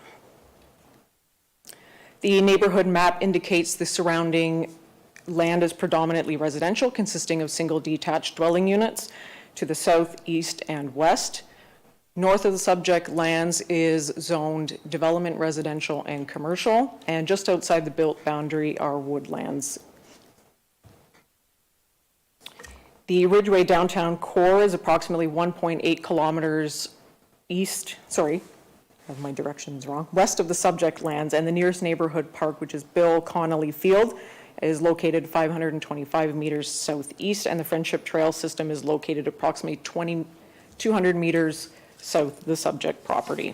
The neighborhood map indicates the surrounding land is predominantly residential, consisting of single detached dwelling units to the south, east, and west. North of the subject lands is zoned development, residential, and commercial, and just outside the built boundary are woodlands. The Ridgeway downtown core is approximately 1.8 kilometers my directions wrong, west of the subject lands, and the nearest neighborhood park, which is Bill Connolly Field, is located 525 meters southeast, and the Friendship Trail system is located approximately 200 meters south of the subject property.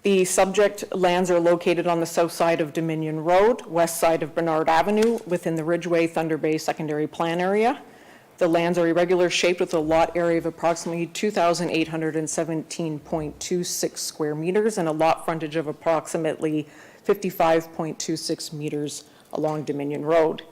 The subject lands are located on the south side of Dominion Road, west side of Bernard Avenue, within the Ridgeway Thunder Bay Secondary Plan Area. The lands are irregular shaped with a lot area of approximately 2,817.26 square meters and a lot frontage of approximately 55.26 meters along Dominion Road.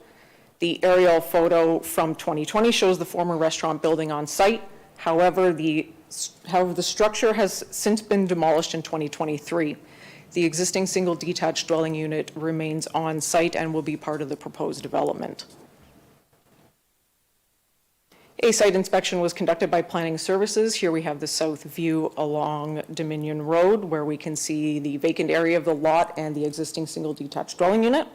The aerial photo from 2020 shows the former restaurant building on site. However, the structure has since been demolished in 2023. The existing single detached dwelling unit remains on site and will be part of the proposed development. A site inspection was conducted by Planning Services. Here we have the south view along Dominion Road, where we can see the vacant area of the lot and the existing single detached dwelling unit.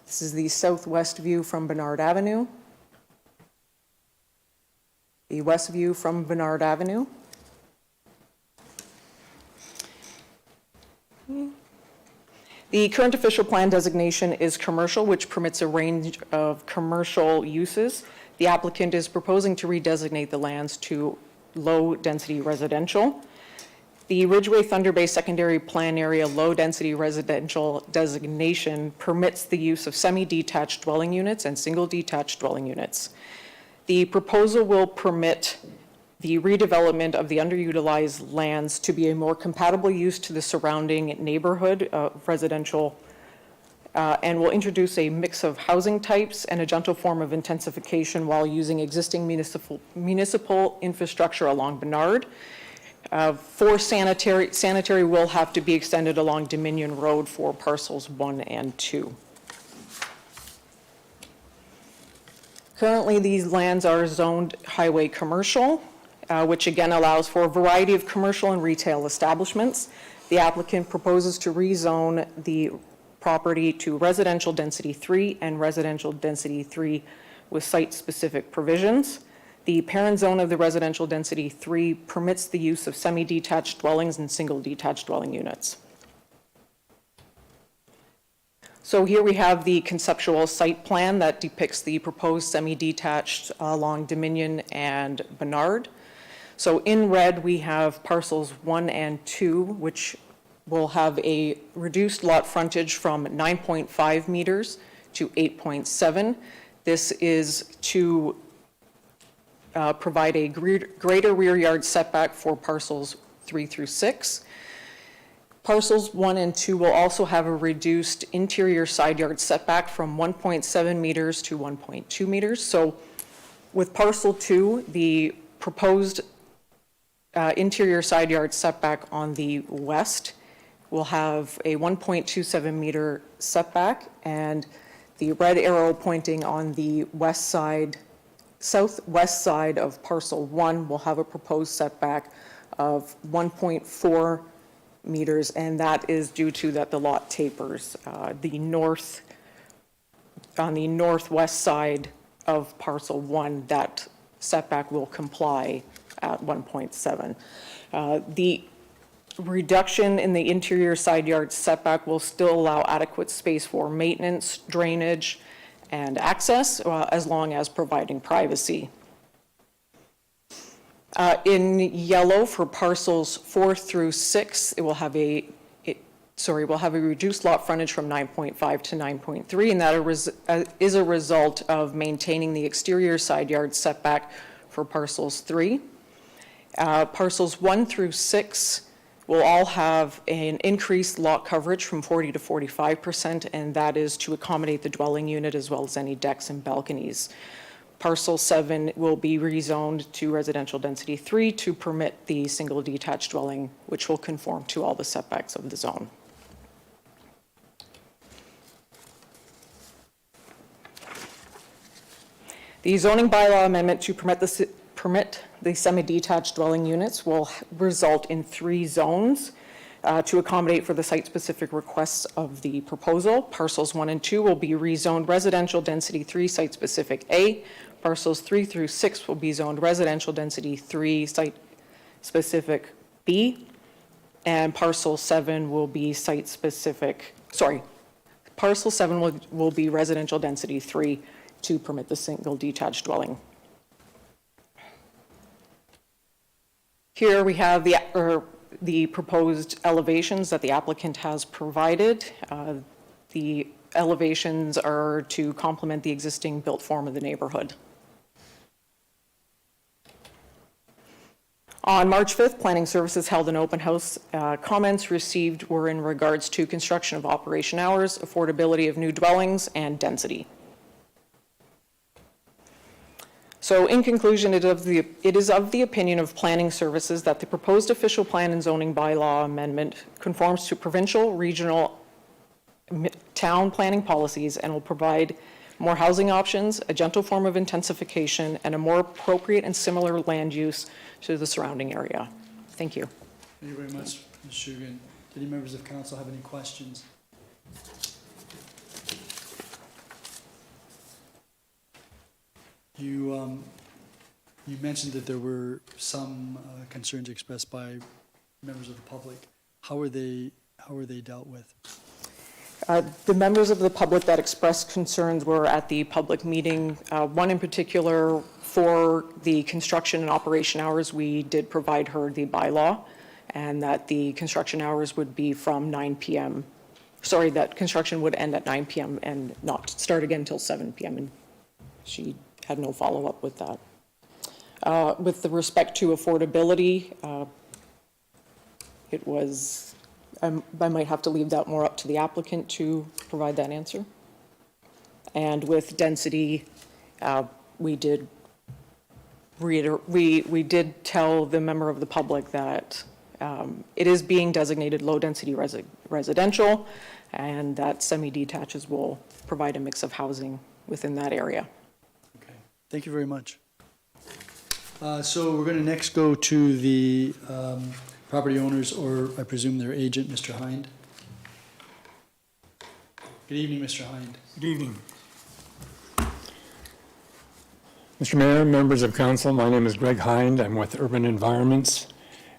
This is the southwest view from Bernard Avenue. The west view from Bernard Avenue. The current official plan designation is commercial, which permits a range of commercial uses. The applicant is proposing to redesignate the lands to low-density residential. The Ridgeway Thunder Bay Secondary Plan Area low-density residential designation permits the use of semi-detached dwelling units and single-detached dwelling units. The proposal will permit the redevelopment of the underutilized lands to be a more compatible use to the surrounding neighborhood of residential and will introduce a mix of housing types and a gentle form of intensification while using existing municipal infrastructure along Bernard. For sanitary will have to be extended along Dominion Road for parcels 1 and 2. Currently, these lands are zoned highway commercial, which again allows for a variety of commercial and retail establishments. The applicant proposes to rezone the property to residential density 3 and residential density 3 with site-specific provisions. The parent zone of the residential density 3 permits the use of semi-detached dwellings and single-detached dwelling units. So here we have the conceptual site plan that depicts the proposed semi-detached along Dominion and Bernard. So in red, we have parcels 1 and 2, which will have a reduced lot frontage from 9.5 meters to 8.7. This is to provide a greater rear yard setback for parcels 3 through 6. Parcels 1 and 2 will also have a reduced interior side yard setback from 1.7 meters to 1.2 meters. So with parcel 2, the proposed interior side yard setback on the west will have a 1.27 meter setback, and the red arrow pointing on the west side, southwest side of parcel 1 will have a proposed setback of 1.4 meters, and that is due to that the lot tapers. On the northwest side of parcel 1, that setback will comply at 1.7. The reduction in the interior side yard setback will still allow adequate space for maintenance, drainage, and access, as long as providing privacy. In yellow for parcels 4 through 6, it will have a reduced lot frontage from 9.5 to 9.3, and that is a result of maintaining the exterior side yard setback for parcels 3. Parcels 1 through 6 will all have an increased lot coverage from 40 to 45%, and that is to accommodate the dwelling unit as well as any decks and balconies. Parcel 7 will be rezoned to residential density 3 to permit the single detached dwelling, which will conform to all the setbacks of the zone. The zoning bylaw amendment to permit the semi-detached dwelling units will result in 3 zones to accommodate for the site-specific requests of the proposal. Parcels 1 and 2 will be rezoned residential density 3 site-specific A. Parcels 3 through 6 will be zoned residential density 3 site-specific B. And parcel 7 will be parcel 7 will be residential density 3 to permit the single detached dwelling. Here we have the proposed elevations that the applicant has provided. The elevations are to complement the existing built form of the neighborhood. On March 5th, Planning Services held an open house. Comments received were in regards to construction of operation hours, affordability of new dwellings, and density. So in conclusion, it is of the opinion of Planning Services that the proposed official plan and zoning bylaw amendment conforms to provincial, regional, town planning policies and will provide more housing options, a gentle form of intensification, and a more appropriate and similar land use to the surrounding area. Thank you. Thank you very much, Ms. Shugan. Do any members of council have any questions? You mentioned that there were some concerns expressed by members of the public. How are they dealt with? The members of the public that expressed concerns were at the public meeting. One in particular, for the construction and operation hours, we did provide her the bylaw, and that the construction hours would be from 9 p.m. Sorry, that construction would end at 9 p.m. and not start again until 7 p.m. And she had no follow-up with that. With the respect to affordability, it was, I might have to leave that more up to the applicant to provide that answer. And with density, we did tell the member of the public that it is being designated low-density residential, and that semi-detaches will provide a mix of housing within that area. Okay, thank you very much. So we're going to next go to the property owners, or I presume their agent, Mr. Hind. Good evening, Mr. Hind. Good evening. Mr. Mayor, members of council, my name is Greg Hind. I'm with Urban Environments,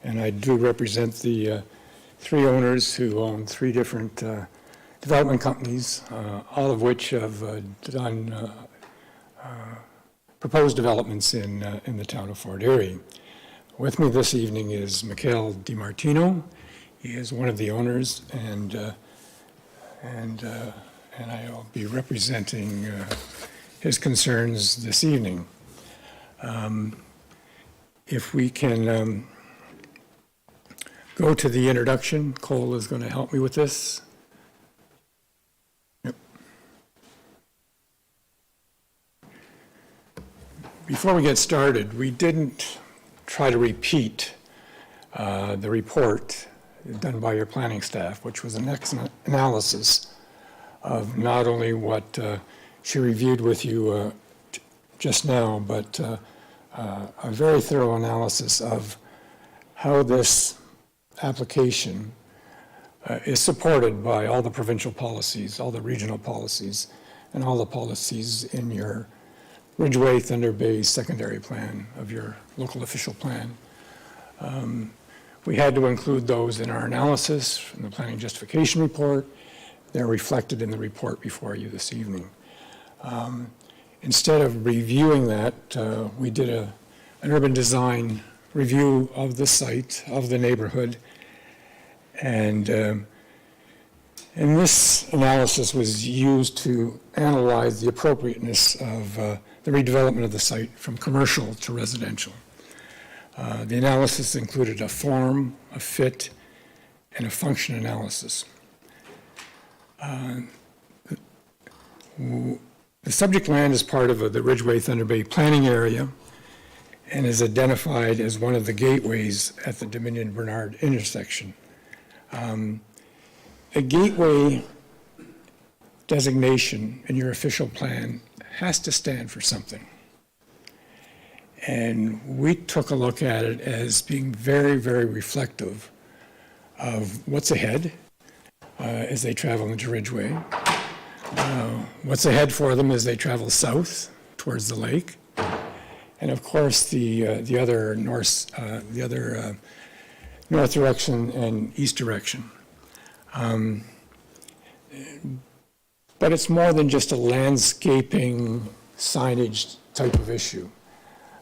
and I do represent the three owners who own three different development companies, all of which have done proposed developments in the town of Fort Erie. With me this evening is Mikhail DiMartino. He is one of the owners, and I'll be representing his concerns this evening. If we can go to the introduction, Cole is going to help me with this. Yep. Before we get started, we didn't try to repeat the report done by your planning staff, which was an excellent analysis of not only what she reviewed with you just now, but a very thorough analysis of how this application is supported by all the provincial policies, all the regional policies, and all the policies in your Ridgeway Thunder Bay secondary plan of your local official plan. We had to include those in our analysis from the planning justification report. They're reflected in the report before you this evening. Instead of reviewing that, we did an urban design review of the site, of the neighborhood, and this analysis was used to analyze the appropriateness of the redevelopment of the site from commercial to residential. The analysis included a form, a fit, and a function analysis. The subject land is part of the Ridgeway Thunder Bay planning area and is identified as one of the gateways at the Dominion Bernard intersection. A gateway designation in your official plan has to stand for something. And we took a look at it as being very, very reflective of what's ahead as they travel into Ridgeway, what's ahead for them as they travel south towards the lake, and of course the other north direction and east direction. But it's more than just a landscaping signage type of issue.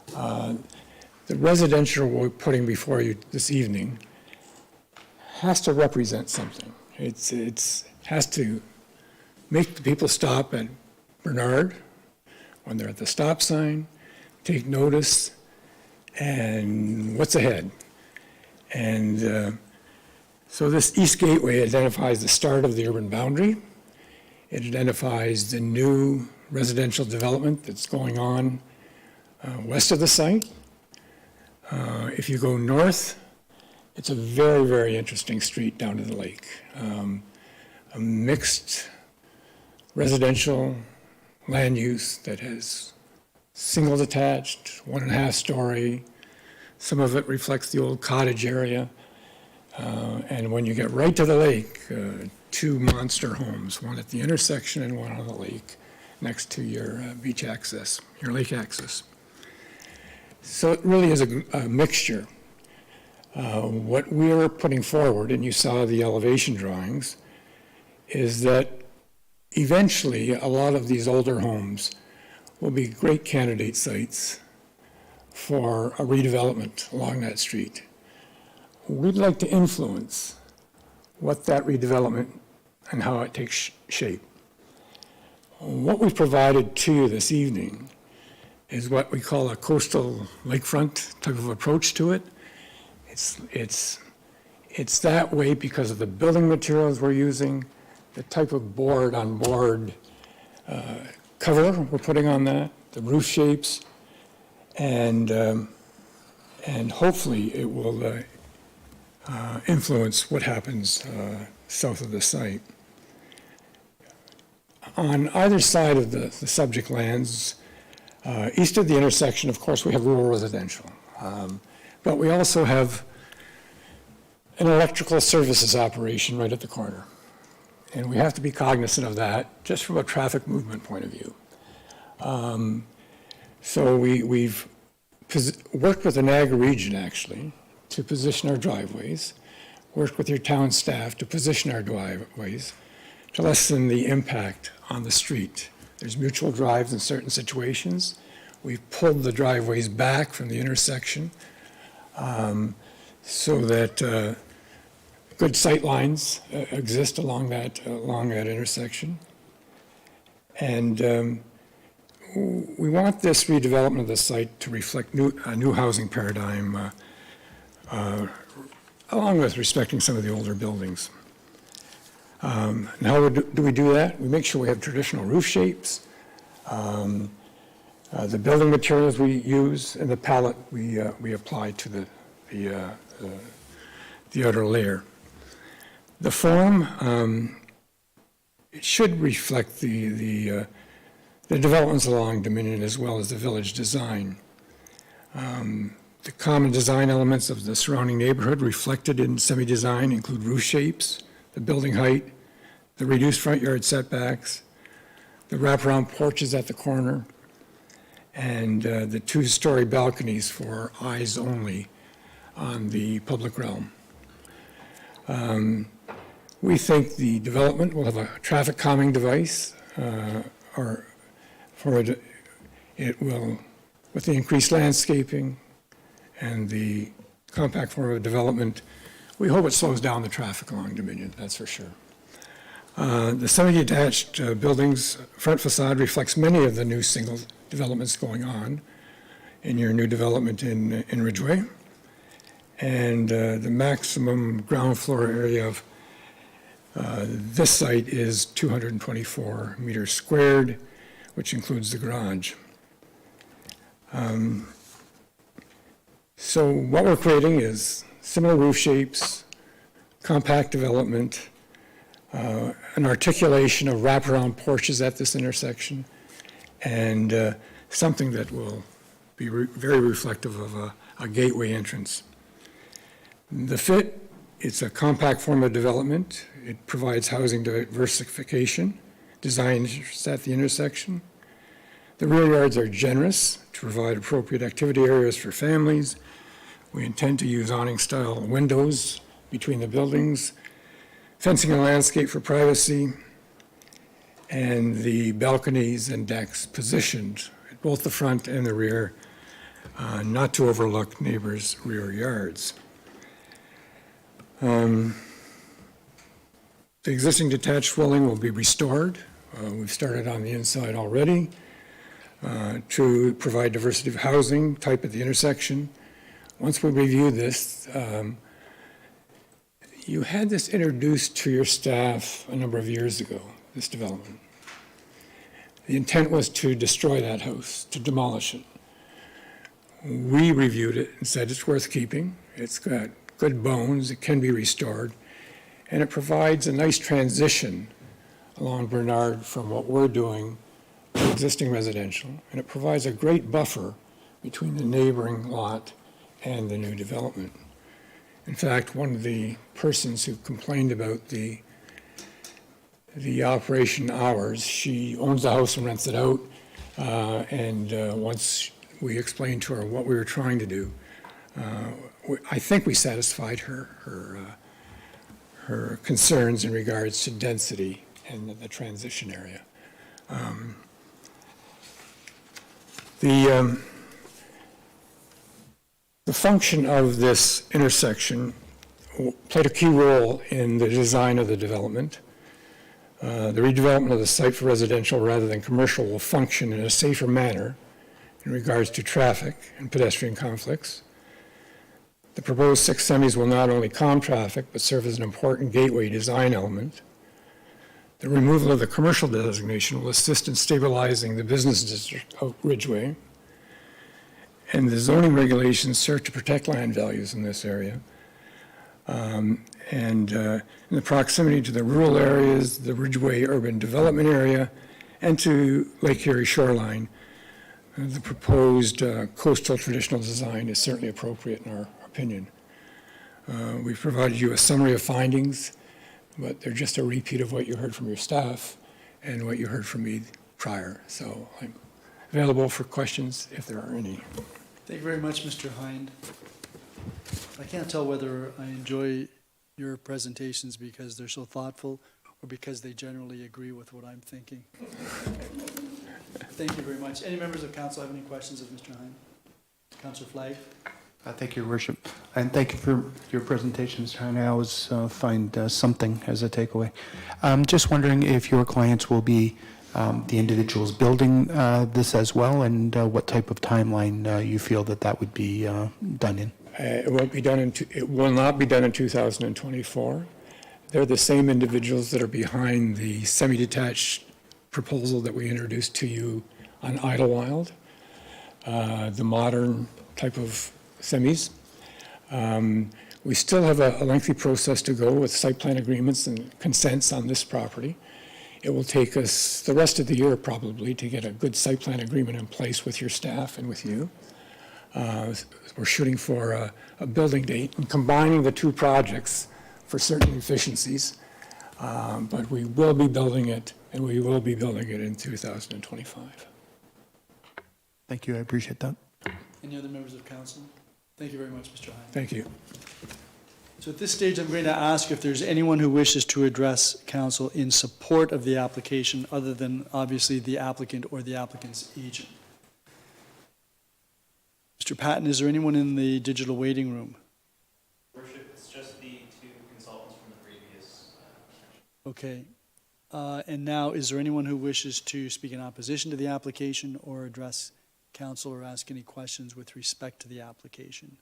The residential we're putting before you this evening has to represent something. It's has to make the people stop at Bernard when they're at the stop sign, take notice, and what's ahead. And so this East Gateway identifies the start of the urban boundary. It identifies the new residential development that's going on west of the site. If you go north, it's a very, very interesting street down to the lake. A mixed residential land use that has single detached, 1.5 story. Some of it reflects the old cottage area. And when you get right to the lake, 2 monster homes, one at the intersection and one on the lake, next to your beach access, your lake access. So it really is a mixture. What we're putting forward, and you saw the elevation drawings, is that eventually a lot of these older homes will be great candidate sites for a redevelopment along that street. We'd like to influence what that redevelopment and how it takes shape. What we've provided to you this evening is what we call a coastal lakefront type of approach to it. It's that way because of the building materials we're using, the type of board-on-board cover we're putting on that, the roof shapes, and hopefully it will influence what happens south of the site. On either side of the subject lands, east of the intersection, of course, we have rural residential. But we also have an electrical services operation right at the corner. And we have to be cognizant of that just from a traffic movement point of view. So we've worked with the Niagara Region, actually, to position our driveways, worked with your town staff to position our driveways to lessen the impact on the street. There's mutual drives in certain situations. We've pulled the driveways back from the intersection so that good sight lines exist along that intersection. And we want this redevelopment of the site to reflect a new housing paradigm along with respecting some of the older buildings. And how do we do that? We make sure we have traditional roof shapes, the building materials we use, and the palette we apply to the outer layer. The form, it should reflect the developments along Dominion as well as the village design. The common design elements of the surrounding neighborhood reflected in semi-design include roof shapes, the building height, the reduced front yard setbacks, the wraparound porches at the corner, and the 2-story balconies for eyes only on the public realm. We think the development will have a traffic calming device, it will, with the increased landscaping and the compact form of development, we hope it slows down the traffic along Dominion, that's for sure. The semi-detached building's front facade reflects many of the new single developments going on in your new development in Ridgeway. And the maximum ground floor area of this site is 224 meters squared, which includes the garage. So what we're creating is similar roof shapes, compact development, an articulation of wraparound porches at this intersection, and something that will be very reflective of a gateway entrance. The fit, it's a compact form of development. It provides housing diversification, designed at the intersection. The rear yards are generous to provide appropriate activity areas for families. We intend to use awning-style windows between the buildings, fencing and landscape for privacy, and the balconies and decks positioned at both the front and the rear, not to overlook neighbors' rear yards. The existing detached dwelling will be restored. We've started on the inside already to provide diversity of housing type at the intersection. Once we review this, you had this introduced to your staff a number of years ago, this development. The intent was to destroy that house, to demolish it. We reviewed it and said it's worth keeping. It's got good bones, it can be restored, and it provides a nice transition along Bernard from what we're doing to existing residential, and it provides a great buffer between the neighboring lot and the new development. In fact, one of the persons who complained about the operation hours, she owns the house and rents it out, and once we explained to her what we were trying to do, I think we satisfied her concerns in regards to density and the transition area. The function of this intersection played a key role in the design of the development. The redevelopment of the site for residential rather than commercial will function in a safer manner in regards to traffic and pedestrian conflicts. The proposed 6 semis will not only calm traffic, but serve as an important gateway design element. The removal of the commercial designation will assist in stabilizing the business district of Ridgeway. And the zoning regulations serve to protect land values in this area. In the proximity to the rural areas, the Ridgeway urban development area, and to Lake Erie shoreline, the proposed coastal traditional design is certainly appropriate in our opinion. We've provided you a summary of findings, but they're just a repeat of what you heard from your staff and what you heard from me prior. So I'm available for questions if there are any. Thank you very much, Mr. Hind. I can't tell whether I enjoy your presentations because they're so thoughtful or because they generally agree with what I'm thinking. Thank you very much. Any members of council have any questions of Mr. Hind? Councillor Flagg? Thank you, Your Worship. And thank you for your presentation, Mr. Hind. I always find something as a takeaway. Just wondering if your clients will be the individuals building this as well, and what type of timeline you feel that would be done in? It will not be done in 2024. They're the same individuals that are behind the semi-detached proposal that we introduced to you on Idlewild, the modern type of semis. We still have a lengthy process to go with site plan agreements and consents on this property. It will take us the rest of the year probably to get a good site plan agreement in place with your staff and with you. We're shooting for a building date and combining the two projects for certain efficiencies, but we will be building it, and we will be building it in 2025. Thank you, I appreciate that. Any other members of council? Thank you very much, Mr. Hind. Thank you. So at this stage, I'm going to ask if there's anyone who wishes to address council in support of the application, other than obviously the applicant or the applicant's agent. Mr. Patton, is there anyone in the digital waiting room? Worship, it's just the 2 consultants from the previous. Okay. And now, is there anyone who wishes to speak in opposition to the application or address council or ask any questions with respect to the application?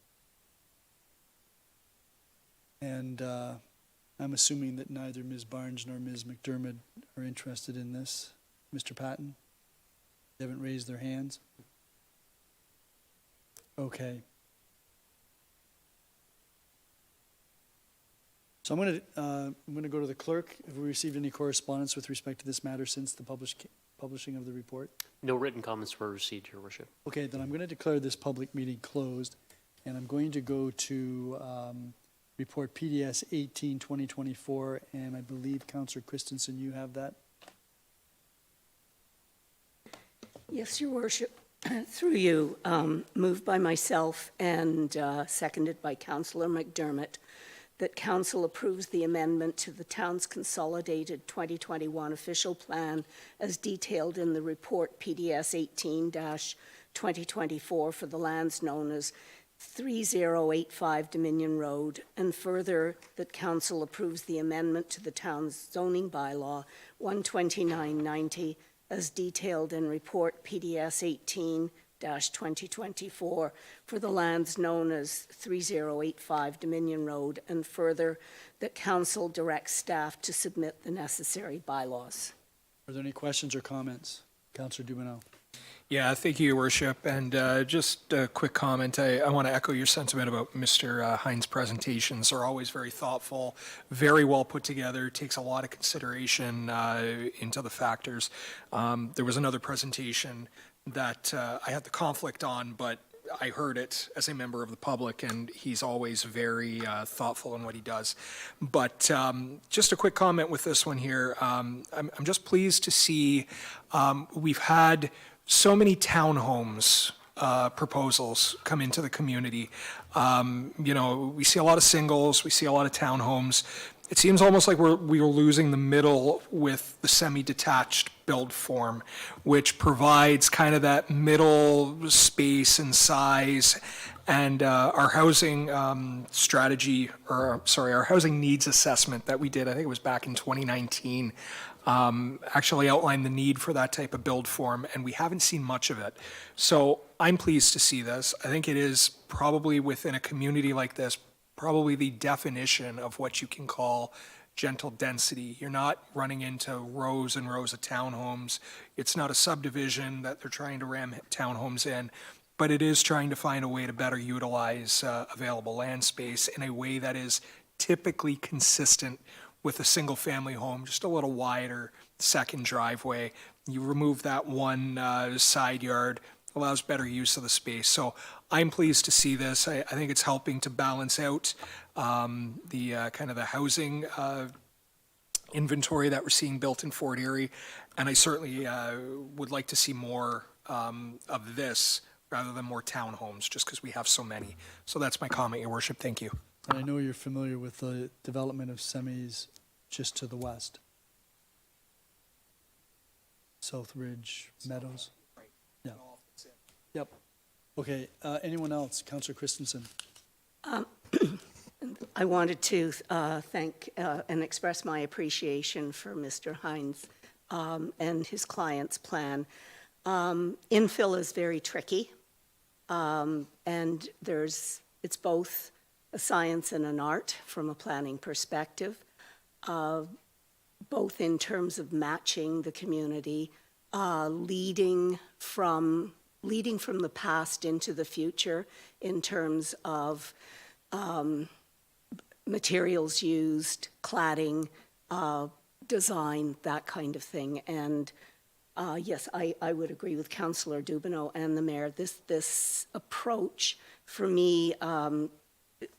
And I'm assuming that neither Ms. Barnes nor Ms. McDermott are interested in this. Mr. Patton? They haven't raised their hands? Okay. So I'm going to go to the clerk. Have we received any correspondence with respect to this matter since the publishing of the report? No written comments were received, Your Worship. Okay, then I'm going to declare this public meeting closed, and I'm going to go to report PDS 18-2024, and I believe Councillor Christensen, you have that? Yes, Your Worship. Through you, moved by myself and seconded by Councillor McDermott, that Council approves the amendment to the town's consolidated 2021 official plan as detailed in the report PDS 18-2024 for the lands known as 3085 Dominion Road, and further that council approves the amendment to the town's zoning bylaw 12990 as detailed in report PDS 18-2024 for the lands known as 3085 Dominion Road, and further that council directs staff to submit the necessary bylaws. Are there any questions or comments? Councillor Dubanow. Yeah, thank you, Your Worship. And just a quick comment. I want to echo your sentiment about Mr. Hines' presentations. They're always very thoughtful, very well put together, takes a lot of consideration into the factors. There was another presentation that I had the conflict on, but I heard it as a member of the public, and he's always very thoughtful in what he does. But just a quick comment with this one here. I'm just pleased to see we've had so many townhomes proposals come into the community. You know, we see a lot of singles, we see a lot of townhomes. It seems almost like we are losing the middle with the semi-detached build form, which provides kind of that middle space and size. And our housing strategy, or sorry, our housing needs assessment that we did, I think it was back in 2019, actually outlined the need for that type of build form, and we haven't seen much of it. So I'm pleased to see this. I think it is probably within a community like this, probably the definition of what you can call gentle density. You're not running into rows and rows of townhomes. It's not a subdivision that they're trying to ram townhomes in, but it is trying to find a way to better utilize available land space in a way that is typically consistent with a single-family home, just a little wider second driveway. You remove that one side yard, allows better use of the space. So I'm pleased to see this. I think it's helping to balance out the kind of the housing inventory that we're seeing built in Fort Erie. And I certainly would like to see more of this rather than more townhomes, just because we have so many. So that's my comment, Your Worship. Thank you. And I know you're familiar with the development of semis just to the west. South Ridge Meadows. Yeah. Yep. Okay, anyone else? Councillor Christensen. I wanted to thank and express my appreciation for Mr. Hines and his client's plan. Infill is very tricky, and it's both a science and an art from a planning perspective, both in terms of matching the community, leading from the past into the future in terms of materials used, cladding, design, that kind of thing. And yes, I would agree with Councillor Dubanow and the Mayor. This approach, for me,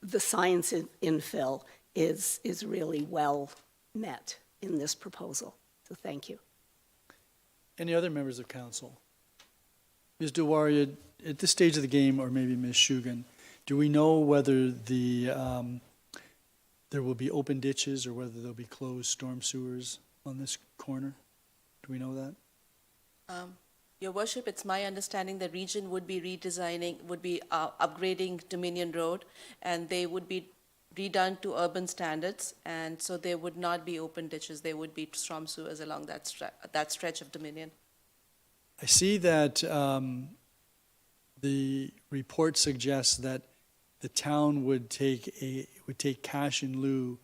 the science infill is really well met in this proposal. So thank you. Any other members of council? Ms. Duwaria, at this stage of the game, or maybe Ms. Shugan, do we know whether there will be open ditches or whether there'll be closed storm sewers on this corner? Do we know that? Your Worship, it's my understanding the region would be upgrading Dominion Road, and they would be redone to urban standards, and so there would not be open ditches. There would be storm sewers along that stretch of Dominion. I see that the report suggests that the town would take cash in lieu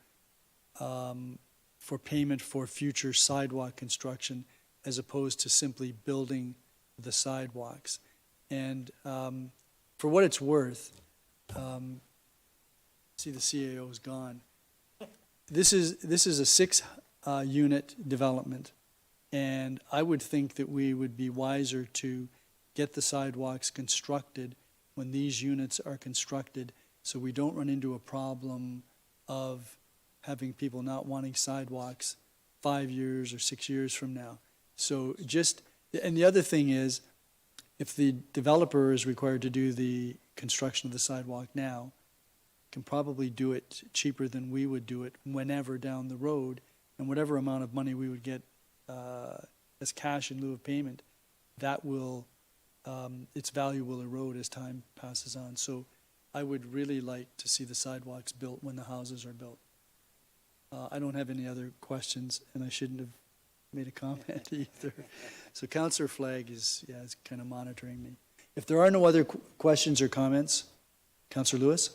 for payment for future sidewalk construction, as opposed to simply building the sidewalks. And for what it's worth, see the CAO is gone. This is a 6-unit development, and I would think that we would be wiser to get the sidewalks constructed when these units are constructed, so we don't run into a problem of having people not wanting sidewalks 5 years or 6 years from now. So and the other thing is, if the developer is required to do the construction of the sidewalk now, can probably do it cheaper than we would do it whenever down the road, and whatever amount of money we would get as cash in lieu of payment, that will, its value will erode as time passes on. So I would really like to see the sidewalks built when the houses are built. I don't have any other questions, and I shouldn't have made a comment either. So Councillor Flagg is kind of monitoring me. If there are no other questions or comments, Councillor Lewis?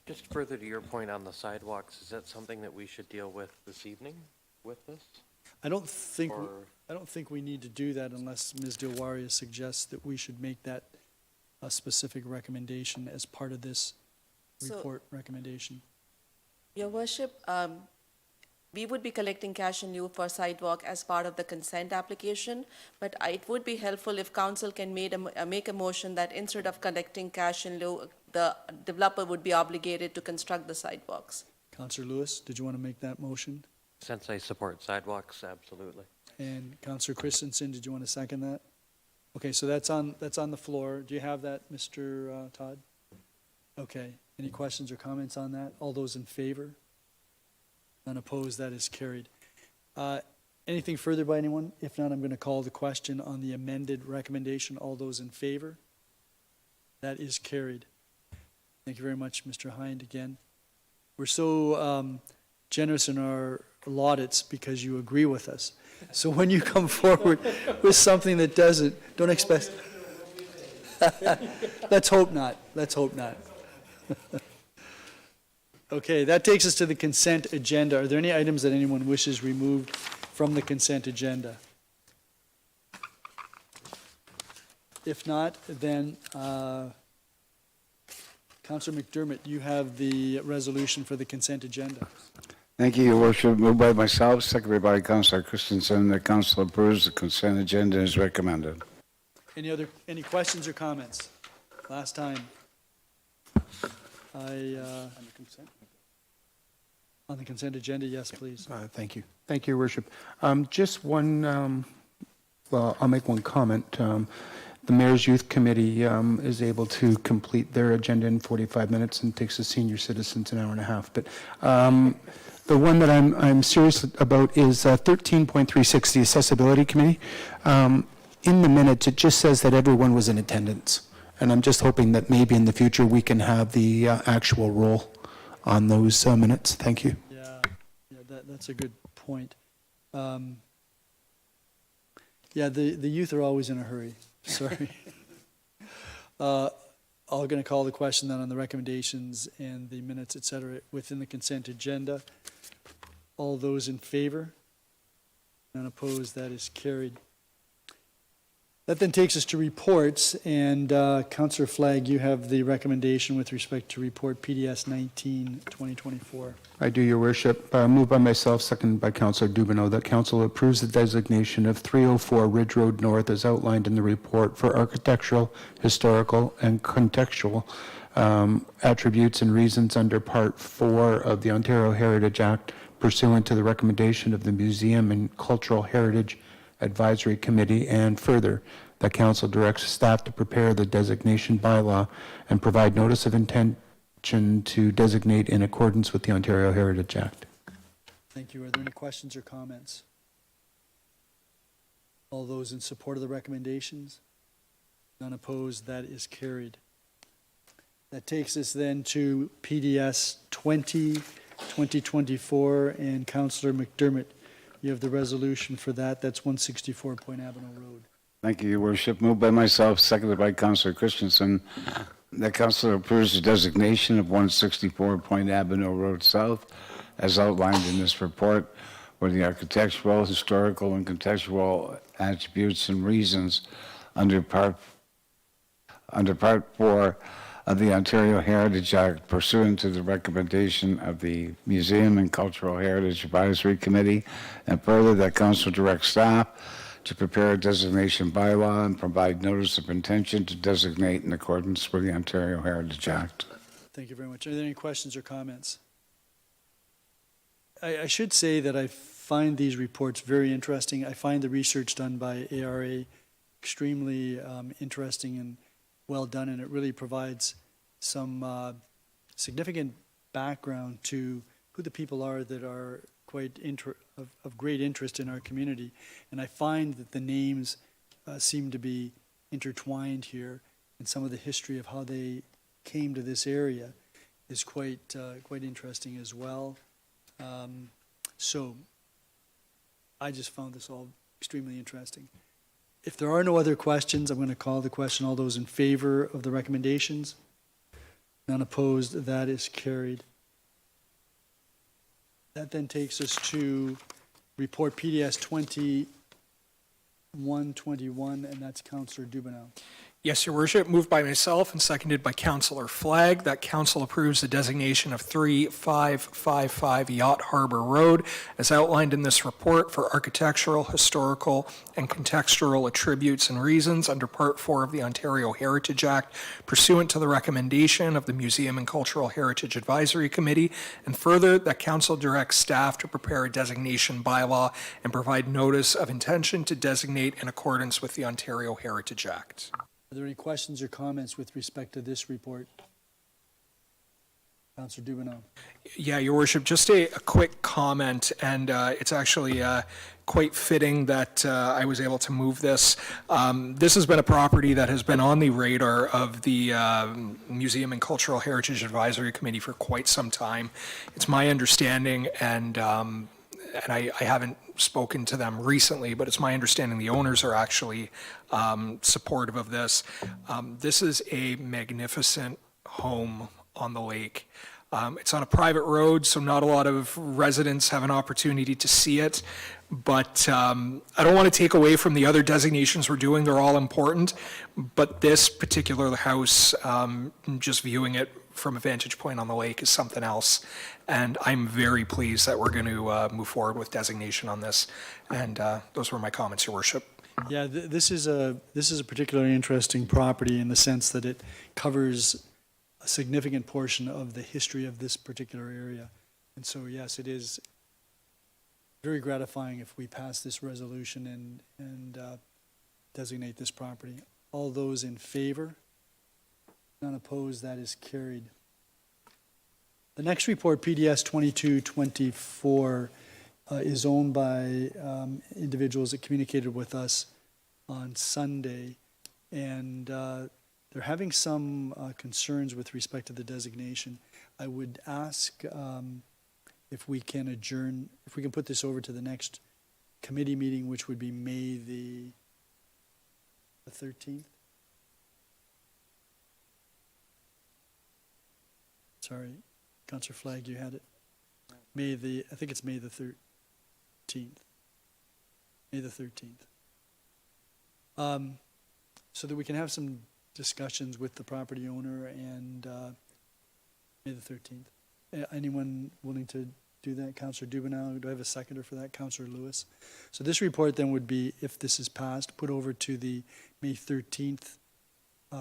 Just further to your point on the sidewalks, is that something that we should deal with this evening with this? I don't think Or- we need to do that unless Ms. Dilwaria suggests that we should make that a specific recommendation as part of this So- report recommendation. Your worship, we would be collecting cash in lieu for sidewalk as part of the consent application, but it would be helpful if council can make a motion that instead of collecting cash in lieu, the developer would be obligated to construct the sidewalks. Councillor Lewis, did you want to make that motion? Since I support sidewalks, absolutely. And Councillor Christensen, did you want to second that? Okay, so that's on the floor. Do you have that, Mr. Todd? Okay, any questions or comments on that? All those in favor? None opposed, that is carried. Anything further by anyone? If not, I'm going to call the question on the amended recommendation. All those in favor? That is carried. Thank you very much, Mr. Hind, again. We're so generous in our laudits because you agree with us. So when you come forward with something that don't expect. Let's hope not. Let's hope not. Okay, that takes us to the consent agenda. Are there any items that anyone wishes removed from the consent agenda? If not, then Councillor McDermott, you have the resolution for the consent agenda. Thank you, Your Worship. Moved by myself, seconded by Councillor Christensen. The council approves the consent agenda as recommended. Any questions or comments? Last time. On the consent agenda, yes, please. Thank you. Thank you, Your Worship. Just one, well, I'll make one comment. The Mayor's Youth Committee is able to complete their agenda in 45 minutes and takes the senior citizens an hour and a half. But the one that I'm serious about is 13.36, the Accessibility Committee. In the minutes, it just says that everyone was in attendance. And I'm just hoping that maybe in the future we can have the actual roll on those minutes. Thank you. Yeah, that's a good point. Yeah, the youth are always in a hurry. Sorry. I'm going to call the question then on the recommendations and the minutes, et cetera, within the consent agenda. All those in favor? None opposed, that is carried. That then takes us to reports, and Councillor Flagg, you have the recommendation with respect to report PDS 19-2024. I do, Your Worship. Moved by myself, seconded by Councillor Dubanow, that council approves the designation of 304 Ridge Road North as outlined in the report for architectural, historical, and contextual attributes and reasons under Part 4 of the Ontario Heritage Act pursuant to the recommendation of the Museum and Cultural Heritage Advisory Committee, and further, that council directs staff to prepare the designation bylaw and provide notice of intention to designate in accordance with the Ontario Heritage Act. Thank you. Are there any questions or comments? All those in support of the recommendations? None opposed, that is carried. That takes us then to PDS 20-2024, and Councillor McDermott, you have the resolution for that. That's 164 Point Avenue Road. Thank you, Your Worship. Moved by myself, seconded by Councillor Christensen. The council approves the designation of 164 Point Avenue Road South as outlined in this report, where the architectural, historical, and contextual attributes and reasons under Part 4 of the Ontario Heritage Act pursuant to the recommendation of the Museum and Cultural Heritage Advisory Committee, and further that council directs staff to prepare a designation bylaw and provide notice of intention to designate in accordance with the Ontario Heritage Act. Thank you very much. Are there any questions or comments? I should say that I find these reports very interesting. I find the research done by ARA extremely interesting and well done, and it really provides some significant background to who the people are that are quite of great interest in our community. And I find that the names seem to be intertwined here, and some of the history of how they came to this area is quite interesting as well. So I just found this all extremely interesting. If there are no other questions, I'm going to call the question. All those in favor of the recommendations? None opposed, that is carried. That then takes us to report PDS 2121, and that's Councillor Dubanow. Yes, Your Worship, moved by myself and seconded by Councillor Flagg, that council approves the designation of 3555 Yacht Harbor Road as outlined in this report for architectural, historical, and contextual attributes and reasons under Part 4 of the Ontario Heritage Act pursuant to the recommendation of the Museum and Cultural Heritage Advisory Committee, and further, that council directs staff to prepare a designation bylaw and provide notice of intention to designate in accordance with the Ontario Heritage Act. Are there any questions or comments with respect to this report? Councillor Dubanow. Yeah, Your Worship, just a quick comment, and it's actually quite fitting that I was able to move this. This has been a property that has been on the radar of the Museum and Cultural Heritage Advisory Committee for quite some time. It's my understanding, and I haven't spoken to them recently, but it's my understanding the owners are actually supportive of this. This is a magnificent home on the lake. It's on a private road, so not a lot of residents have an opportunity to see it. But I don't want to take away from the other designations we're doing. They're all important. But this particular house, just viewing it from a vantage point on the lake is something else. And I'm very pleased that we're going to move forward with designation on this. And those were my comments, Your Worship. Yeah, this is a particularly interesting property in the sense that it covers a significant portion of the history of this particular area. And so, yes, it is very gratifying if we pass this resolution and designate this property. All those in favor? None opposed, that is carried. The next report, PDS 2224, is owned by individuals that communicated with us on Sunday, and they're having some concerns with respect to the designation. I would ask if we can adjourn, if we can put this over to the next committee meeting, which would be May the 13th. Sorry, Councillor Flagg, you had it. I think it's May the 13th. May the 13th. So that we can have some discussions with the property owner and May the 13th. Anyone willing to do that? Councillor Dubanow, do I have a seconder for that? Councillor Lewis. So this report then would be, if this is passed, put over to the May 13th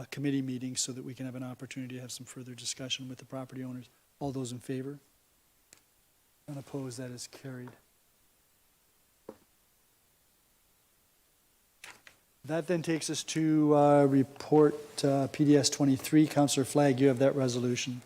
committee meeting so that we can have an opportunity to have some further discussion with the property owners. All those in favor? Unopposed, that is carried. That then takes us to report PDS 23. Councillor Flagg, you have that resolution.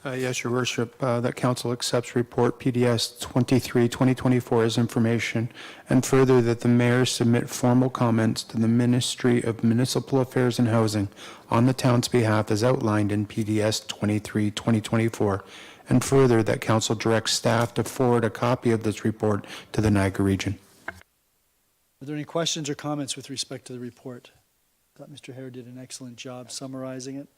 Yes, Your Worship, that council accepts report PDS 23, 2024 as information, and further that the mayor submit formal comments to the Ministry of Municipal Affairs and Housing on the town's behalf as outlined in PDS 23, 2024, and further that council directs staff to forward a copy of this report to the Niagara Region. Are there any questions or comments with respect to the report? I thought Mr. Hare did an excellent job summarizing it.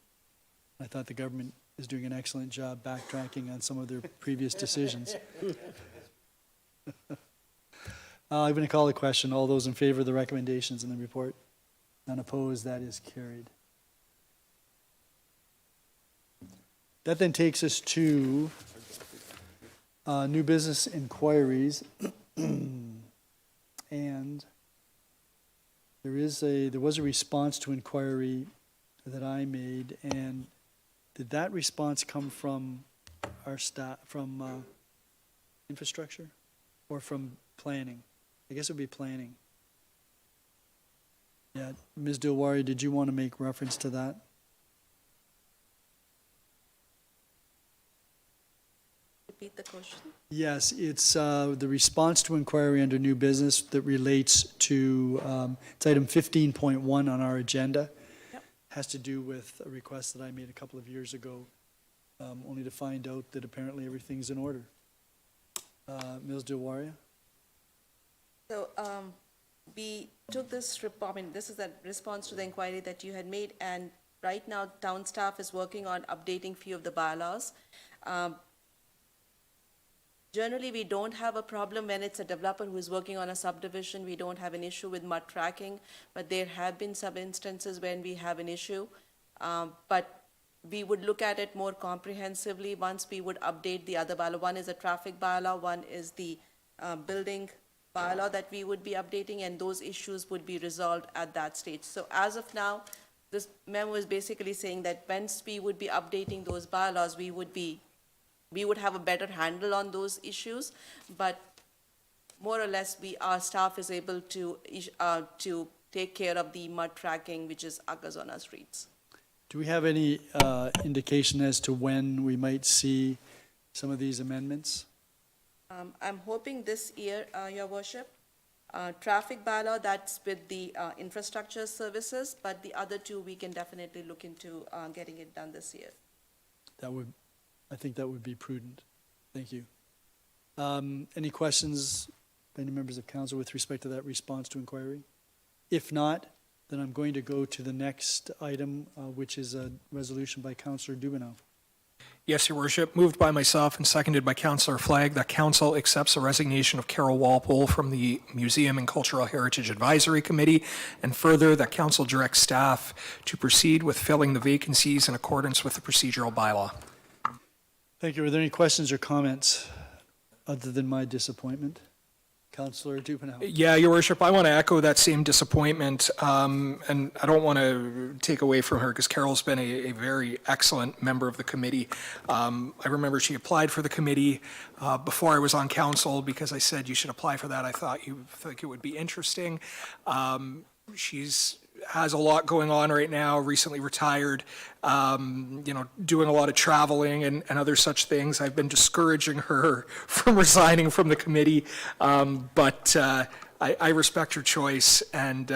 I thought the government is doing an excellent job backtracking on some of their previous decisions. I'm going to call the question. All those in favor of the recommendations in the report? None opposed, that is carried. That then takes us to new business inquiries. And there was a response to inquiry that I made, and did that response come from our staff, from infrastructure, or from planning? I guess it would be planning. Yeah, Ms. Dilwari, did you want to make reference to that? Repeat the question. Yes, it's the response to inquiry under new business that relates to, it's item 15.1 on our agenda. Yep. has to do with a request that I made a couple of years ago, only to find out that apparently everything's in order. Ms. Dilwaria? So, we took this this is a response to the inquiry that you had made, and right now, town staff is working on updating few of the bylaws. Generally, we don't have a problem when it's a developer who is working on a subdivision. We don't have an issue with mud tracking, but there have been some instances when we have an issue. But we would look at it more comprehensively once we would update the other bylaw. One is a traffic bylaw, one is the building bylaw that we would be updating, and those issues would be resolved at that stage. So as of now, this memo is basically saying that once we would be updating those bylaws, we would have a better handle on those issues, but more or less, our staff is able to take care of the mud tracking, which occurs on our streets. Do we have any indication as to when we might see some of these amendments? I'm hoping this year, Your Worship. Traffic bylaw, that's with the infrastructure services, but the other two, we can definitely look into getting it done this year. I think that would be prudent. Thank you. Any questions by any members of council with respect to that response to inquiry? If not, then I'm going to go to the next item, which is a resolution by Councillor Dubanow. Yes, Your Worship. Moved by myself and seconded by Councillor Flagg that council accepts the resignation of Carol Walpole from the Museum and Cultural Heritage Advisory Committee, and further that council directs staff to proceed with filling the vacancies in accordance with the procedural bylaw. Thank you. Are there any questions or comments other than my disappointment? Councillor Dubanow. Yeah, Your Worship, I want to echo that same disappointment, and I don't want to take away from her because Carol's been a very excellent member of the committee. I remember she applied for the committee before I was on council because I said you should apply for that. I thought you think it would be interesting. She's has a lot going on right now, recently retired, doing a lot of traveling and other such things. I've been discouraging her from resigning from the committee, but I respect her choice, and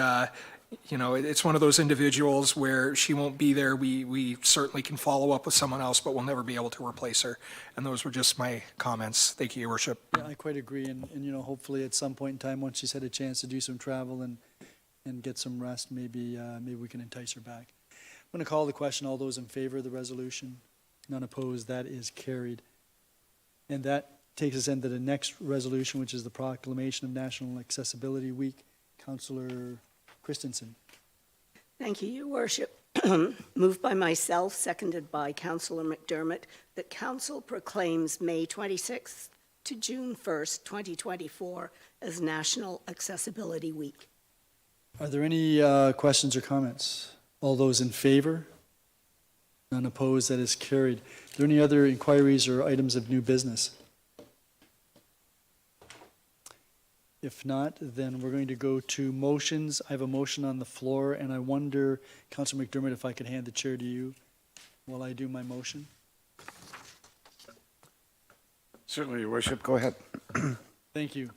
it's one of those individuals where she won't be there. We certainly can follow up with someone else, but we'll never be able to replace her. And those were just my comments. Thank you, Your Worship. Yeah, I quite agree, and hopefully at some point in time, once she's had a chance to do some travel and get some rest, maybe we can entice her back. I'm going to call the question. All those in favor of the resolution? None opposed. That is carried. And that takes us into the next resolution, which is the proclamation of National Accessibility Week. Councillor Christensen. Thank you, Your Worship. Moved by myself, seconded by Councillor McDermott, that Council proclaims May 26th to June 1st, 2024 as National Accessibility Week. Are there any questions or comments? All those in favor? None opposed. That is carried. Are there any other inquiries or items of new business? If not, then we're going to go to motions. I have a motion on the floor, and I wonder, Councillor McDermott, if I could hand the chair to you while I do my motion. Certainly, Your Worship. Go ahead. Thank you.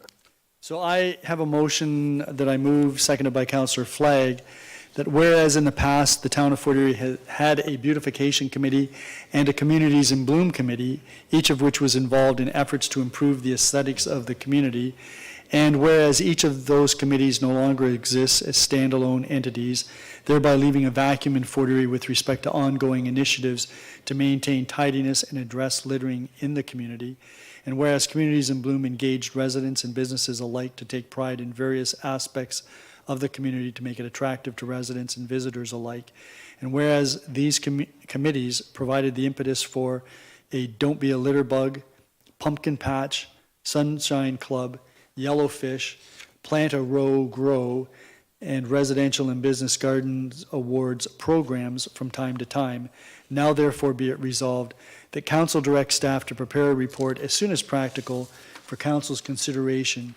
So I have a motion that I move, seconded by Councillor Flagg, that whereas in the past, the town of Fort Erie had a beautification committee and a communities in bloom committee, each of which was involved in efforts to improve the aesthetics of the community, and whereas each of those committees no longer exists as standalone entities, thereby leaving a vacuum in Fort Erie with respect to ongoing initiatives to maintain tidiness and address littering in the community. And whereas Communities in Bloom engaged residents and businesses alike to take pride in various aspects of the community to make it attractive to residents and visitors alike. And whereas these committees provided the impetus for a Don't Be a Litter Bug, Pumpkin Patch, Sunshine Club, Yellowfish, Plant a Row Grow, and Residential and Business Gardens Awards programs from time to time, now therefore be it resolved that Council directs staff to prepare a report as soon as practical for Council's consideration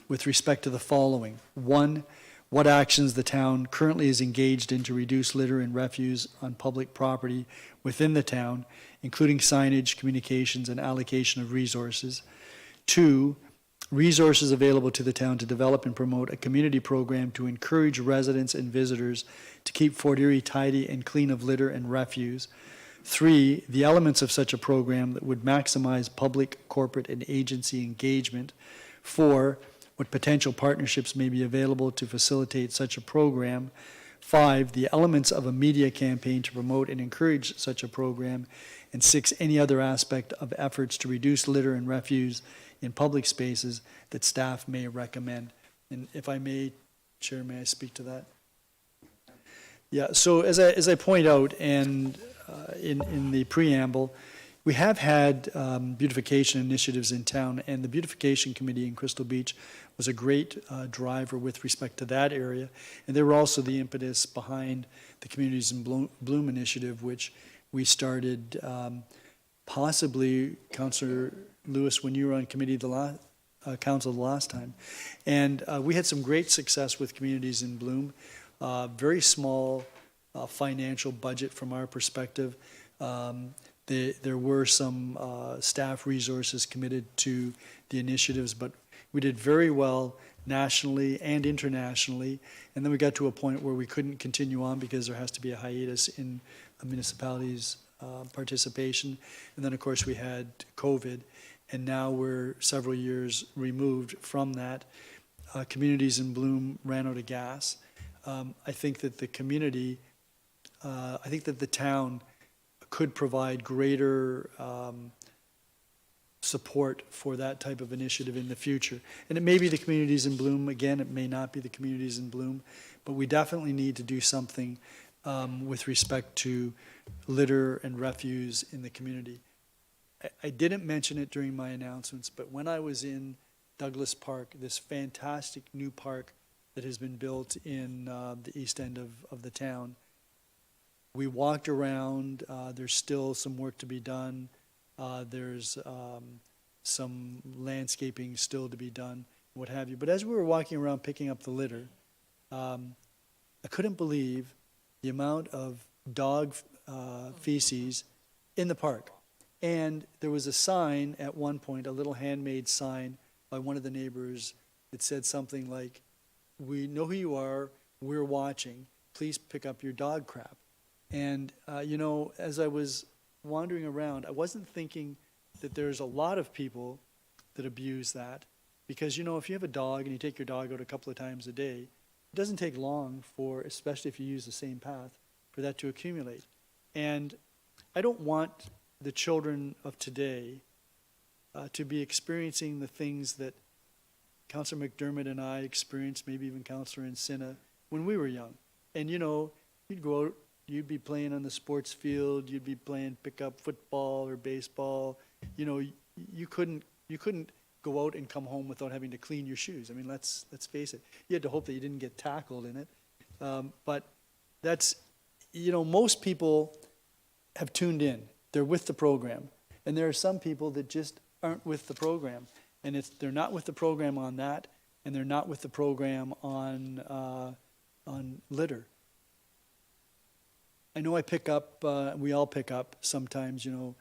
with respect to the following. 1, what actions the town currently is engaged in to reduce litter and refuse on public property within the town, including signage, communications, and allocation of resources. 2, resources available to the town to develop and promote a community program to encourage residents and visitors to keep Fort Erie tidy and clean of litter and refuse. 3, the elements of such a program that would maximize public, corporate, and agency engagement. 4, what potential partnerships may be available to facilitate such a program. 5, the elements of a media campaign to promote and encourage such a program. And 6, any other aspect of efforts to reduce litter and refuse in public spaces that staff may recommend. And if I may, Chair, may I speak to that? Yeah, so as I point out, and in the preamble, we have had beautification initiatives in town, and the Beautification Committee in Crystal Beach was a great driver with respect to that area. And they were also the impetus behind the Communities in Bloom initiative, which we started possibly, Councillor Lewis, when you were on committee council the last time. And we had some great success with Communities in Bloom. Very small financial budget from our perspective. There were some staff resources committed to the initiatives, but we did very well nationally and internationally. And then we got to a point where we couldn't continue on because there has to be a hiatus in a municipality's participation. And then, of course, we had COVID, and now we're several years removed from that. Communities in Bloom ran out of gas. I think that the community, I think that the town could provide greater support for that type of initiative in the future. And it may be the Communities in Bloom, again, it may not be the Communities in Bloom, but we definitely need to do something with respect to litter and refuse in the community. I didn't mention it during my announcements, but when I was in Douglas Park, this fantastic new park that has been built in the east end of the town, we walked around. There's still some work to be done. There's some landscaping still to be done, what have you. But as we were walking around picking up the litter, I couldn't believe the amount of dog feces in the park. And there was a sign at one point, a little handmade sign by one of the neighbors that said something like, "We know who you are, we're watching, please pick up your dog crap." And, you know, as I was wandering around, I wasn't thinking that there's a lot of people that abuse that. Because, you know, if you have a dog and you take your dog out a couple of times a day, it doesn't take long for, especially if you use the same path, for that to accumulate. And I don't want the children of today to be experiencing the things that Councillor McDermott and I experienced, maybe even Councillor Encina, when we were young. And, you know, you'd go out, you'd be playing on the sports field, you'd be playing pickup football or baseball. You know, you couldn't go out and come home without having to clean your shoes. I mean, let's face it. You had to hope that you didn't get tackled in it. But that's, you know, most people have tuned in. They're with the program. And there are some people that just aren't with the program. And they're not with the program on that, and they're not with the program on litter. I know I pick up, we all pick up sometimes, you know,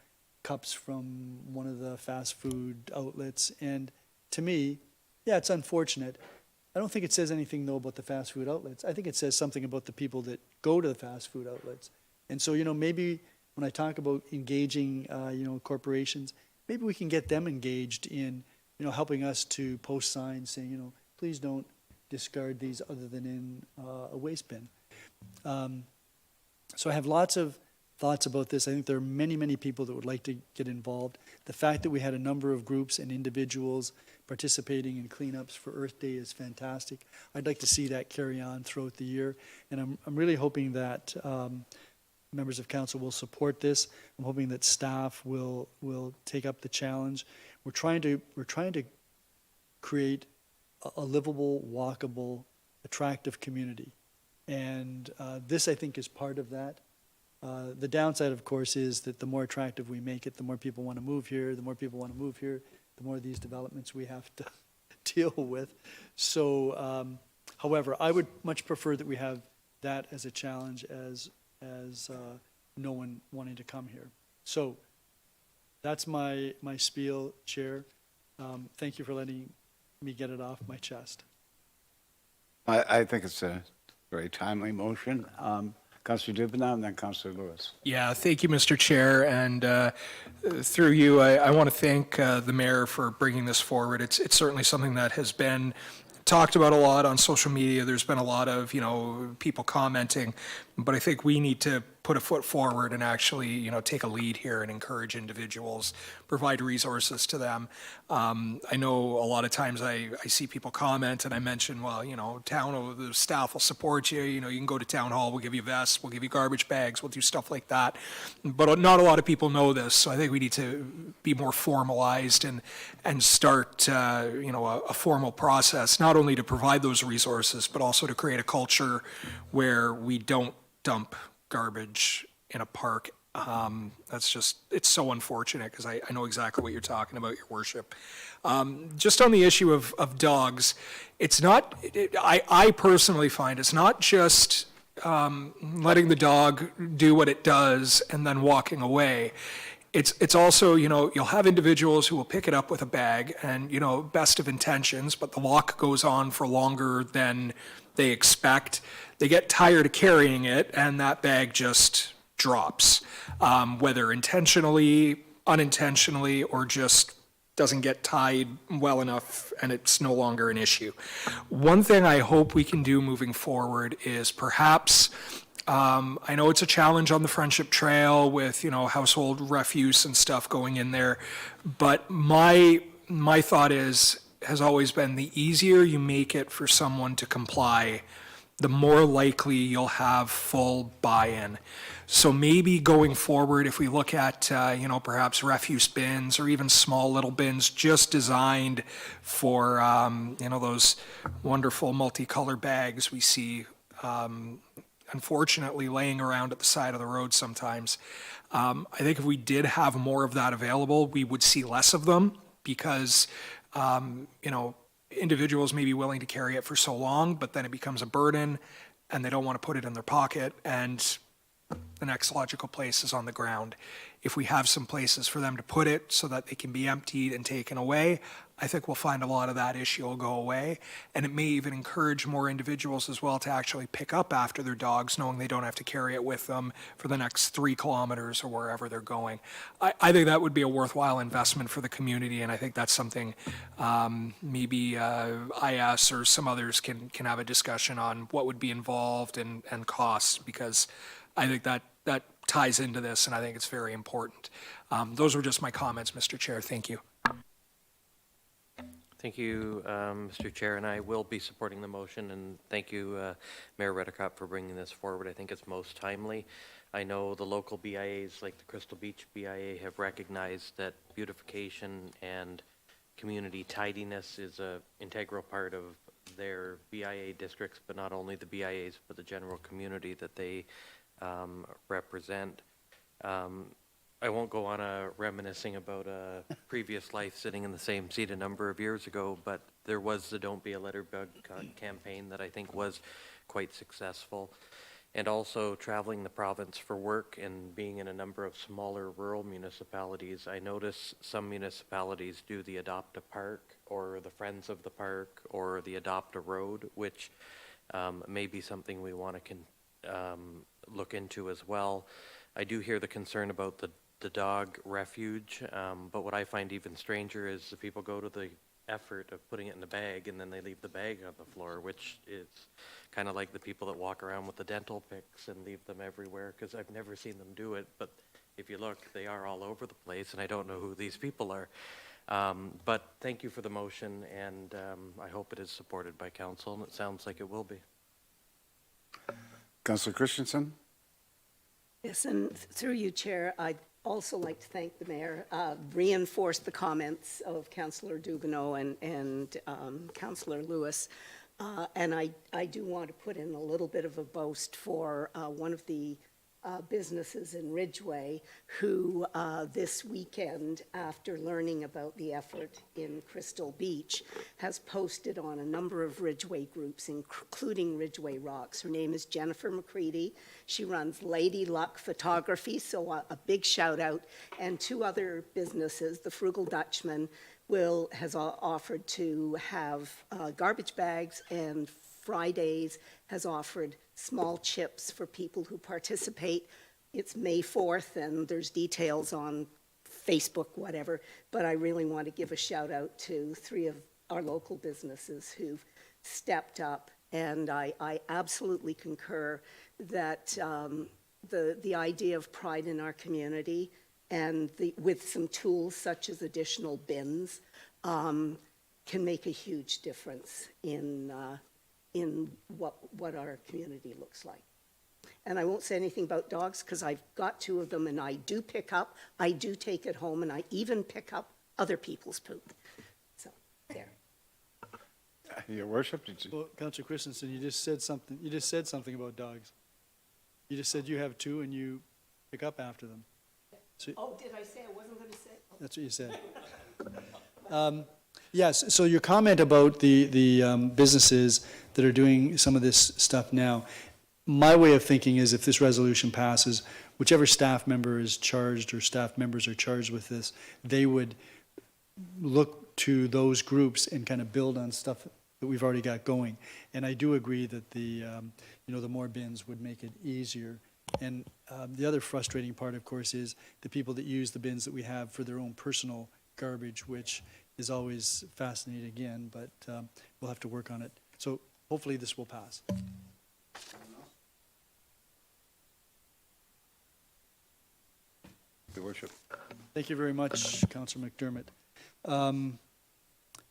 cups from one of the fast food outlets. And to me, yeah, it's unfortunate. I don't think it says anything, though, about the fast food outlets. I think it says something about the people that go to the fast food outlets. And so, you know, maybe when I talk about engaging, you know, corporations, maybe we can get them engaged in, you know, helping us to post signs saying, you know, please don't discard these other than in a waste bin. So I have lots of thoughts about this. I think there are many, many people that would like to get involved. The fact that we had a number of groups and individuals participating in cleanups for Earth Day is fantastic. I'd like to see that carry on throughout the year. And I'm really hoping that members of council will support this. I'm hoping that staff will take up the challenge. We're trying to create a livable, walkable, attractive community. And this, I think, is part of that. The downside, of course, is that the more attractive we make it, the more people want to move here. The more people want to move here, the more of these developments we have to deal with. So, however, I would much prefer that we have that as a challenge as no one wanting to come here. So that's my spiel, Chair. Thank you for letting me get it off my chest. I think it's a very timely motion. Councillor Dubanow and then Councillor Lewis. Yeah, thank you, Mr. Chair, and through you, I want to thank the mayor for bringing this forward. It's certainly something that has been talked about a lot on social media. There's been a lot of, people commenting, but I think we need to put a foot forward and actually, take a lead here and encourage individuals, provide resources to them. I know a lot of times I see people comment and I mention, well, the staff will support you. You can go to town hall, we'll give you vests, we'll give you garbage bags, we'll do stuff like that. But not a lot of people know this, so I think we need to be more formalized and start, a formal process, not only to provide those resources, but also to create a culture where we don't dump garbage in a park. It's so unfortunate because I know exactly what you're talking about, Your Worship. Just on the issue of dogs, it's not, I personally find it's not just letting the dog do what it does and then walking away. It's also, you'll have individuals who will pick it up with a bag and, best of intentions, but the walk goes on for longer than they expect. They get tired of carrying it and that bag just drops, whether intentionally, unintentionally, or just doesn't get tied well enough and it's no longer an issue. One thing I hope we can do moving forward is perhaps, I know it's a challenge on the Friendship Trail with, household refuse and stuff going in there, but my thought has always been the easier you make it for someone to comply, the more likely you'll have full buy-in. So maybe going forward, if we look at, perhaps refuse bins or even small little bins just designed for, those wonderful multicolor bags we see, unfortunately, laying around at the side of the road sometimes. I think if we did have more of that available, we would see less of them because, individuals may be willing to carry it for so long, but then it becomes a burden and they don't want to put it in their pocket, and the next logical place is on the ground. If we have some places for them to put it so that they can be emptied and taken away, I think we'll find a lot of that issue will go away. And it may even encourage more individuals as well to actually pick up after their dogs, knowing they don't have to carry it with them for the next 3 kilometers or wherever they're going. I think that would be a worthwhile investment for the community, and I think that's something maybe IS or some others can have a discussion on what would be involved and costs, because I think that ties into this, and I think it's very important. Those were just my comments, Mr. Chair. Thank you. Thank you, Mr. Chair, and I will be supporting the motion, and thank you, Mayor Redekop, for bringing this forward. I think it's most timely. I know the local BIAs, like the Crystal Beach BIA, have recognized that beautification and community tidiness is an integral part of their BIA districts, but not only the BIAs, but the general community that they represent. I won't go on a reminiscing about a previous life sitting in the same seat a number of years ago, but there was the Don't Be a Litterbug campaign that I think was quite successful. And also traveling the province for work and being in a number of smaller rural municipalities, I notice some municipalities do the Adopt a Park or the Friends of the Park or the Adopt a Road, which may be something we want to look into as well. I do hear the concern about the dog refuge, but what I find even stranger is the people go to the effort of putting it in a bag and then they leave the bag on the floor, which is kind of like the people that walk around with the dental picks and leave them everywhere, because I've never seen them do it, but if you look, they are all over the place, and I don't know who these people are. But thank you for the motion, and I hope it is supported by council, and it sounds like it will be. Councillor Christensen? Yes, and through you, Chair, I'd also like to thank the mayor, reinforce the comments of Councillor Dubanow and Councillor Lewis. And I do want to put in a little bit of a boast for one of the businesses in Ridgeway who this weekend, after learning about the effort in Crystal Beach, has posted on a number of Ridgeway groups, including Ridgeway Rocks. Her name is Jennifer McCready. She runs Lady Luck Photography, so a big shout out. And 2 other businesses, the Frugal Dutchman, has offered to have garbage bags, and Fridays has offered small chips for people who participate. It's May 4th, and there's details on Facebook, whatever, but I really want to give a shout out to 3 of our local businesses who've stepped up, and I absolutely concur that the idea of pride in our community and with some tools such as additional bins can make a huge difference in what our community looks like. And I won't say anything about dogs because I've got 2 of them, and I do pick up, I do take it home, and I even pick up other people's poop. So, there. Your worship, did you? Well, Councillor Christensen, you just said something about dogs. You just said you have 2 and you pick up after them. So, Oh, did I say I wasn't going to say? Oh. that's what you said. Yes, so your comment about the businesses that are doing some of this stuff now, my way of thinking is if this resolution passes, whichever staff member is charged or staff members are charged with this, they would look to those groups and kind of build on stuff that we've already got going. And I do agree that the more bins would make it easier. And the other frustrating part, of course, is the people that use the bins that we have for their own personal garbage, which is always fascinating again, but we'll have to work on it. So hopefully this will pass. Your worship. Thank you very much, Councillor McDermott.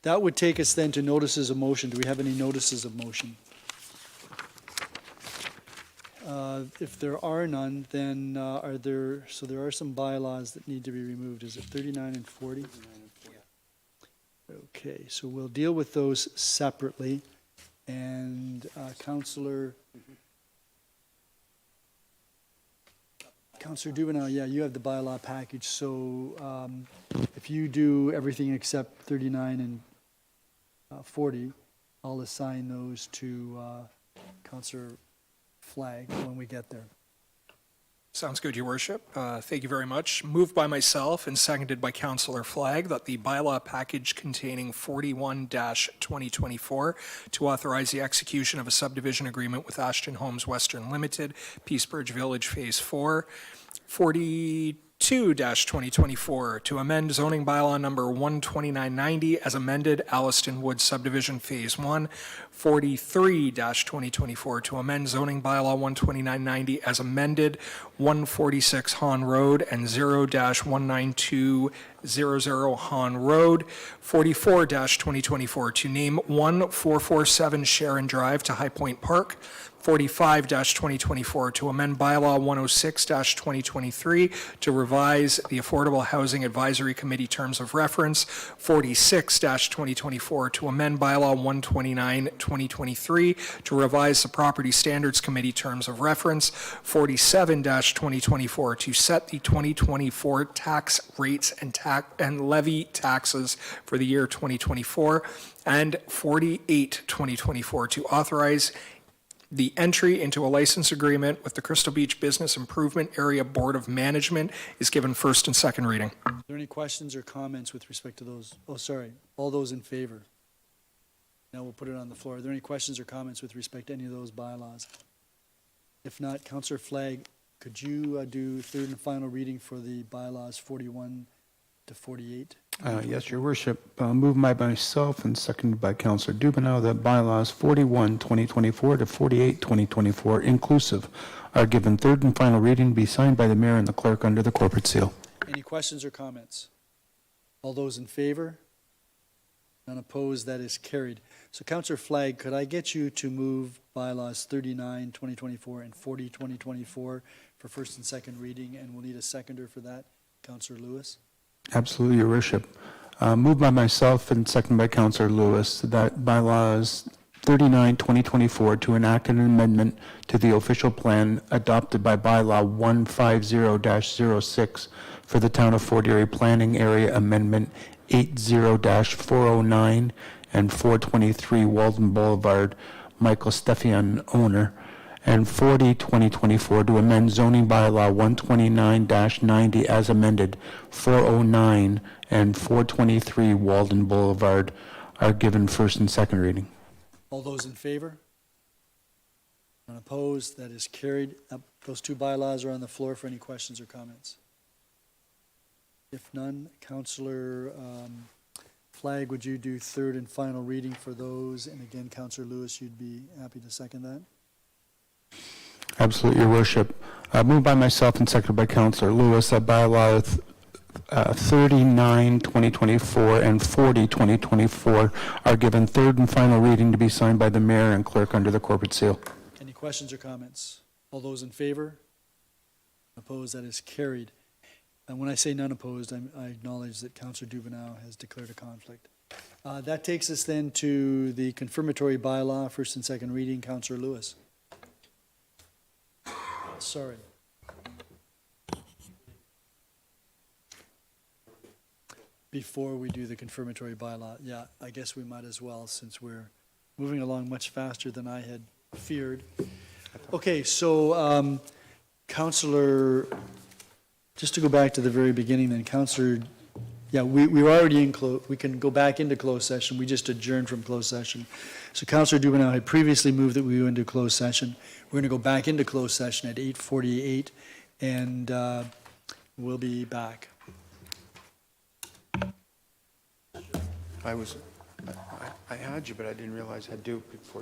That would take us then to notices of motion. Do we have any notices of motion? If there are none, then there are some bylaws that need to be removed. Is it 39 and 40? Okay, so we'll deal with those separately. And Councillor Dubanow, yeah, you have the bylaw package. So if you do everything except 39 and 40, I'll assign those to Councillor Flagg when we get there. Sounds good, Your Worship. Thank you very much. Moved by myself and seconded by Councillor Flagg that the bylaw package containing 41-2024 to authorize the execution of a subdivision agreement with Ashton Homes Western Limited, Peacebridge Village Phase 4, 42-2024 to amend zoning bylaw number 12990 as amended, Alliston Woods Subdivision Phase 1, 43-2024 to amend zoning bylaw 12990 as amended, 146 Hahn Road and 0-19200 Hahn Road, 44-2024 to name 1447 Sharon Drive to High Point Park, 45-2024 to amend bylaw 106-2023 to revise the Affordable Housing Advisory Committee terms of reference, 46-2024 to amend bylaw 129-2023 to revise the Property Standards Committee terms of reference, 47-2024 to set the 2024 tax rates and levy taxes for the year 2024, and 48-2024 to authorize the entry into a license agreement with the Crystal Beach Business Improvement Area Board of Management is given first and second reading. Are there any questions or comments with respect to those? Oh, sorry. All those in favor? Now we'll put it on the floor. Are there any questions or comments with respect to any of those bylaws? If not, Councillor Flagg, could you do third and final reading for the bylaws 41 to 48? Yes, Your Worship. Moved by myself and seconded by Councillor Dubanow that bylaws 41-2024 to 48-2024 inclusive are given third and final reading to be signed by the mayor and the clerk under the corporate seal. Any questions or comments? All those in favor? None opposed, that is carried. So Councillor Flagg, could I get you to move bylaws 39, 2024 and 40, 2024 for first and second reading, and we'll need a seconder for that. Councillor Lewis? Absolutely, Your Worship. Moved by myself and seconded by Councillor Lewis that bylaws 39, 2024 to enact an amendment to the official plan adopted by bylaw 150-06 for the town of Fort Erie Planning Area Amendment 80-409 and 423 Walden Boulevard, Michael Stephian, owner, and 40, 2024, to amend zoning bylaw 129-90 as amended, 409 and 423 Walden Boulevard are given first and second reading. All those in favor? None opposed? That is carried. Those two bylaws are on the floor for any questions or comments. If none, Councillor Flagg, would you do third and final reading for those? And again, Councillor Lewis, you'd be happy to second that? Absolutely, Your Worship. Moved by myself and seconded by Councillor Lewis, that bylaw 39, 2024 and 40, 2024 are given third and final reading to be signed by the mayor and clerk under the corporate seal. Any questions or comments? All those in favor? Opposed? That is carried. And when I say none opposed, I acknowledge that Councillor Dubanow has declared a conflict. That takes us then to the confirmatory bylaw, first and second reading. Councillor Lewis. Sorry. Before we do the confirmatory bylaw, yeah, I guess we might as well, since we're moving along much faster than I had feared. Okay, so Councillor, just to go back to the very beginning then, Councillor, yeah, we were already in we can go back into closed session. We just adjourned from closed session. So Councillor Dubanow had previously moved that we go into closed session. We're going to go back into closed session at 8:48, and we'll be back. I had you, but I didn't realize I'd do it before.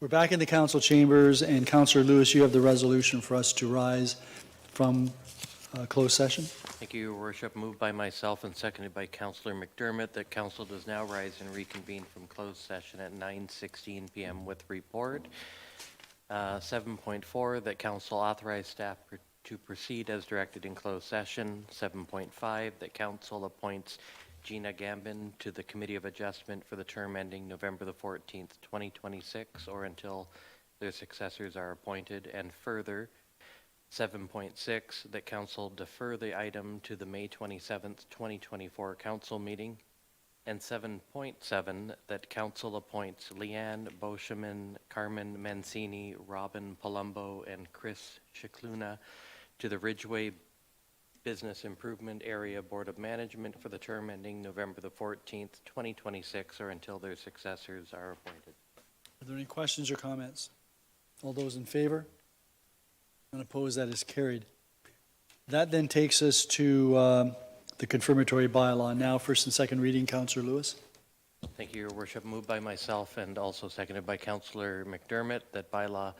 We're back in the council chambers, and Councillor Lewis, you have the resolution for us to rise from closed session. Thank you, Your Worship. Moved by myself and seconded by Councillor McDermott that council does now rise and reconvene from closed session at 9:16 p.m. with report. 7.4, that council authorize staff to proceed as directed in closed session. 7.5, that council appoints Gina Gambin to the Committee of Adjustment for the term ending November the 14th, 2026, or until their successors are appointed. And further, 7.6, that council defer the item to the May 27th, 2024 council meeting. And 7.7, that council appoints Leanne Boscheman, Carmen Mancini, Robin Palumbo, and Chris Shikluna to the Ridgeway Business Improvement Area Board of Management for the term ending November the 14th, 2026, or until their successors are appointed. Are there any questions or comments? All those in favor? None opposed, that is carried. That then takes us to the confirmatory bylaw. Now, first and second reading, Councillor Lewis. Thank you, Your Worship. Moved by myself and also seconded by Councillor McDermott that bylaw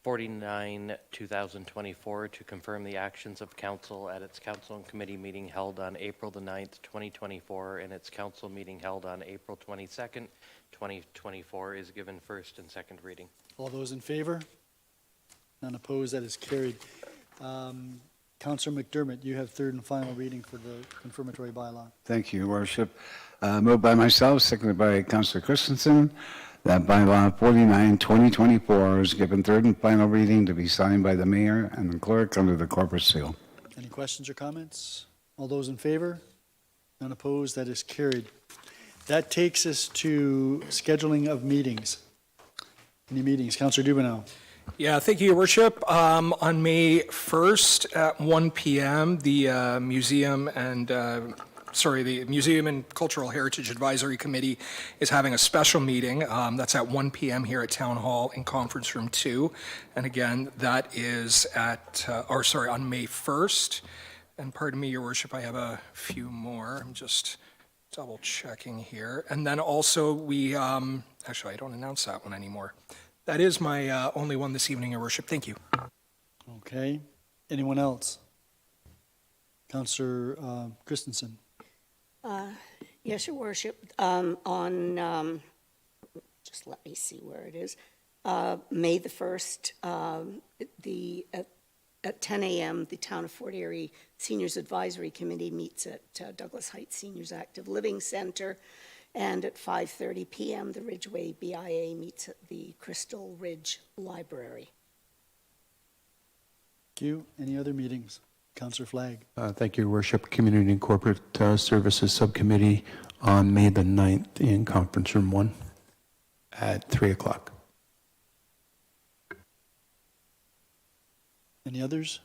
49/2024 to confirm the actions of council at its council and committee meeting held on April the 9th, 2024, and its council meeting held on April 22nd, 2024 is given first and second reading. All those in favor? None opposed, that is carried. Councillor McDermott, you have third and final reading for the confirmatory bylaw. Thank you, Your Worship. Moved by myself, seconded by Councillor Christensen, that bylaw 49/2024 is given third and final reading to be signed by the mayor and the clerk under the corporate seal. Any questions or comments? All those in favor? None opposed, that is carried. That takes us to scheduling of meetings. Any meetings? Councillor Dubanow. Yeah, thank you, Your Worship. On May 1st at 1 p.m., the Museum and Cultural Heritage Advisory Committee is having a special meeting. That's at 1 p.m. here at Town Hall in Conference Room 2. And again, that is on May 1st. And pardon me, Your Worship, I have a few more. I'm just double checking here. And then also we, actually, I don't announce that one anymore. That is my only one this evening, Your Worship. Thank you. Okay. Anyone else? Councillor Christensen. Yes, Your Worship. Just let me see where it is. May the 1st, at 10 a.m., the Town of Fort Erie Seniors Advisory Committee meets at Douglas Heights Seniors Active Living Center. And at 5:30 p.m., the Ridgeway BIA meets at the Crystal Ridge Library. Thank you. Any other meetings? Councillor Flagg. Thank you, Your Worship. Community and Corporate Services Subcommittee on May the 9th in Conference Room 1 at 3 o'clock. Any others?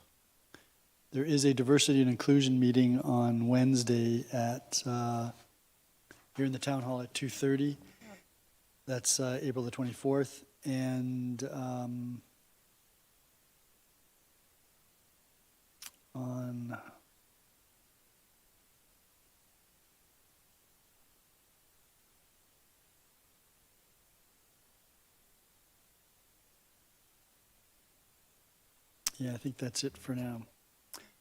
There is a diversity and inclusion meeting on Wednesday at here in the Town Hall at 2:30. That's April the 24th. And on I think that's it for now.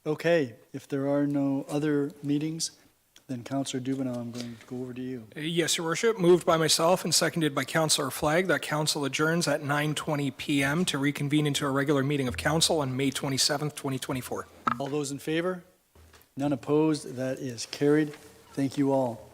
Okay, if there are no other meetings, then Councillor Dubanow, I'm going to go over to you. Yes, Your Worship. Moved by myself and seconded by Councillor Flagg that council adjourns at 9:20 p.m. to reconvene into a regular meeting of council on May 27th, 2024. All those in favor? None opposed? That is carried. Thank you all.